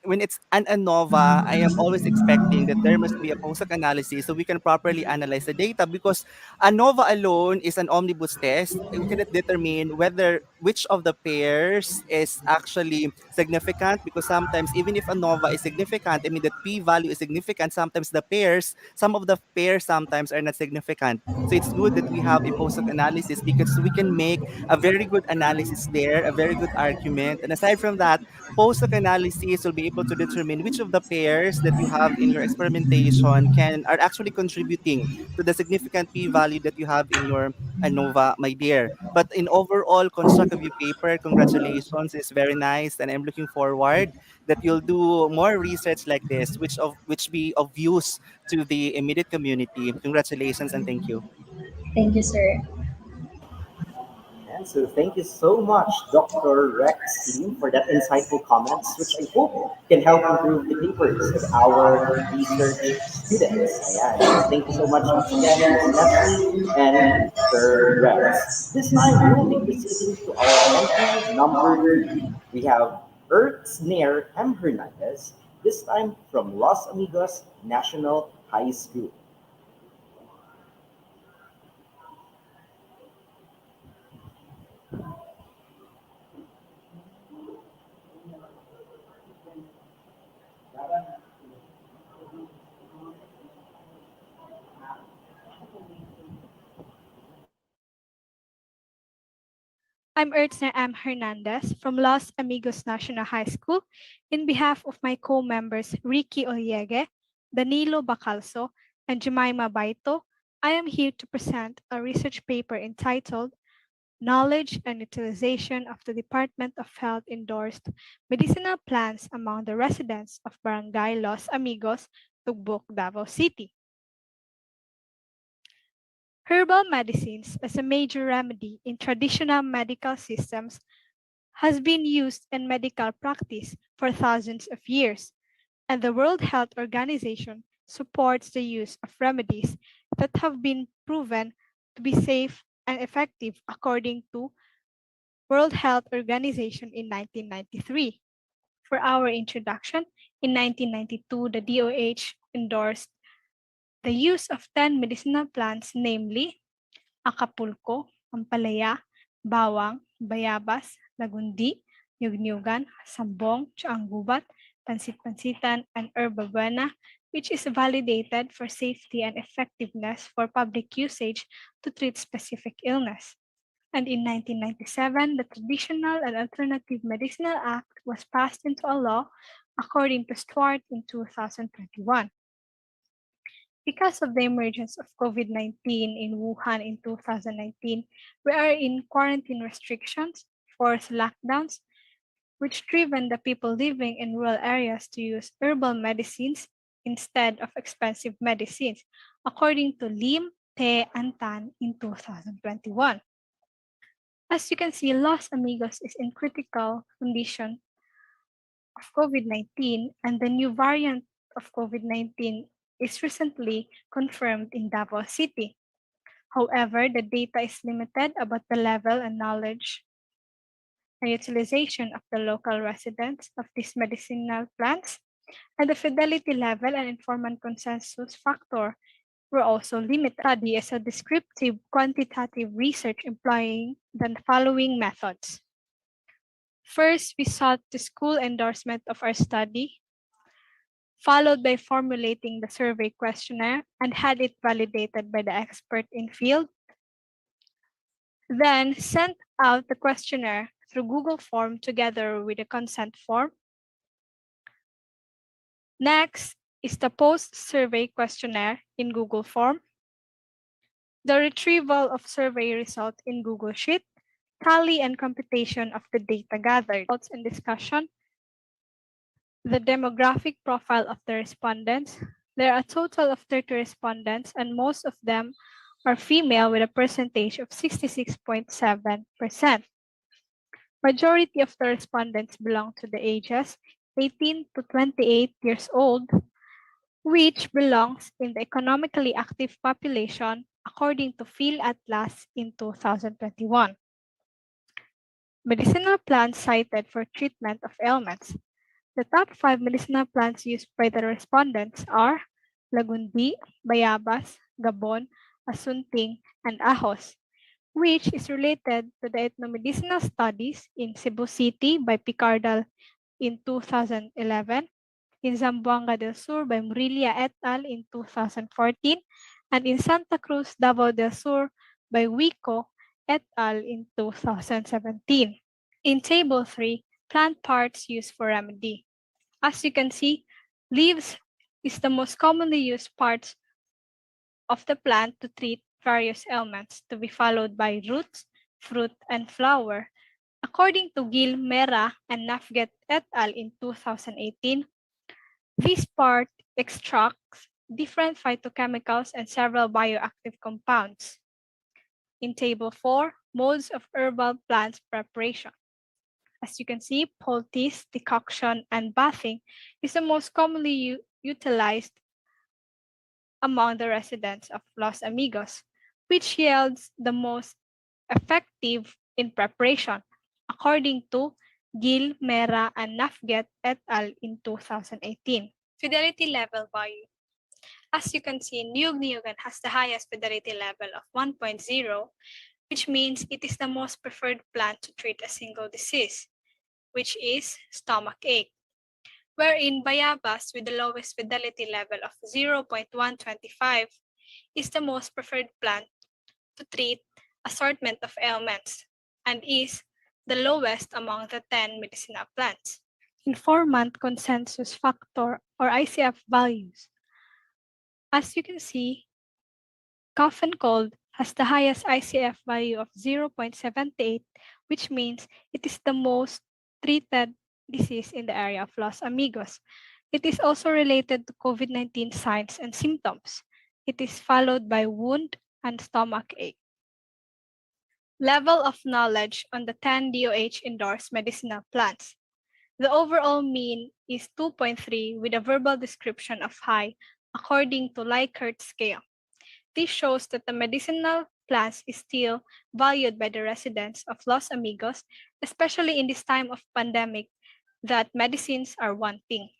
when it's an ANOVA, I am always expecting that there must be a post-hoc analysis so we can properly analyze the data, because ANOVA alone is an omnibus test. We cannot determine whether which of the pairs is actually significant, because sometimes even if ANOVA is significant, I mean that p-value is significant, sometimes some of the pairs sometimes are not significant. So it's good that we have a post-hoc analysis, because we can make a very good analysis there, a very good argument. And aside from that, post-hoc analysis will be able to determine which of the pairs that you have in your experimentation are actually contributing to the significant p-value that you have in your ANOVA, my dear. But in overall construct of your paper, congratulations, it's very nice, and I'm looking forward that you'll do more research like this, which be of use to the immediate community. Congratulations and thank you. Thank you, sir. And so thank you so much, Dr. Rex Lim, for that insightful comments, which I hope can help improve the papers of our research students. Ayan. So thank you so much once again, Ms. Leslie and Sir Rex. This time we will be proceeding to our entry number 3. We have Ertzner M. Hernandez, this time from Los Amigos National High School. I'm Ertzner M. Hernandez from Los Amigos National High School. In behalf of my co-members Ricky Oliege, Danilo Bacalso, and Jemima Baito, I am here to present a research paper entitled Knowledge and Utilization of the Department of Health Endorsed Medicinal Plants Among the Residents of Barangay Los Amigos, Tugbok, Davao City. Herbal medicines as a major remedy in traditional medical systems has been used in medical practice for thousands of years, and the World Health Organization supports the use of remedies that have been proven to be safe and effective according to World Health Organization in 1993. For our introduction, in 1992, the DOH endorsed the use of 10 medicinal plants, namely Acapulco, Ampalaya, Bawang, Bayabas, Lagundi, Nyugnyugan, Sambong, Chaanggubat, Pansit-Pansitan, and Herba Buena, which is validated for safety and effectiveness for public usage to treat specific illness. And in 1997, the Traditional and Alternative Medicinal Act was passed into a law according to Stuart in 2021. Because of the emergence of COVID-19 in Wuhan in 2019, we are in quarantine restrictions, forced lockdowns, which driven the people living in rural areas to use herbal medicines instead of expensive medicines, according to Lim, Te, and Tan in 2021. As you can see, Los Amigos is in critical condition of COVID-19, and the new variant of COVID-19 is recently confirmed in Davao City. However, the data is limited about the level and knowledge and utilization of the local residents of these medicinal plants, and the fidelity level and informant consensus factor were also limited. Study is a descriptive quantitative research employing the following methods. First, we sought the school endorsement of our study, followed by formulating the survey questionnaire and had it validated by the expert in field. Then sent out the questionnaire through Google Form together with a consent form. Next is the post-survey questionnaire in Google Form, the retrieval of survey results in Google Sheet, tally and computation of the data gathered, results and discussion, the demographic profile of the respondents. There are a total of 30 respondents, and most of them are female with a percentage of 66.7%. Majority of the respondents belong to the ages 18 to 28 years old. which belongs in the economically active population according to PhilAtlas in 2021. Medicinal plants cited for treatment of ailments. The top 5 medicinal plants used by the respondents are lagundi, bayabas, gabon, asunting, and ahos, which is related to the ethnomedicinal studies in Cebu City by Picardal in 2011, in Zamboanga del Sur by Murillo et al. In 2014, and in Santa Cruz, Davao del Sur by Wico et al. In 2017. In Table 3, plant parts used for remedy. As you can see, leaves is the most commonly used parts of the plant to treat various ailments, to be followed by roots, fruit, and flower. According to Gil, Mera, and Nafget et al. In 2018, this part extracts different phytochemicals and several bioactive compounds. In Table 4, modes of herbal plants preparation. As you can see, poultice, decoction, and bathing is the most commonly utilized among the residents of Los Amigos, which yields the most effective in preparation, according to Gil, Mera, and Nafget et al. In 2018. Fidelity level value. As you can see, Niyog-Niyogan has the highest fidelity level of 1.0, which means it is the most preferred plant to treat a single disease, which is stomach ache, wherein Bayabas with the lowest fidelity level of 0.125 is the most preferred plant to treat assortment of ailments and is the lowest among the 10 medicinal plants. Informant consensus factor or ICF values. As you can see, cough and cold has the highest ICF value of 0.78, which means it is the most treated disease in the area of Los Amigos. It is also related to COVID-19 signs and symptoms. It is followed by wound and stomach ache. Level of knowledge on the 10 DOH endorsed medicinal plants. The overall mean is 2.3 with a verbal description of high according to Likert scale. This shows that the medicinal plants is still valued by the residents of Los Amigos, especially in this time of pandemic that medicines are one thing.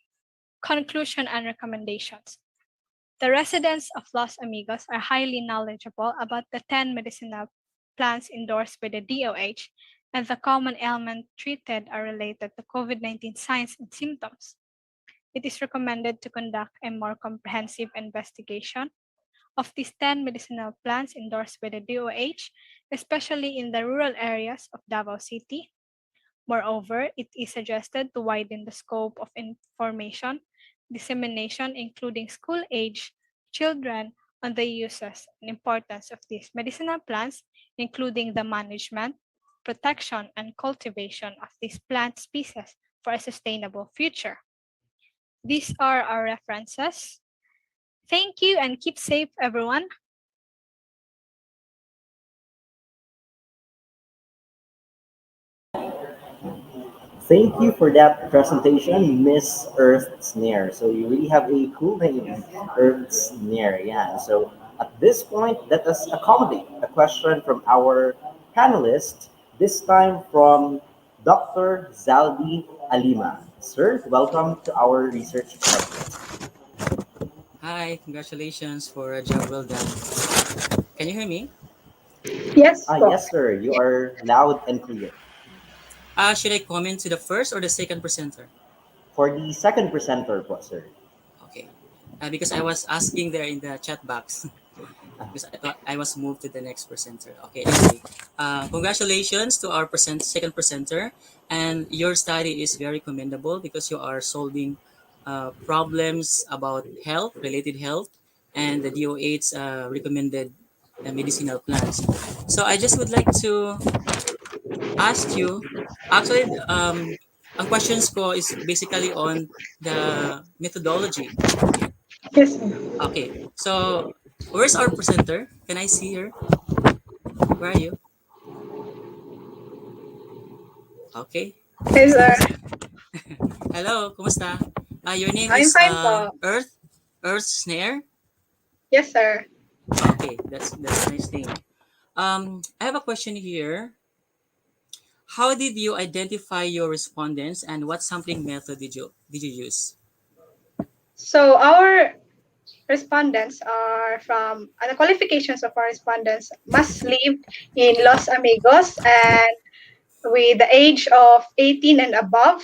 Conclusion and recommendations. The residents of Los Amigos are highly knowledgeable about the 10 medicinal plants endorsed by the DOH, and the common ailments treated are related to COVID-19 signs and symptoms. It is recommended to conduct a more comprehensive investigation of these 10 medicinal plants endorsed by the DOH, especially in the rural areas of Davao City. Moreover, it is suggested to widen the scope of information dissemination, including school-age children, on the uses and importance of these medicinal plants, including the management, protection, and cultivation of these plant species for a sustainable future. These are our references. Thank you and keep safe, everyone. Thank you for that presentation, Miss Earth Snare. So you really have a cool name, Earth Snare. Yeah. So at this point, let us accommodate a question from our panelist, this time from Dr. Zaldi Alima. Sir, welcome to our research project. Hi, congratulations for a job well done. Can you hear me? Yes, Yes, sir. You are loud and clear. Should I comment to the first or the second presenter? For the second presenter po, sir. Okay. Because I was asking there in the chat box. Because I thought I was moved to the next presenter. Okay, anyway. Congratulations to our second presenter. And your study is very commendable because you are solving problems about health, related health, and the DOH recommended medicinal plants. So I just would like to ask you, actually, ang questions ko is basically on the methodology. Yes. Okay, so where's our presenter? Can I see her? Where are you? Okay. Hey, sir. Hello, kumusta? Your name I'm is fine po. Earth? Earth Snare? Yes, sir. Okay, that's a nice name. I have a question here. How did you identify your respondents, and what sampling method did you use? So our respondents are from the qualifications of our respondents must live in Los Amigos and with the age of 18 and above,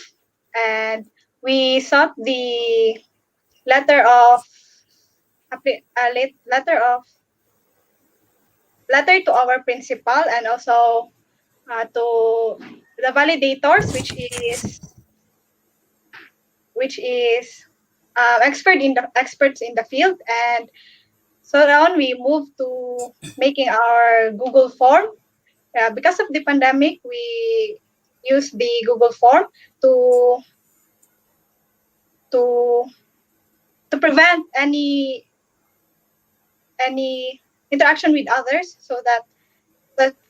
and we sought the letter of letter of letter to our principal and also to the validators, which is experts in the field. And so on we move to making our Google form. Because of the pandemic, we use the Google form to to to prevent any interaction with others, so that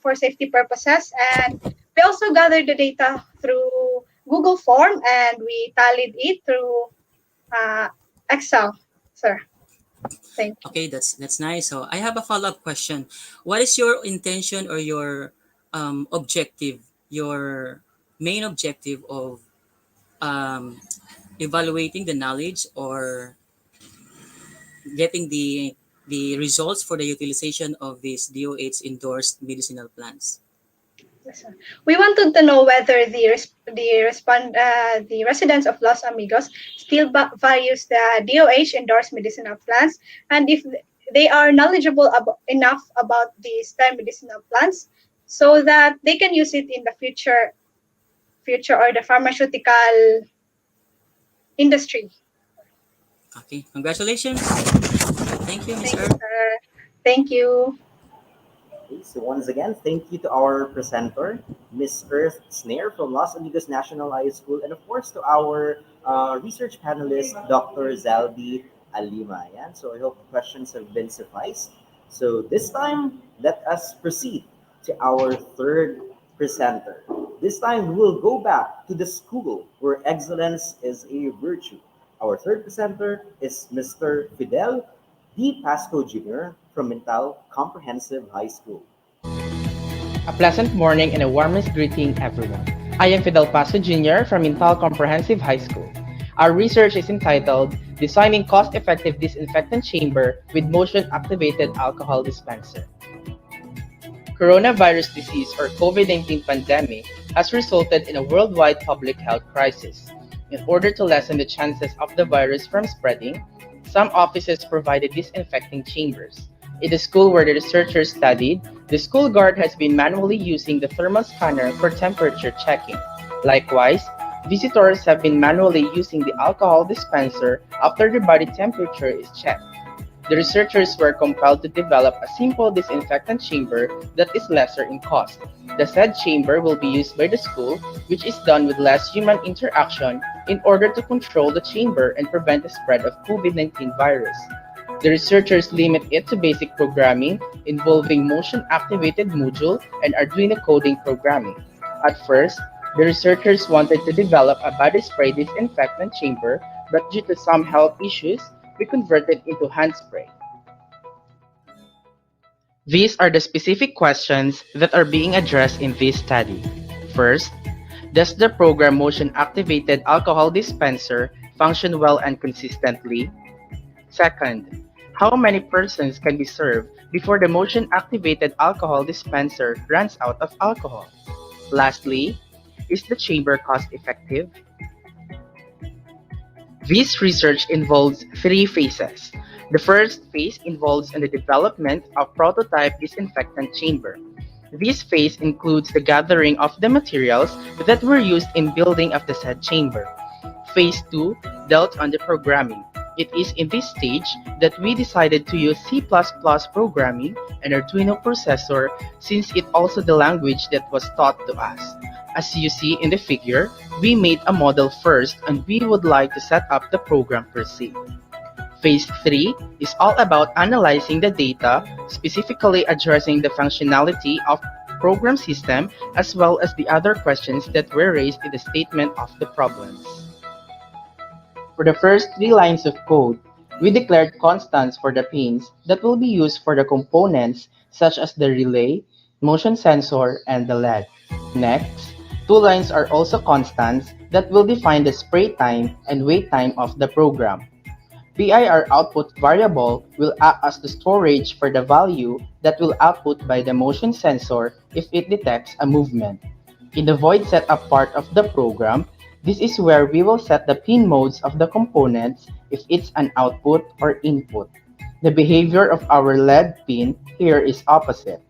for safety purposes. And we also gathered the data through Google form and we tallied it through Excel, sir. Thank you. Okay, that's nice. So I have a follow-up question. What is your intention or your objective, your main objective of evaluating the knowledge or getting the results for the utilization of these DOH endorsed medicinal plants? Yes, sir. We wanted to know whether the residents of Los Amigos still values the DOH endorsed medicinal plants, and if they are knowledgeable enough about these STEM medicinal plants, so that they can use it in the future or the pharmaceutical industry. Okay, congratulations. Thank you, Ms. Thank you, Earth. sir. Thank you. Okay, so once again, thank you to our presenter, Miss Earth Snare from Los Amigos National High School, and of course to our research panelist, Dr. Zaldi Alima. Yan. So I hope the questions have been sufficed. So this time, let us proceed to our third presenter. This time, we will go back to the school where excellence is a virtue. Our third presenter is Mr. Fidel D. Pasco Jr. from Mintal Comprehensive High School. A pleasant morning and a warmest greeting, everyone. I am Fidel Paso Jr. from Mintal Comprehensive High School. Our research is entitled Designing Cost-Effective Disinfectant Chamber with Motion-Activated Alcohol Dispenser. Coronavirus disease or COVID-19 pandemic has resulted in a worldwide public health crisis. In order to lessen the chances of the virus from spreading, some offices provided disinfecting chambers. In the school where the researchers studied, the school guard has been manually using the thermal scanner for temperature checking. Likewise, visitors have been manually using the alcohol dispenser after the body temperature is checked. The researchers were compelled to develop a simple disinfectant chamber that is lesser in cost. The said chamber will be used by the school, which is done with less human interaction in order to control the chamber and prevent the spread of COVID-19 virus. The researchers limit it to basic programming involving motion-activated module and Arduino coding programming. At first, the researchers wanted to develop a body spray disinfectant chamber, but due to some health issues, we converted into hand spray. These are the specific questions that are being addressed in this study. First, does the program motion-activated alcohol dispenser function well and consistently? Second, how many persons can be served before the motion-activated alcohol dispenser runs out of alcohol? Lastly, is the chamber cost-effective? This research involves three phases. The first phase involves in the development of prototype disinfectant chamber. This phase includes the gathering of the materials that were used in building of the said chamber. Phase 2 dealt on the programming. It is in this stage that we decided to use C++ programming and Arduino processor since it also the language that was taught to us. As you see in the figure, we made a model first and we would like to set up the program per se. Phase 3 is all about analyzing the data, specifically addressing the functionality of program system as well as the other questions that were raised in the statement of the problems. For the first 3 lines of code, We declared constants for the pins that will be used for the components such as the relay, motion sensor, and the LED. Next, two lines are also constants that will define the spray time and wait time of the program. PIR output variable will act as the storage for the value that will output by the motion sensor if it detects a movement. In the void setup part of the program, this is where we will set the pin modes of the components if it's an output or input. The behavior of our LED pin here is opposite.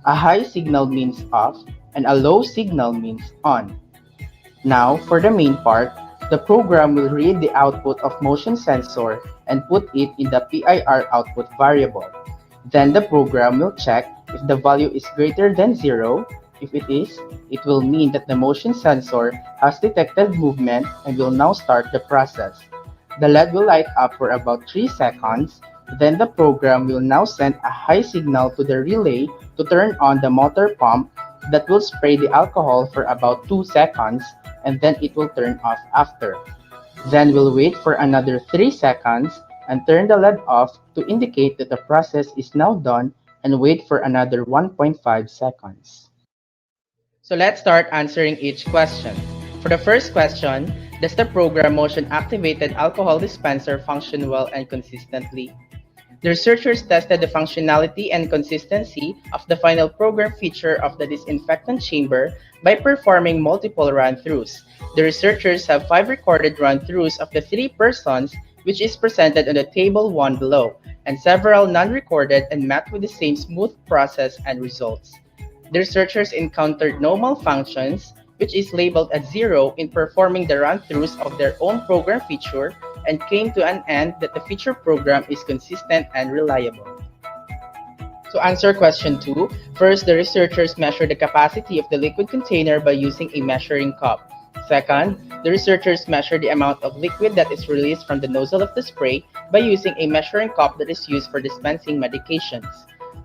A high signal means off and a low signal means on. Now, for the main part, the program will read the output of motion sensor and put it in the PIR output variable. Then the program will check if the value is greater than 0. If it is, it will mean that the motion sensor has detected movement and will now start the process. The LED will light up for about 3 seconds. Then the program will now send a high signal to the relay to turn on the motor pump that will spray the alcohol for about 2 seconds, and then it will turn off after. Then we'll wait for another 3 seconds and turn the LED off to indicate that the process is now done, and wait for another 1.5 seconds. So let's start answering each question. For the first question, does the program motion activated alcohol dispenser function well and consistently? The researchers tested the functionality and consistency of the final program feature of the disinfectant chamber by performing multiple run-throughs. The researchers have 5 recorded run-throughs of the 3 persons, which is presented on the table 1 below, and several non-recorded and met with the same smooth process and results. The researchers encountered no malfunctions, which is labeled as 0 in performing the run-throughs of their own program feature, and came to an end that the feature program is consistent and reliable. To answer question 2, first, the researchers measured the capacity of the liquid container by using a measuring cup. Second, the researchers measured the amount of liquid that is released from the nozzle of the spray by using a measuring cup that is used for dispensing medications.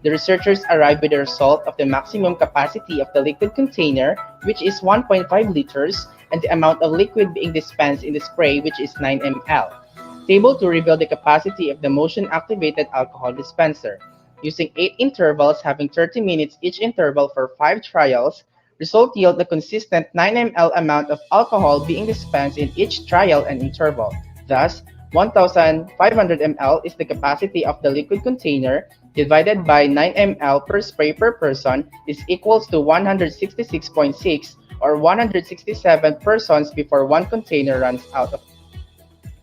The researchers arrived with the result of the maximum capacity of the liquid container, which is 1.5 liters, and the amount of liquid being dispensed in the spray, which is 9 ml. Table 2 revealed the capacity of the motion-activated alcohol dispenser. Using 8 intervals having 30 minutes each interval for 5 trials, result yield the consistent 9 ml amount of alcohol being dispensed in each trial and interval. Thus, 1,500 ml is the capacity of the liquid container, divided by 9 ml per spray per person is equals to 166.6, or 167 persons before one container runs out of.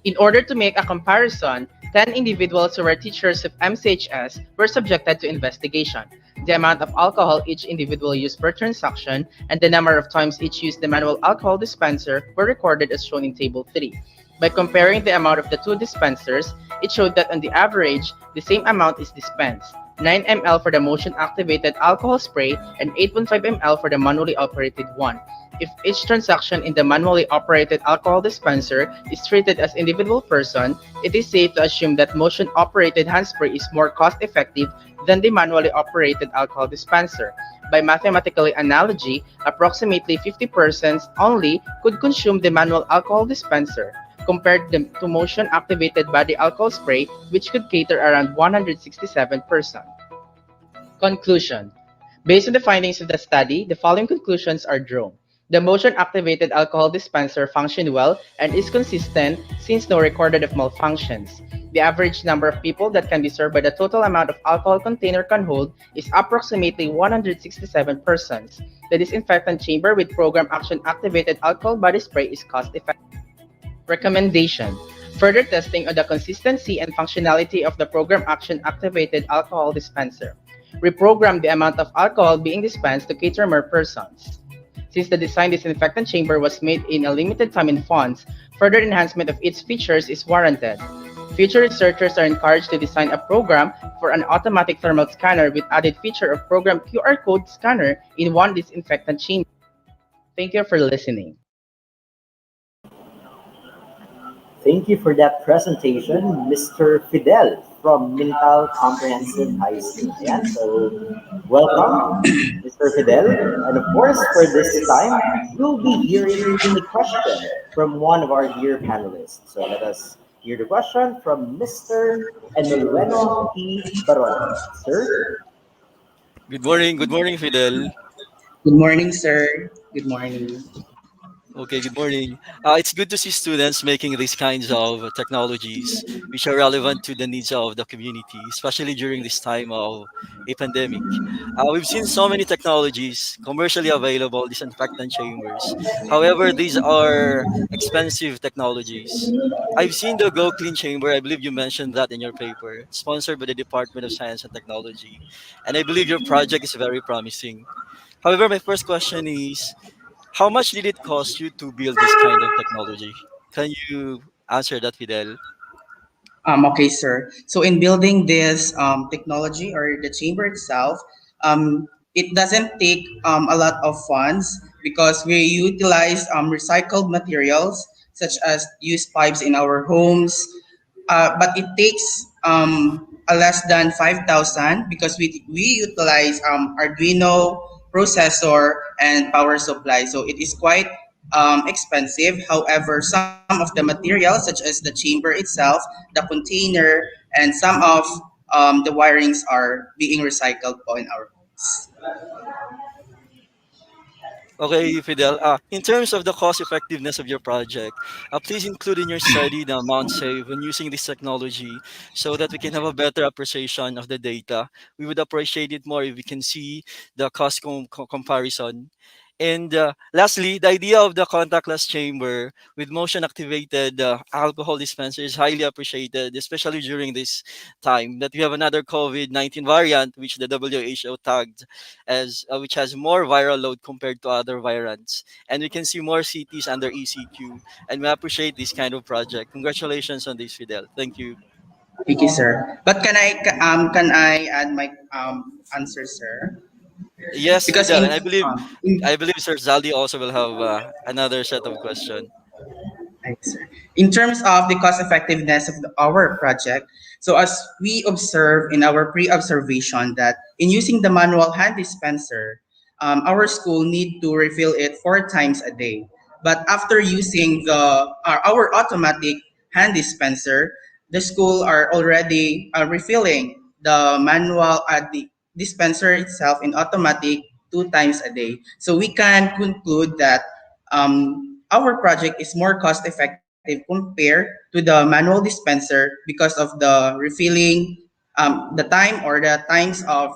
In order to make a comparison, 10 individuals who were teachers of MCHS were subjected to investigation. The amount of alcohol each individual used per transaction and the number of times each used the manual alcohol dispenser were recorded as shown in Table 3. By comparing the amount of the 2 dispensers, it showed that on the average, the same amount is dispensed. 9 ml for the motion-activated alcohol spray and 8.5 ml for the manually operated one. If each transaction in the manually operated alcohol dispenser is treated as individual person, it is safe to assume that motion-operated hand spray is more cost-effective than the manually operated alcohol dispenser. By mathematical analogy, approximately 50 persons only could consume the manual alcohol dispenser, compared to motion-activated body alcohol spray, which could cater around 167 persons. Conclusion. Based on the findings of the study, the following conclusions are drawn. The motion-activated alcohol dispenser functioned well and is consistent since no recorded of malfunctions. The average number of people that can be served by the total amount of alcohol container can hold is approximately 167 persons. The disinfectant chamber with program action-activated alcohol body spray is cost-effective. Recommendation. Further testing on the consistency and functionality of the program action-activated alcohol dispenser. Reprogram the amount of alcohol being dispensed to cater more persons. Since the design disinfectant chamber was made in a limited time and funds, further enhancement of its features is warranted. Future researchers are encouraged to design a program for an automatic thermal scanner with added feature of program QR code scanner in one disinfectant chamber. Thank you for listening. Thank you for that presentation, Mr. Fidel from Mintal Comprehensive High School. Yeah, so welcome, Mr. Fidel. And of course, for this time, we'll be hearing a question from one of our dear panelists. So let us Hear the question from Mr. Emiliano P. Baron. Sir? Good morning, Fidel. Good morning, sir. Good morning. Okay, good morning. It's good to see students making these kinds of technologies which are relevant to the needs of the community, especially during this time of a pandemic. We've seen so many technologies commercially available, disinfectant chambers. However, these are expensive technologies. I've seen the Go Clean Chamber. I believe you mentioned that in your paper, sponsored by the Department of Science and Technology. And I believe your project is very promising. However, my first question is, how much did it cost you to build this kind of technology? Can you answer that, Fidel? Okay, sir. So in building this technology or the chamber itself, it doesn't take a lot of funds because we utilize recycled materials such as used pipes in our homes. But it takes a less than 5,000 because we utilize Arduino processor and power supply. So it is quite expensive. However, some of the materials, such as the chamber itself, the container, and some of the wirings are being recycled po in our homes. Okay, Fidel. In terms of the cost effectiveness of your project, please include in your study the amount saved when using this technology so that we can have a better appreciation of the data. We would appreciate it more if we can see the cost comparison. And lastly, the idea of the contactless chamber with motion activated alcohol dispenser is highly appreciated, especially during this time that we have another COVID-19 variant, which the WHO tagged as which has more viral load compared to other variants. And we can see more cities under ECQ. And we appreciate this kind of project. Congratulations on this, Fidel. Thank you. Thank you, sir. But can I add my answer, sir? Yes, Because Fidel. in And I believe Sir Zaldi also will have another set of questions. Right, sir. In terms of the cost effectiveness of our project, so as we observe in our pre-observation that in using the manual hand dispenser, our school need to refill it 4 times a day. But after using our automatic hand dispenser, the school are already refilling the manual the dispenser itself in automatic 2 times a day. So we can conclude that our project is more cost effective compared to the manual dispenser because of the refilling, the time or the times of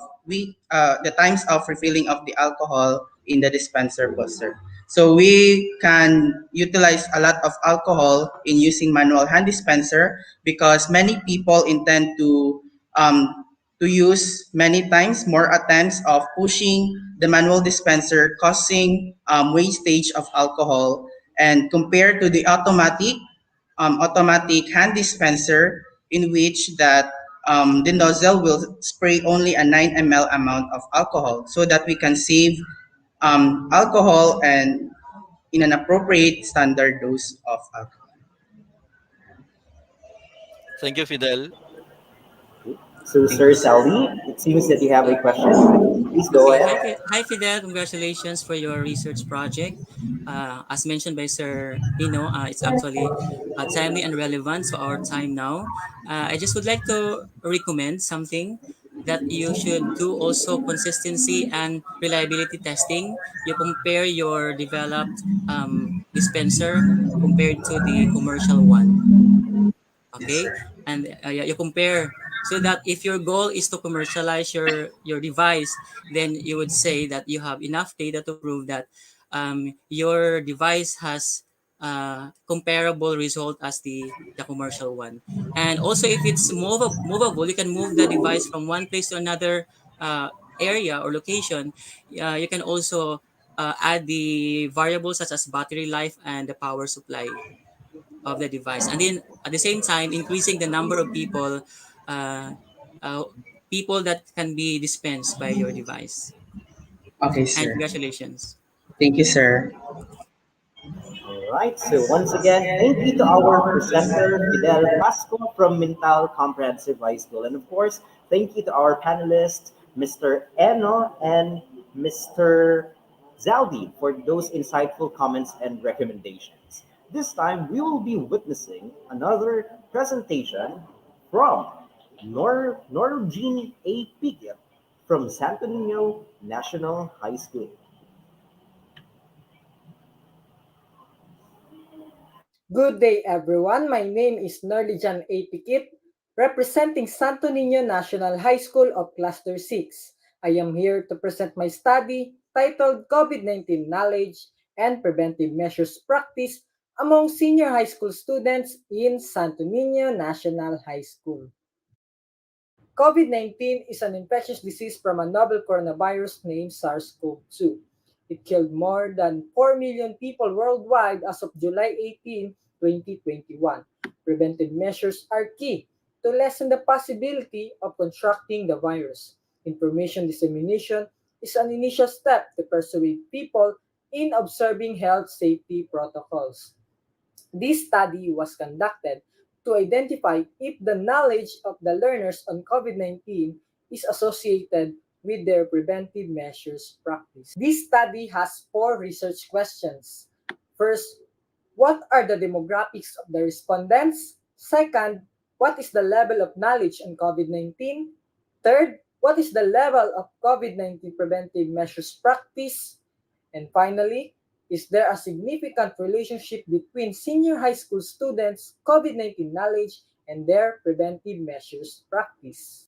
refilling of the alcohol in the dispenser buzzer. So we can utilize a lot of alcohol in using manual hand dispenser because many people intend to use many times more attempts of pushing the manual dispenser, causing wastage of alcohol. And compared to the automatic hand dispenser, in which that the nozzle will spray only a 9 ml amount of alcohol, so that we can save alcohol and in an appropriate standard dose of alcohol. Thank you, Fidel. So, Thank Sir you. Sally, it seems that you have a question. Please go Okay, ahead. Hi Fidel. Congratulations for your research project. As mentioned by Sir Ino, it's actually timely and relevant to our time now. I just would like to recommend something that you should do also consistency and reliability testing. You compare your developed dispenser compared to the commercial one. Yes, Okay, sir. and yeah, you compare so that if your goal is to commercialize your device, then you would say that you have enough data to prove that your device has comparable result as the commercial one. And also if it's movable, you can move the device from one place to another area or location. You can also add the variables such as battery life and the power supply of the device, and then at the same time increasing the number of uh, uh, people that can be dispensed by your device. Okay, And sir. congratulations. Thank you, sir. All right. So once again, thank you to our presenter, Fidel Pasco from Mintal Comprehensive High School. And of course, thank you to our panelists, Mr. Eno and Mr. Zaldi, for those insightful comments and recommendations. This time, we will be witnessing another presentation from Norogene A. Pigit from Santo Niño National High School. Good day, everyone. My name is Norlijan A. Pikit, representing Santo Niño National High School of Cluster 6. I am here to present my study titled COVID-19 Knowledge and Preventive Measures Practice among Senior High School Students in Santo Niño National High School. COVID-19 is an infectious disease from a novel coronavirus named SARS-CoV-2. It killed more than 4 million people worldwide as of July 18, 2021. Preventive measures are key to lessen the possibility of contracting the virus. Information dissemination is an initial step to persuade people in observing health safety protocols. This study was conducted to identify if the knowledge of the learners on COVID-19 is associated with their preventive measures practice. This study has 4 research questions. First, what are the demographics of the respondents? Second, what is the level of knowledge on COVID-19? Third, what is the level of COVID-19 preventive measures practice? And finally, is there a significant relationship between senior high school students' COVID-19 knowledge and their preventive measures practice?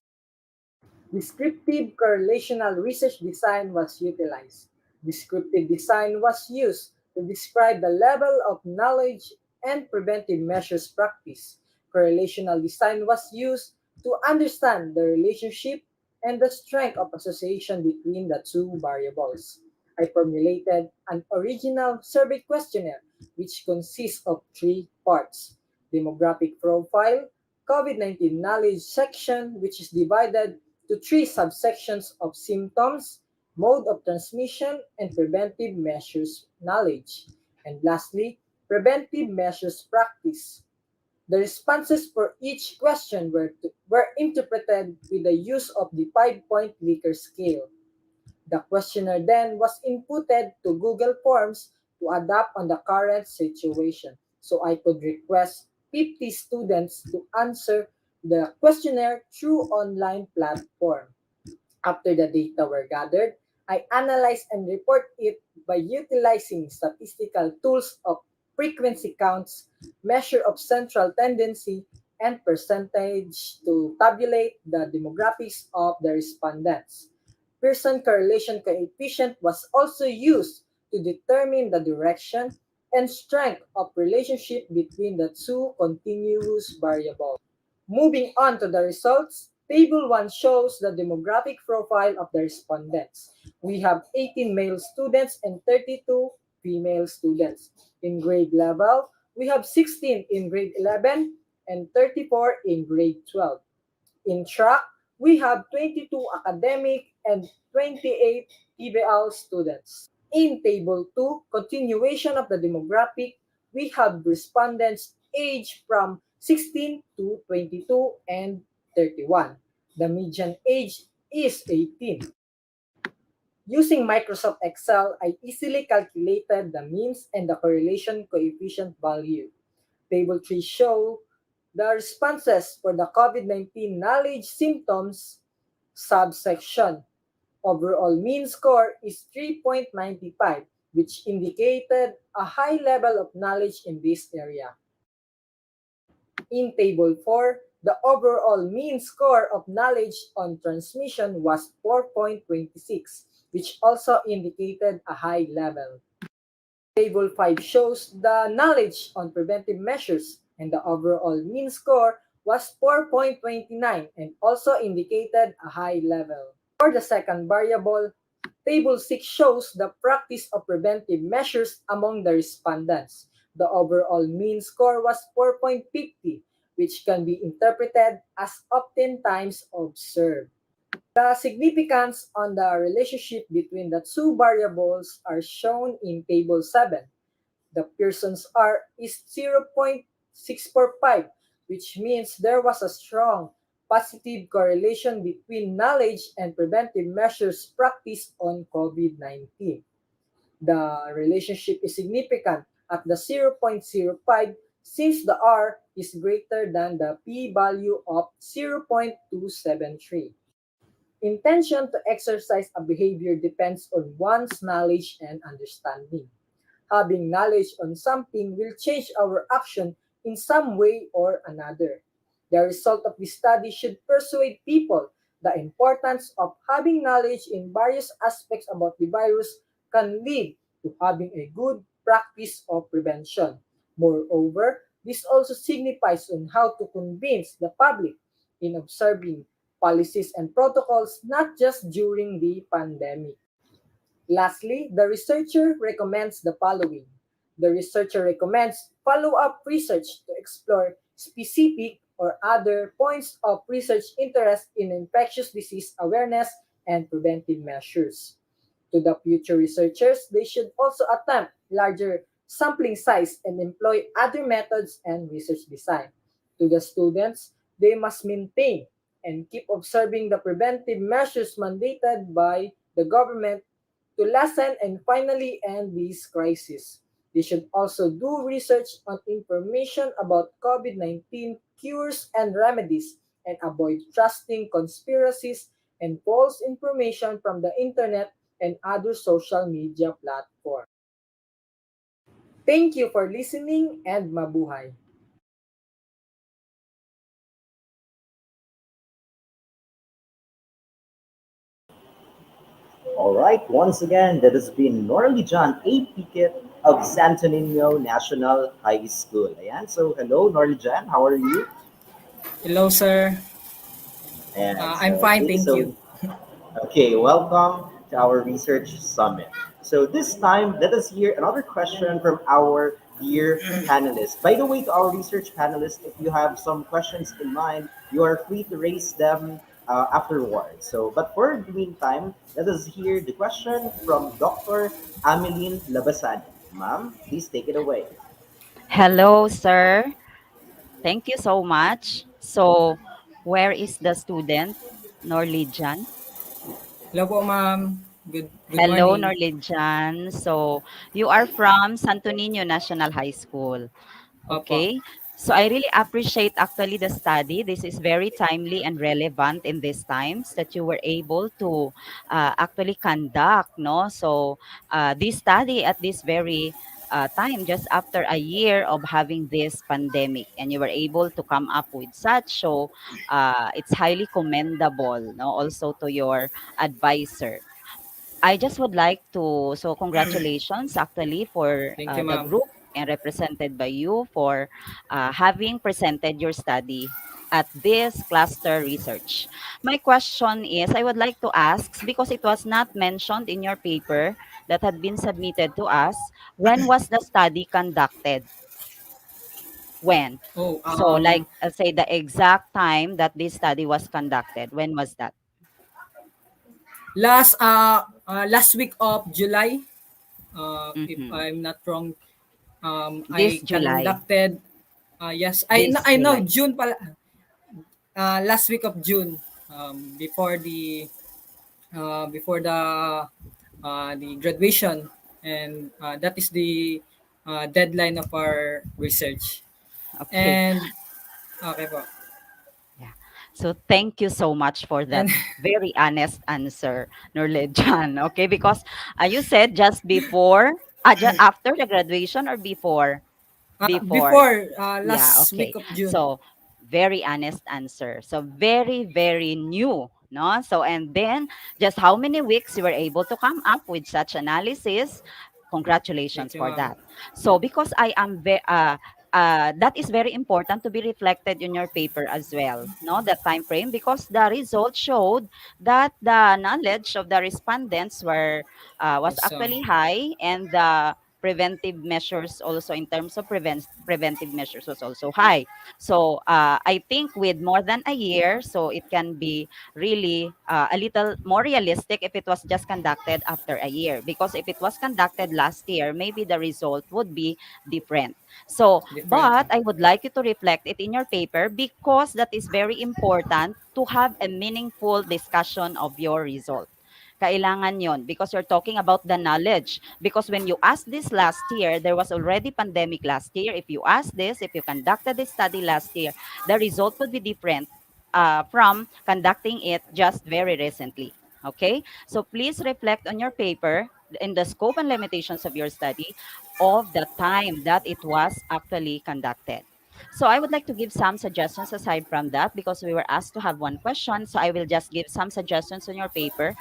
Descriptive correlational research design was utilized. Descriptive design was used to describe the level of knowledge and preventive measures practice. Correlational design was used to understand the relationship and the strength of association between the two variables. I formulated an original survey questionnaire which consists of 3 parts: demographic profile, COVID-19 knowledge section, which is divided to 3 subsections of symptoms, mode of transmission, and preventive measures knowledge. And lastly, preventive measures practice. The responses for each question were interpreted with the use of the 5-point Likert scale. The questionnaire then was inputted to Google Forms to adapt on the current situation. So I could request 50 students to answer the questionnaire through online platform. After the data were gathered, I analyzed and report it by utilizing statistical tools of frequency counts, measure of central tendency, and percentage to tabulate the demographics of the respondents. Pearson correlation coefficient was also used to determine the direction and strength of relationship between the 2 continuous variables. Moving on to the results, Table 1 shows the demographic profile of the respondents. We have 18 male students and 32 female students. In grade level, we have 16 in grade 11 and 34 in grade 12. In track, we have 22 academic and 28 PBL students. In Table 2, continuation of the demographic, we have respondents aged from 16 to 22 and 31. The median age is 18. Using Microsoft Excel, I easily calculated the means and the correlation coefficient value. Table 3 shows the responses for the COVID-19 knowledge symptoms subsection. Overall mean score is 3.95, which indicated a high level of knowledge in this area. In Table 4, the overall mean score of knowledge on transmission was 4.26, which also indicated a high level. Table 5 shows the knowledge on preventive measures, and the overall mean score was 4.29 and also indicated a high level. For the second variable, Table 6 shows the practice of preventive measures among the respondents. The overall mean score was 4.50, which can be interpreted as oftentimes observed. The significance on the relationship between the 2 variables are shown in Table 7. The Pearson's R is 0.645, which means there was a strong positive correlation between knowledge and preventive measures practiced on COVID-19. The relationship is significant at the 0.05 since the R is greater than the p-value of 0.273. Intention to exercise a behavior depends on one's knowledge and understanding. Having knowledge on something will change our action in some way or another. The result of this study should persuade people the importance of having knowledge in various aspects about the virus can lead to having a good practice of prevention. Moreover, this also signifies on how to convince the public in observing policies and protocols not just during the pandemic. Lastly, the researcher recommends the following. The researcher recommends follow-up research to explore specific or other points of research interest in infectious disease awareness and preventive measures. To the future researchers, they should also attempt larger sampling size and employ other methods and research design. To the students, they must maintain and keep observing the preventive measures mandated by the government to lessen and finally end this crisis. They should also do research on information about COVID-19 cures and remedies and avoid trusting conspiracies and false information from the internet and other social media platforms. Thank you for listening and mabuhay. All right, once again, that has been Norly John A. Piquet of Santo Niño National High School. Ayan, so hello, Norly John, how are you? Hello, sir. And I'm fine, okay, thank so you. okay, welcome to our research summit. So this time, let us hear another question from our dear panelists. By the way, to our research panelists, if you have some questions in mind, you are free to raise them afterwards. So, but for the meantime, let us hear the question from Dr. Ameline Labasan. Ma'am, please take it away. Hello, sir. Thank you so much. So, where is the student, Norlijan? Hello po, ma'am. Good Hello, morning. Norlijan. So, you are from Santo Niño National High School. Opo. Okay. So, I really appreciate actually the study. This is very timely and relevant in these times that you were able to actually conduct, no? So, this study at this very time, just after a year of having this pandemic, and you were able to come up with such. So, it's highly commendable, no? Also to your advisor. I just would like to, so congratulations actually for Thank you, the ma'am. group and represented by you for having presented your study at this cluster research. My question is, I would like to ask, because it was not mentioned in your paper that had been submitted to us, when was the study conducted? When? Oh, So like, say the exact time that this study was conducted, when was that? last week of July, if Mhm. I'm not wrong, This I July. conducted. Yes, This I know July. June pala. Last week of June, before the graduation, and that is the deadline of our research. Okay. And okay po. So thank you so much for And that very honest answer, Norlejan. Okay, because you said just before, after the graduation or before? Before. before Yeah, last okay. week of June. So very honest answer. So very, very new. No? So and then just how many weeks you were able to come up with such analysis? Thank Congratulations you, for ma'am. that. So because I am that is very important to be reflected in your paper as well, no, the time frame, because the results showed that the knowledge of the respondents was Awesome. actually high, and the preventive measures also in terms of preventive measures was also high. So I think with more than a year, so it can be really a little more realistic if it was just conducted after a year, because if it was conducted last year, maybe the result would be different. So, Different. but I would like you to reflect it in your paper, because that is very important to have a meaningful discussion of your result. Kailangan yon because you're talking about the knowledge. Because when you asked this last year, there was already pandemic last year. If you asked this, if you conducted this study last year, the result would be different from conducting it just very recently. Okay, so please reflect on your paper in the scope and limitations of your study of the time that it was actually conducted. So I would like to give some suggestions aside from that because we were asked to have one question. So I will just give some suggestions on your paper.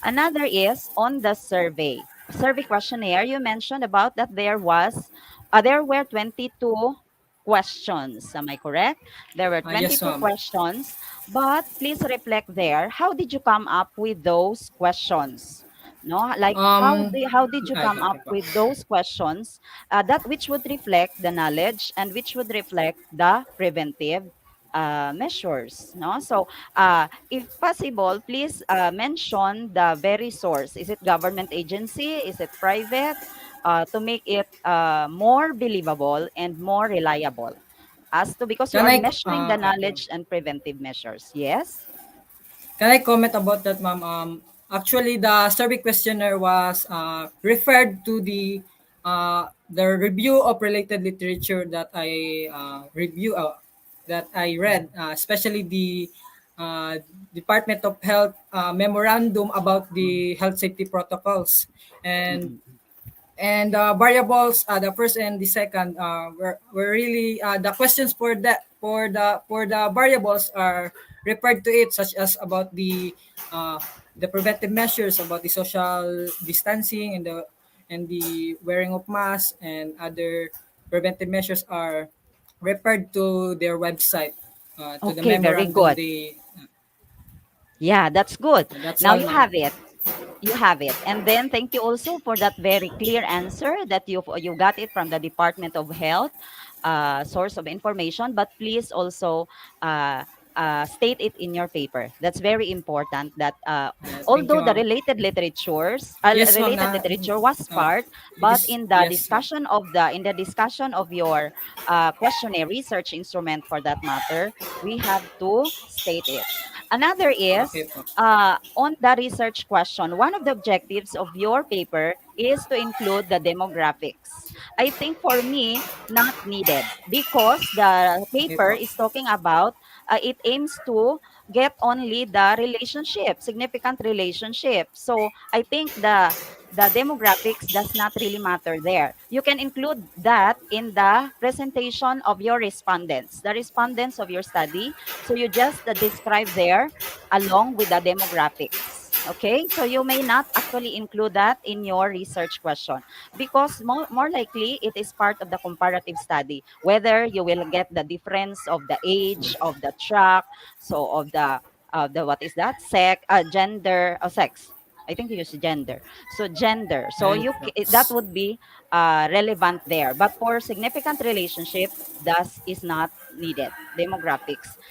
Another is on the survey questionnaire. You mentioned about that there were 22 questions. Am I correct? There were Yes, 22 ma'am. questions, but please reflect there. How did you come up with those questions? No, like how did you come up Okay po. with those questions that which would reflect the knowledge and which would reflect the preventive measures, no? So if possible, please mention the very source. Is it government agency, is it private, to make it more believable and more reliable as to because you Can are I, measuring the okay. knowledge and preventive measures. Yes. Can I comment about that, ma'am? Actually, the survey questionnaire was referred to the review of related literature that I read, especially the uh, Department of Health memorandum about the health safety protocols, and Mm-mm. variables, the first and the second, were really the questions for the variables are referred to it, such as about the preventive measures, about the social distancing and the wearing of masks, and other preventive measures are referred to their website, to the Okay, very memorandum good. they. Yeah, that's good. That's Now all, you ma'am. have it. You have it. And then thank you also for that very clear answer that you got it from the Department of Health source of information. But please also uh, state it in your paper. That's very important. That Thank you, although the ma'am. Yes, ma'am. related literature was part, It but is, yes, ma'am. in the discussion of your questionnaire research instrument for that matter, we have to state it. Another is Okay po. on the research question, one of the objectives of your paper is to include the demographics. I think for me, not needed because the Okay paper po. is talking about it aims to get only the relationship, significant relationship. So I think the demographics does not really matter there. You can include that in the presentation of your respondents, the respondents of your study. So you just describe there along with the demographics. Okay, so you may not actually include that in your research question because more likely it is part of the comparative study, whether you will get the difference of the age of the track, so of the what is that, gender or sex. I think you use gender. So gender. So And that would be relevant there. But for significant relationship, that is not needed. Demographics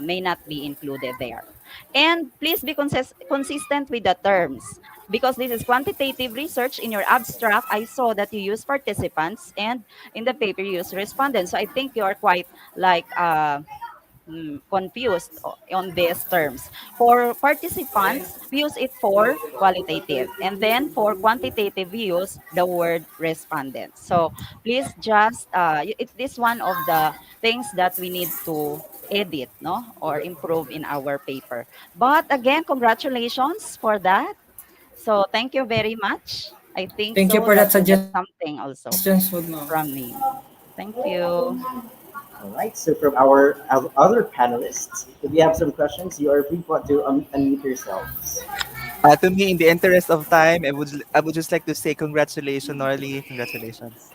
may not be included there. And please be consistent with the terms because this is quantitative research. In your abstract, I saw that you use participants and in the paper you use respondents. So I think you are quite like confused on these terms. For participants, we use it for qualitative. And then for quantitative, we use the word respondent. So please just, it is one of the things that we need to edit, no, or improve in our paper. But again, congratulations for that. So thank you very much. I think thank you so for that that you get something also suggestions, food, ma'am. from me. Thank you. All right, so from our other panelists, if you have some questions, you are free to unmute yourselves. To me, in the interest of time, I would just like to say congratulations, Norly. Congratulations.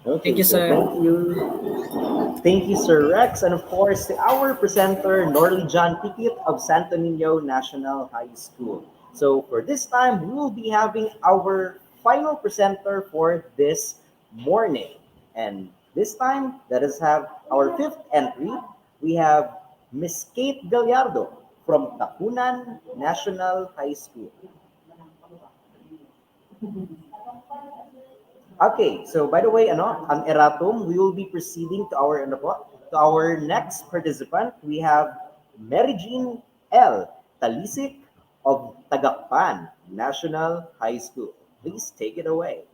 Thank Okay, you, so sir. thank you. Thank you, Sir Rex. And of course, to our presenter, Norly John Piquet of Santo Niño National High School. So for this time, we will be having our final presenter for this morning. And this time, let us have our fifth entry. We have Miss Kate Gallardo from Tacunan National High School. Okay, so by the way, ang erratum, we will be proceeding to our next participant. We have Mary Jean L. Talisik of Tagakpan National High School. Please take it away.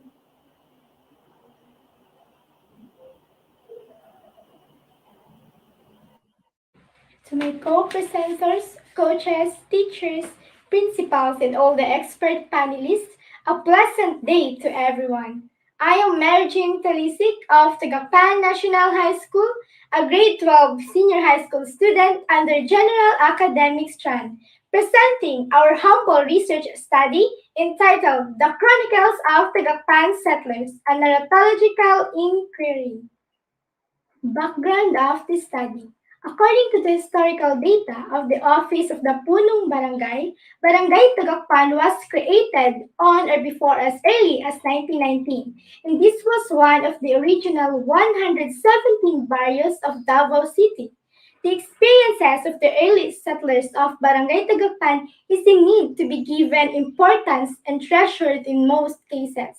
To my co-presenters, coaches, teachers, principals, and all the expert panelists, a pleasant day to everyone. I am Mary Jean Talisik of Tagapan National High School, a grade 12 senior high school student under General Academic Strand, presenting our humble research study entitled The Chronicles of Tagapan Settlers, a Narratological Inquiry. Background of the study. According to the historical data of the Office of the Punong Barangay, Barangay Tagakpan was created on or before as early as 1919, and this was one of the original 117 barrios of Davao City. The experiences of the early settlers of Barangay Tagakpan is in need to be given importance and treasured in most cases.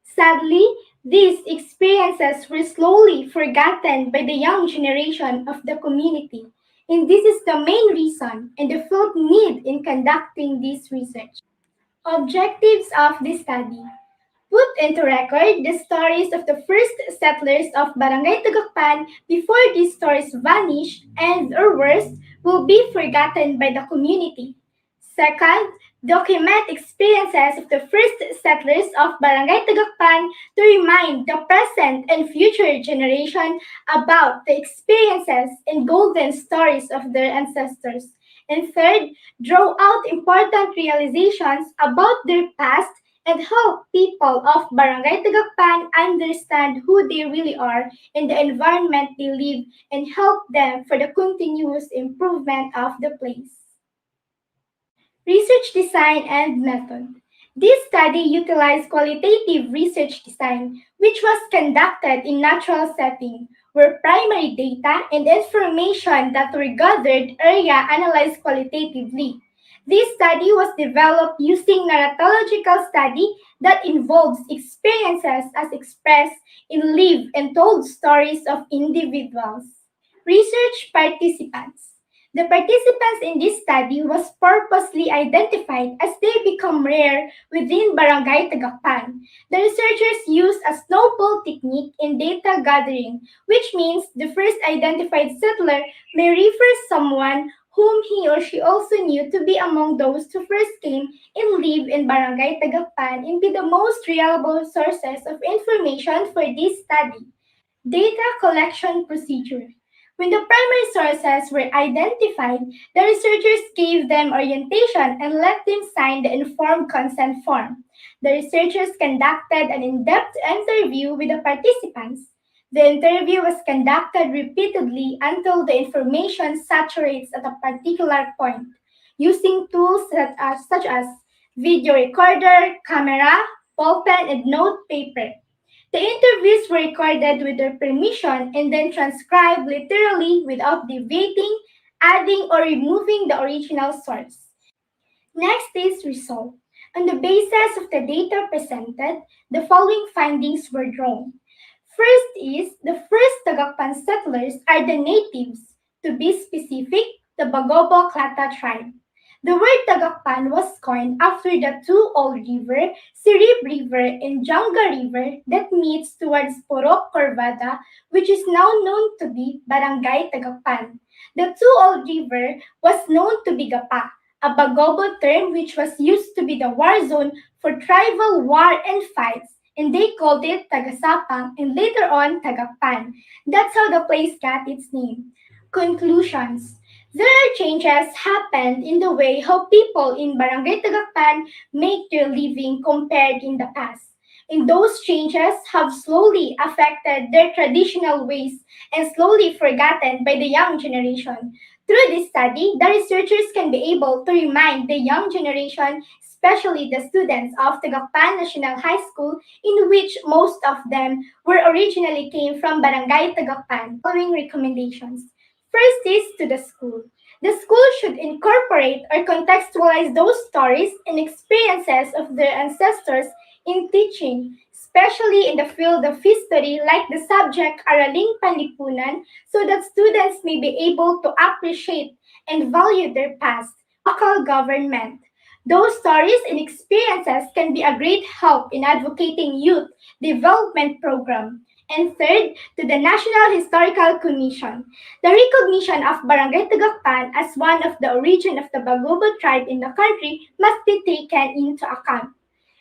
Sadly, these experiences were slowly forgotten by the young generation of the community, and this is the main reason and the felt need in conducting this research. Objectives of the study. Put into record the stories of the first settlers of Barangay Tagakpan before these stories vanish and, or worse, will be forgotten by the community. Second, document experiences of the first settlers of Barangay Tagakpan to remind the present and future generation about the experiences and golden stories of their ancestors. And third, draw out important realizations about their past and help people of Barangay Tagakpan understand who they really are in the environment they live and help them for the continuous improvement of the place. Research design and method. This study utilized qualitative research design, which was conducted in natural setting, where primary data and information that were gathered area analyzed qualitatively. This study was developed using narratological study that involves experiences as expressed in lived and told stories of individuals. Research participants. The participants in this study was purposely identified as they become rare within Barangay Tagakpan. The researchers used a snowball technique in data gathering, which means the first identified settler may refer someone whom he or she also knew to be among those who first came and live in Barangay Tagakpan and be the most reliable sources of information for this study. Data collection procedure. When the primary sources were identified, the researchers gave them orientation and let them sign the informed consent form. The researchers conducted an in-depth interview with the participants. The interview was conducted repeatedly until the information saturates at a particular point, using tools such as video recorder, camera, ballpen, and note paper. The interviews were recorded with their permission and then transcribed literally without deviating, adding, or removing the original source. Next is result. On the basis of the data presented, the following findings were drawn. First is the first Tagakpan settlers are the natives. To be specific, the Bagobo Klata tribe. The word Tagakpan was coined after the two old river, Sirib River and Janga River that meets towards Porok Corvada, which is now known to be Barangay Tagakpan. The two old river was known to be Gapa, a Bagobo term which was used to be the war zone for tribal war and fights, and they called it Tagasapang and later on Tagakpan. That's how the place got its name. Conclusions. There are changes happened in the way how people in Barangay Tagakpan make their living compared in the past. And those changes have slowly affected their traditional ways and slowly forgotten by the young generation. Through this study, the researchers can be able to remind the young generation, especially the students of Tagakpan National High School, in which most of them were originally came from Barangay Tagakpan. Following recommendations. First is to the school. The school should incorporate or contextualize those stories and experiences of their ancestors in teaching, especially in the field of history like the subject Araling Panlipunan, so that students may be able to appreciate and value their past. Local government. Those stories and experiences can be a great help in advocating youth development program. And third, to the National Historical Commission. The recognition of Barangay Tagakpan as one of the origin of the Bagobo tribe in the country must be taken into account.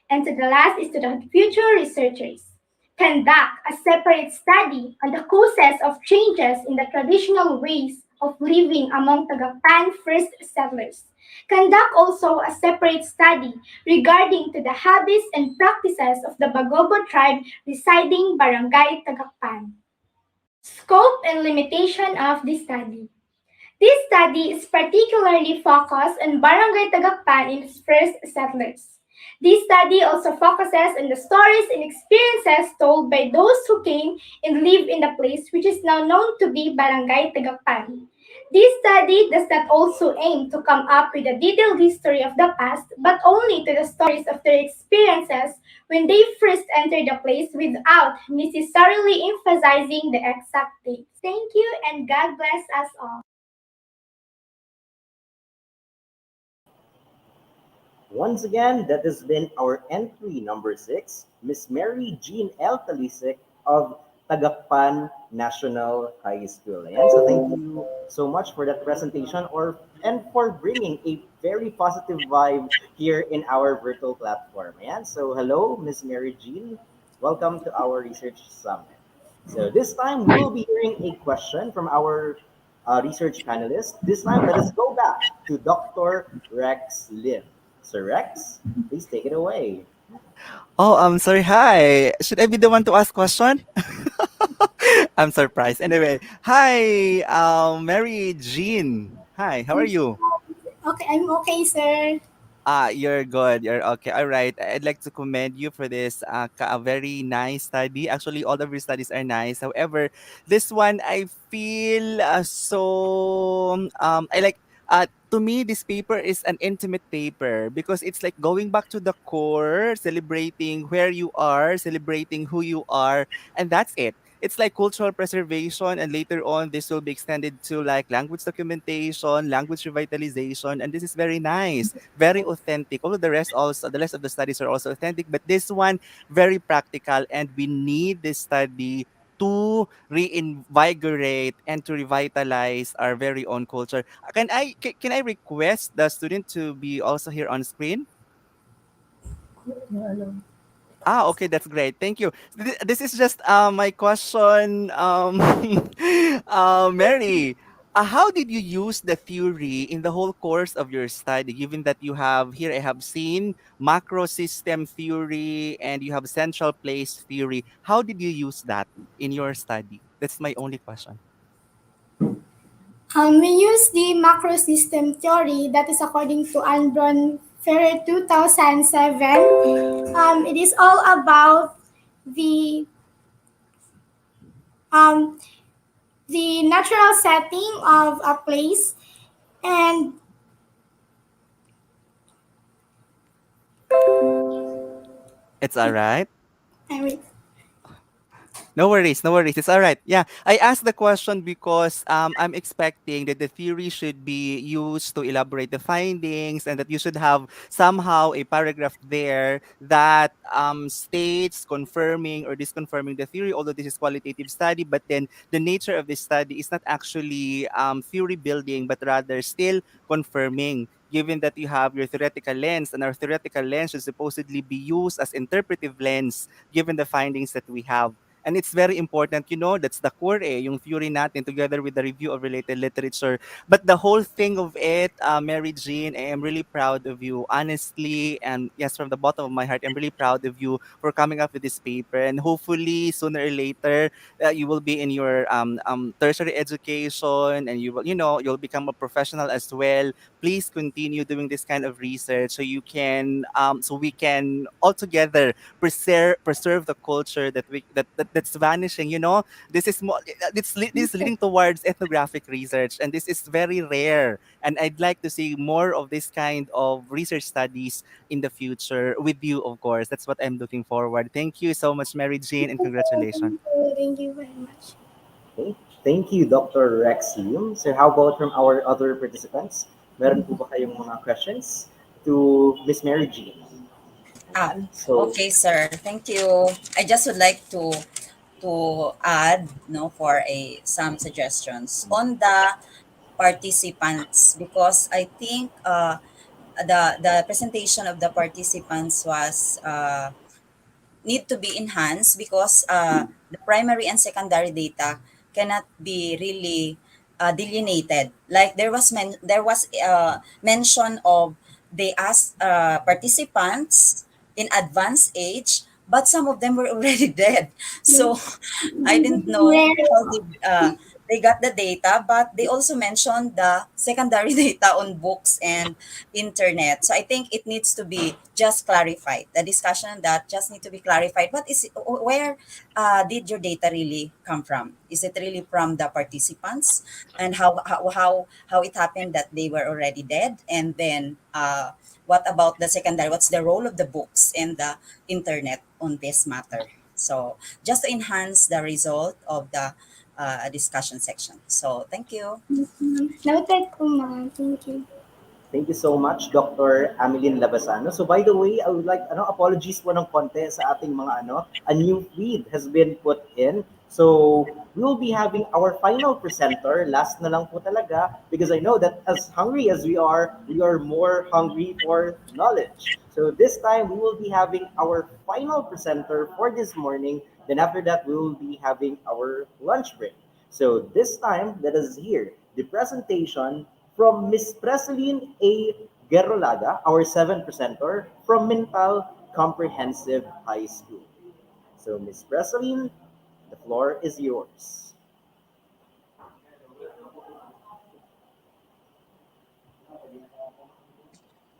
And to the last is to the future researchers. Conduct a separate study on the causes of changes in the traditional ways of living among Tagakpan first settlers. Conduct also a separate study regarding to the habits and practices of the Bagobo tribe residing Barangay Tagakpan. Scope and limitation of the study. This study is particularly focused on Barangay Tagakpan and its first settlers. This study also focuses on the stories and experiences told by those who came and lived in the place which is now known to be Barangay Tagakpan. This study does not also aim to come up with a detailed history of the past, but only to the stories of their experiences when they first entered the place without necessarily emphasizing the exact dates. Thank you and God bless us all. Once again, that has been our entry number 6, Miss Mary Jean L. Talisik of Tagakpan National High School. Ayan, so thank you so much for that presentation and for bringing a very positive vibe here in our virtual platform. Ayan, so hello, Miss Mary Jean. Welcome to our research summit. So this time we will be hearing a question from our research panelists. This time, let us go back to Dr. Rex Lim. Sir Rex, please take it away. Oh, I'm sorry. Hi. Should I be the one to ask question? I'm surprised. Anyway, hi, Mary Jean. Hi, how are you? Okay, I'm okay, sir. You're good. You're okay. All right. I'd like to commend you for this a very nice study. Actually, all of your studies are nice. However, this one I feel I like to me this paper is an intimate paper because it's like going back to the core, celebrating where you are, celebrating who you are, and that's it. It's like cultural preservation, and later on this will be extended to like language documentation, language revitalization, and this is very nice, very authentic. Although the rest of the studies are also authentic, but this one very practical, and we need this study to reinvigorate and to revitalize our very own culture. Can I request the student to be also here on screen? Okay, that's great. Thank you. This is just my question, Mary. How did you use the theory in the whole course of your study? Given that you have here, I have seen macro system theory and you have central place theory. How did you use that in your study? That's my only question. We use the macro system theory that is according to Anbron Ferrer 2007. It is all about the um, the natural setting of a place and It's all right. wait. No worries, no worries. It's all right. Yeah, I asked the question because I'm expecting that the theory should be used to elaborate the findings and that you should have somehow a paragraph there that states confirming or disconfirming the theory, although this is qualitative study, but then the nature of this study is not actually theory building, but rather still confirming given that you have your theoretical lens and our theoretical lens should supposedly be used as interpretive lens given the findings that we have. And it's very important, that's the core yung theory natin together with the review of related literature. But the whole thing of it, Mary Jean, I am really proud of you, honestly. And yes, from the bottom of my heart, I'm really proud of you for coming up with this paper. And hopefully, sooner or later, you will be in your tertiary education and you will, you'll become a professional as well. Please continue doing this kind of research so we can all together preserve the culture that's vanishing. This is more this is leading towards ethnographic research, and this is very rare, and I'd like to see more of this kind of research studies in the future with you, of course. That's what I'm looking forward. Thank you so much, Mary Jane, and congratulations. Thank you very much. Okay. Thank you, Dr. Rex Lim. So how about from our other participants? Meron po ba kayong mga questions? to Miss Mary Jean. Ayan. So, Okay, sir. Thank you. I just would like to add no for a some suggestions on the participants because I think the presentation of the participants was need to be enhanced because the primary and secondary data cannot be really delineated. Like there was mention of they asked participants in advanced age, but some of them were already dead. So I didn't know how they got the data, but they also mentioned the secondary data on books and internet. So I think it needs to be just clarified. The discussion on that just need to be clarified. What is where did your data really come from? Is it really from the participants, and how it happened that they were already dead? And then what about the secondary? What's the role of the books and the internet on this matter? So just to enhance the result of the discussion section. So thank you. Noted po, ma'am. Thank you. thank you so much, Dr. Amelin Labasano. So by the way, I would like, apologies po ng konti sa ating mga, a new feed has been put in. So we will be having our final presenter, last na lang po talaga, because I know that as hungry as we are more hungry for knowledge. So this time we will be having our final presenter for this morning. Then after that, we will be having our lunch break. So this time, let us hear the presentation from Miss Preseline A. Gerolaga, our seventh presenter from Mintal Comprehensive High School. So Miss Preseline, the floor is yours.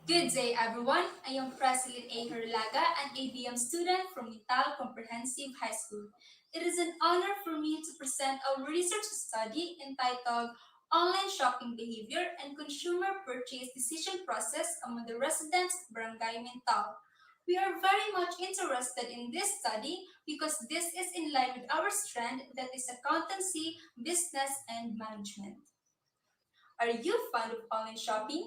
Good day, everyone. I am President A. Herlaga, an ABM student from Mintal Comprehensive High School. It is an honor for me to present our research study entitled Online Shopping Behavior and Consumer Purchase Decision Process Among the Residents of Barangay Mintal. We are very much interested in this study because this is in line with our strand that is accountancy, business, and management. Are you fond of online shopping?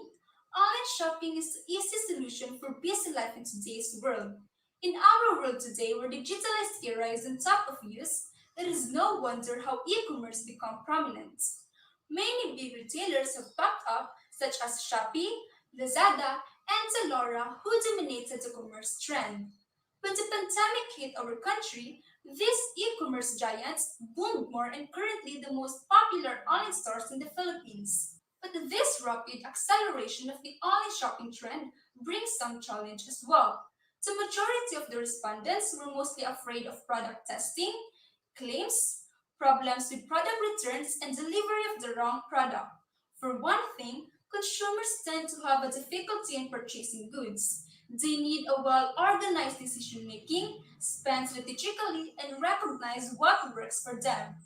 Online shopping is the easy solution for busy life in today's world. In our world today, where the digitalized era is on top of use, it is no wonder how e-commerce become prominent. Many big retailers have popped up, such as Shopee, Lazada, and Zalora, who dominated the commerce trend. When the pandemic hit our country, these e-commerce giants boomed more and currently the most popular online stores in the Philippines. But this rapid acceleration of the online shopping trend brings some challenge as well. The majority of the respondents were mostly afraid of product testing, claims, problems with product returns, and delivery of the wrong product. For one thing, consumers tend to have a difficulty in purchasing goods. They need a well-organized decision making, spend strategically, and recognize what works for them.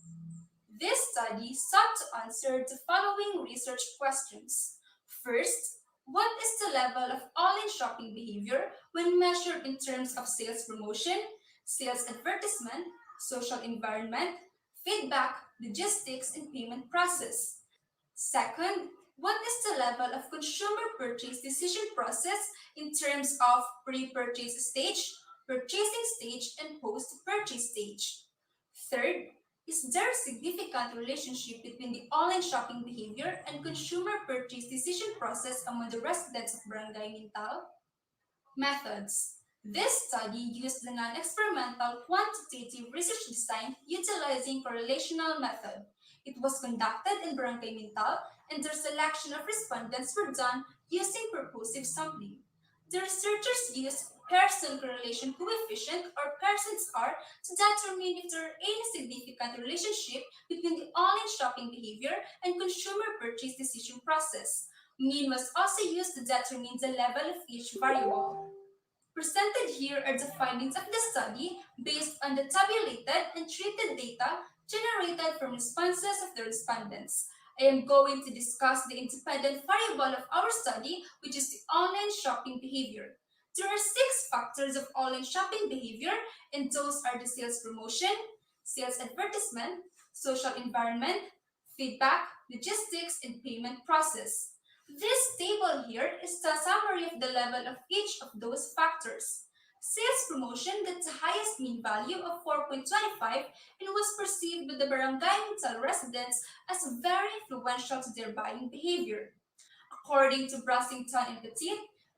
This study sought to answer the following research questions. First, what is the level of online shopping behavior when measured in terms of sales promotion, sales advertisement, social environment, feedback, logistics, and payment process? Second, what is the level of consumer purchase decision process in terms of pre-purchase stage, purchasing stage, and post-purchase stage? Third, is there a significant relationship between the online shopping behavior and consumer purchase decision process among the residents of Barangay Mintal? Methods. This study used the non-experimental quantitative research design utilizing correlational method. It was conducted in Barangay Mintal, and their selection of respondents were done using purposive sampling. The researchers used Pearson correlation coefficient or Pearson score to determine if there are any significant relationship between the online shopping behavior and consumer purchase decision process. Mean was also used to determine the level of each variable. Presented here are the findings of the study based on the tabulated and treated data generated from responses of the respondents. I am going to discuss the independent variable of our study, which is the online shopping behavior. There are 6 factors of online shopping behavior, and those are the sales promotion, sales advertisement, social environment, feedback, logistics, and payment process. This table here is the summary of the level of each of those factors. Sales promotion got the highest mean value of 4.25 and was perceived by the Barangay Mintal residents as very influential to their buying behavior. According to Brassington and Petit,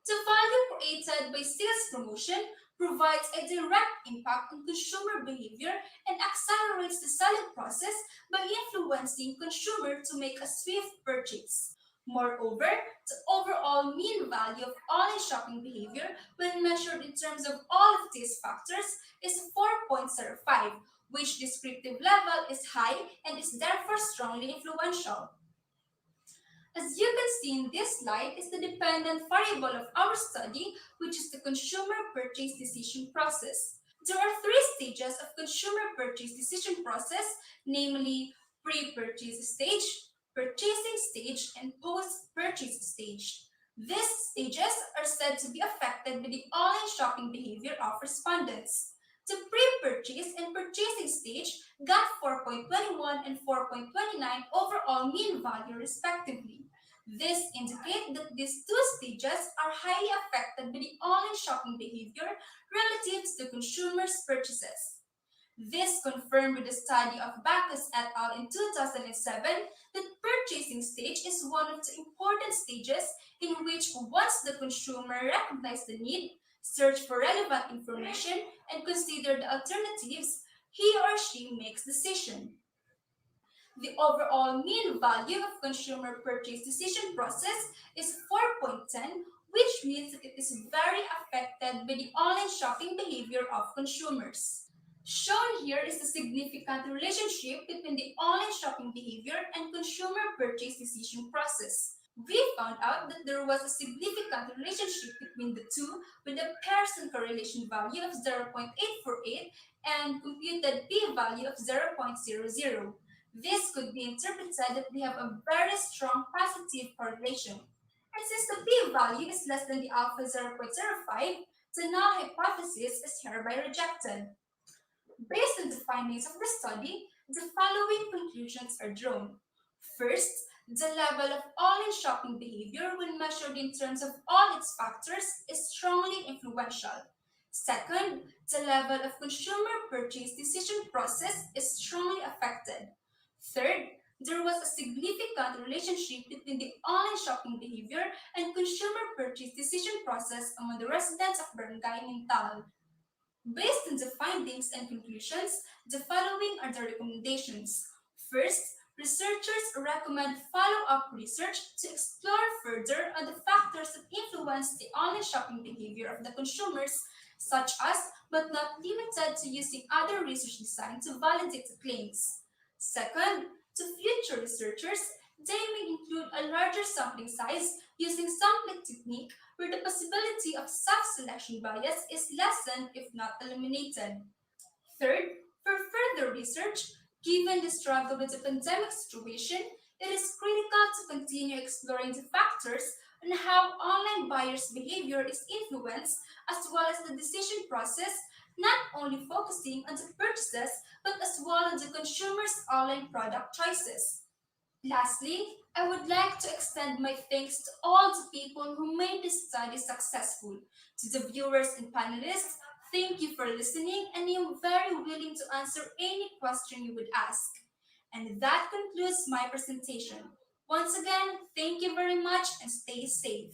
the value created by sales promotion provides a direct impact on consumer behavior and accelerates the selling process by influencing consumer to make a swift purchase. Moreover, the overall mean value of online shopping behavior when measured in terms of all of these factors is 4.05, which descriptive level is high and is therefore strongly influential. As you can see in this slide is the dependent variable of our study, which is the consumer purchase decision process. There are three stages of consumer purchase decision process, namely pre-purchase stage, purchasing stage, and post-purchase stage. These stages are said to be affected by the online shopping behavior of respondents. The pre-purchase and purchasing stage got 4.21 and 4.29 overall mean value respectively. This indicates that these two stages are highly affected by the online shopping behavior relative to the consumer's purchases. This confirmed with the study of Bacchus et al. In 2007 that purchasing stage is one of the important stages in which once the consumer recognizes the need, search for relevant information, and consider the alternatives, he or she makes decision. The overall mean value of consumer purchase decision process is 4.10, which means that it is very affected by the online shopping behavior of consumers. Shown here is the significant relationship between the online shopping behavior and consumer purchase decision process. We found out that there was a significant relationship between the two with a Pearson correlation value of 0.848 and computed p-value of 0.00. This could be interpreted that they have a very strong positive correlation. And since the p-value is less than the alpha 0.05, the null hypothesis is hereby rejected. Based on the findings of the study, the following conclusions are drawn. First, the level of online shopping behavior when measured in terms of all its factors is strongly influential. Second, the level of consumer purchase decision process is strongly affected. Third, there was a significant relationship between the online shopping behavior and consumer purchase decision process among the residents of Barangay Mintal. Based on the findings and conclusions, the following are the recommendations. First, researchers recommend follow-up research to explore further on the factors that influence the online shopping behavior of the consumers, such as, but not limited to using other research design to validate the claims. Second, to future researchers, they may include a larger sampling size using sampling technique where the possibility of self-selection bias is lessened if not eliminated. Third, for further research, given the struggle with the pandemic situation, it is critical to continue exploring the factors on how online buyers' behavior is influenced as well as the decision process, not only focusing on the purchases but as well on the consumer's online product choices. Lastly, I would like to extend my thanks to all the people who made this study successful. To the viewers and panelists, thank you for listening and I am very willing to answer any question you would ask. And that concludes my presentation. Once again, thank you very much and stay safe.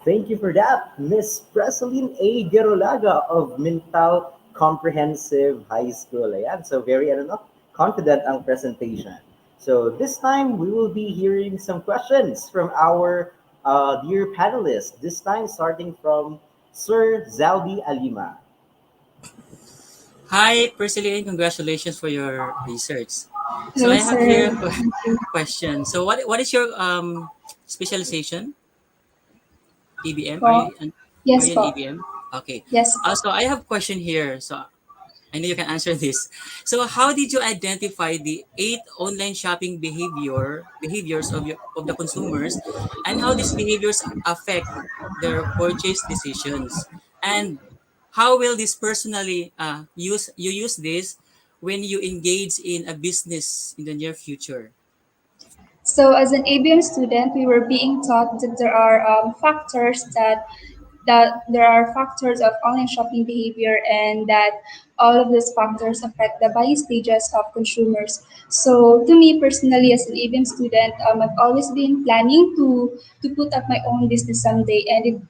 Thank you for that, Miss Preseline A. Gerolaga of Mintal Comprehensive High School. Ayan, so very confident ang presentation. So this time we will be hearing some questions from our dear panelists. This time starting from Sir Zalbi Alima. Hi, Priscilla, congratulations for your research. So Hello, I have sir. here a question. So what is your specialization? EBM? Po. Yes are you po. in EBM? Okay. Yes po. So I have a question here. So I know you can answer this. So how did you identify the 8 online shopping behaviors of the consumers and how these behaviors affect their purchase decisions? And how will this personally use this when you engage in a business in the near future? So, as an ABM student, we were being taught that there are factors that there are factors of online shopping behavior, and that all of these factors affect the buying stages of consumers. So, to me personally, as an ABM student, I've always been planning to put up my own business someday, and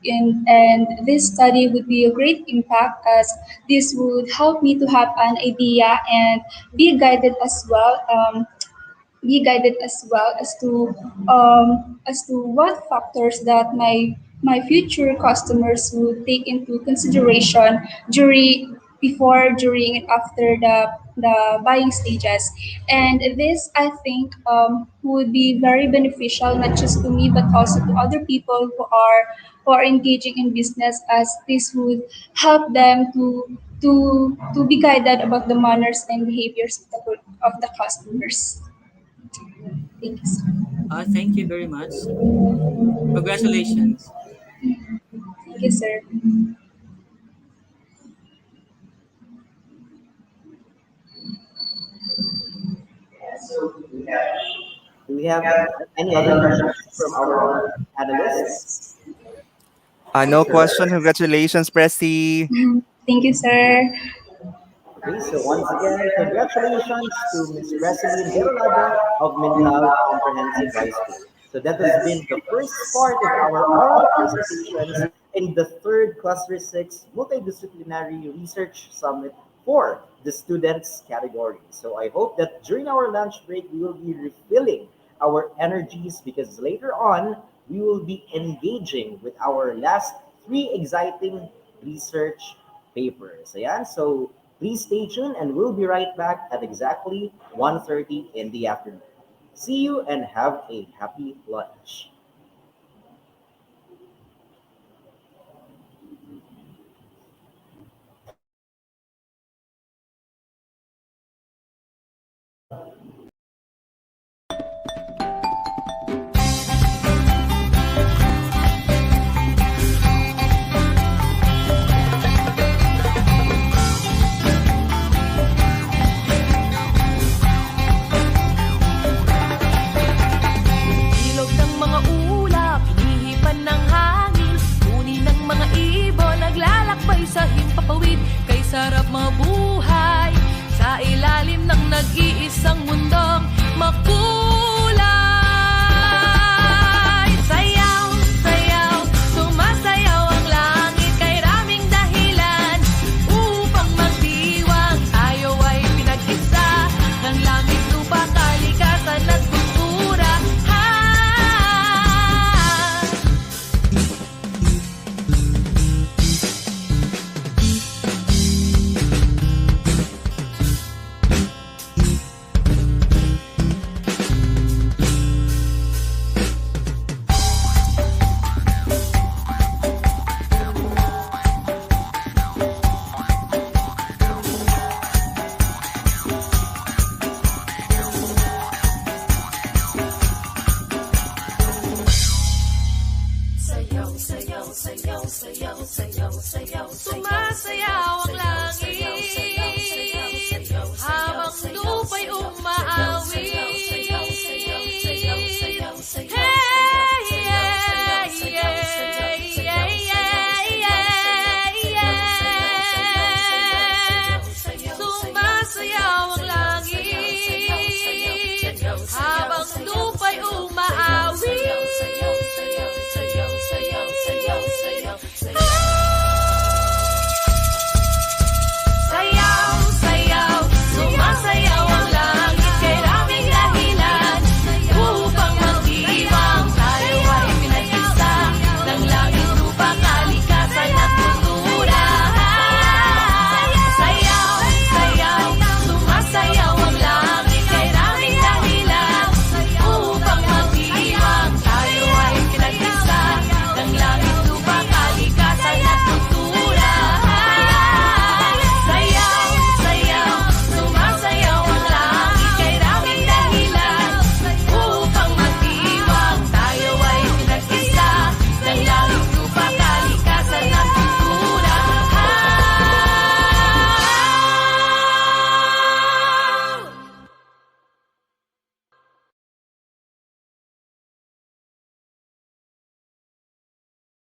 this study would be a great impact, as this would help me to have an idea and be guided as well. As to what factors that my future customers would take into consideration during and after the buying stages. And this, I think, would be very beneficial, not just to me but also to other people who are engaging in business, as this would help them to be guided about the manners and behaviors of the customers. Thank you, sir. Thank you very much. Congratulations. Thank you, sir. Do we have any other questions from our panelists? No question. Congratulations, Pressy. Thank you, sir. Okay, so once again, congratulations to Ms. Resilin Gerolada of Mintal Comprehensive High School. So that has been the first part of our oral presentations in the third Cluster 6 Multidisciplinary Research Summit for the students category. So I hope that during our lunch break, we will be refilling our energies, because later on, we will be engaging with our last 3 exciting research papers. Ayan, so please stay tuned, and we'll be right back at exactly 1:30 in the afternoon. See you and have a happy lunch. Ilog ng mga ulap, hinihipan ng hangin. Uni ng mga ibon, naglalakbay sa himpapawid. Kay sarap mabuhay sa ilalim ng nag-iisang mundong makulay. Sayaw, sayaw, sumasayaw ang langit. Kay raming dahilan upang magdiwang. Tayo ay pinag-isa ng langit, lupa, kalikasan at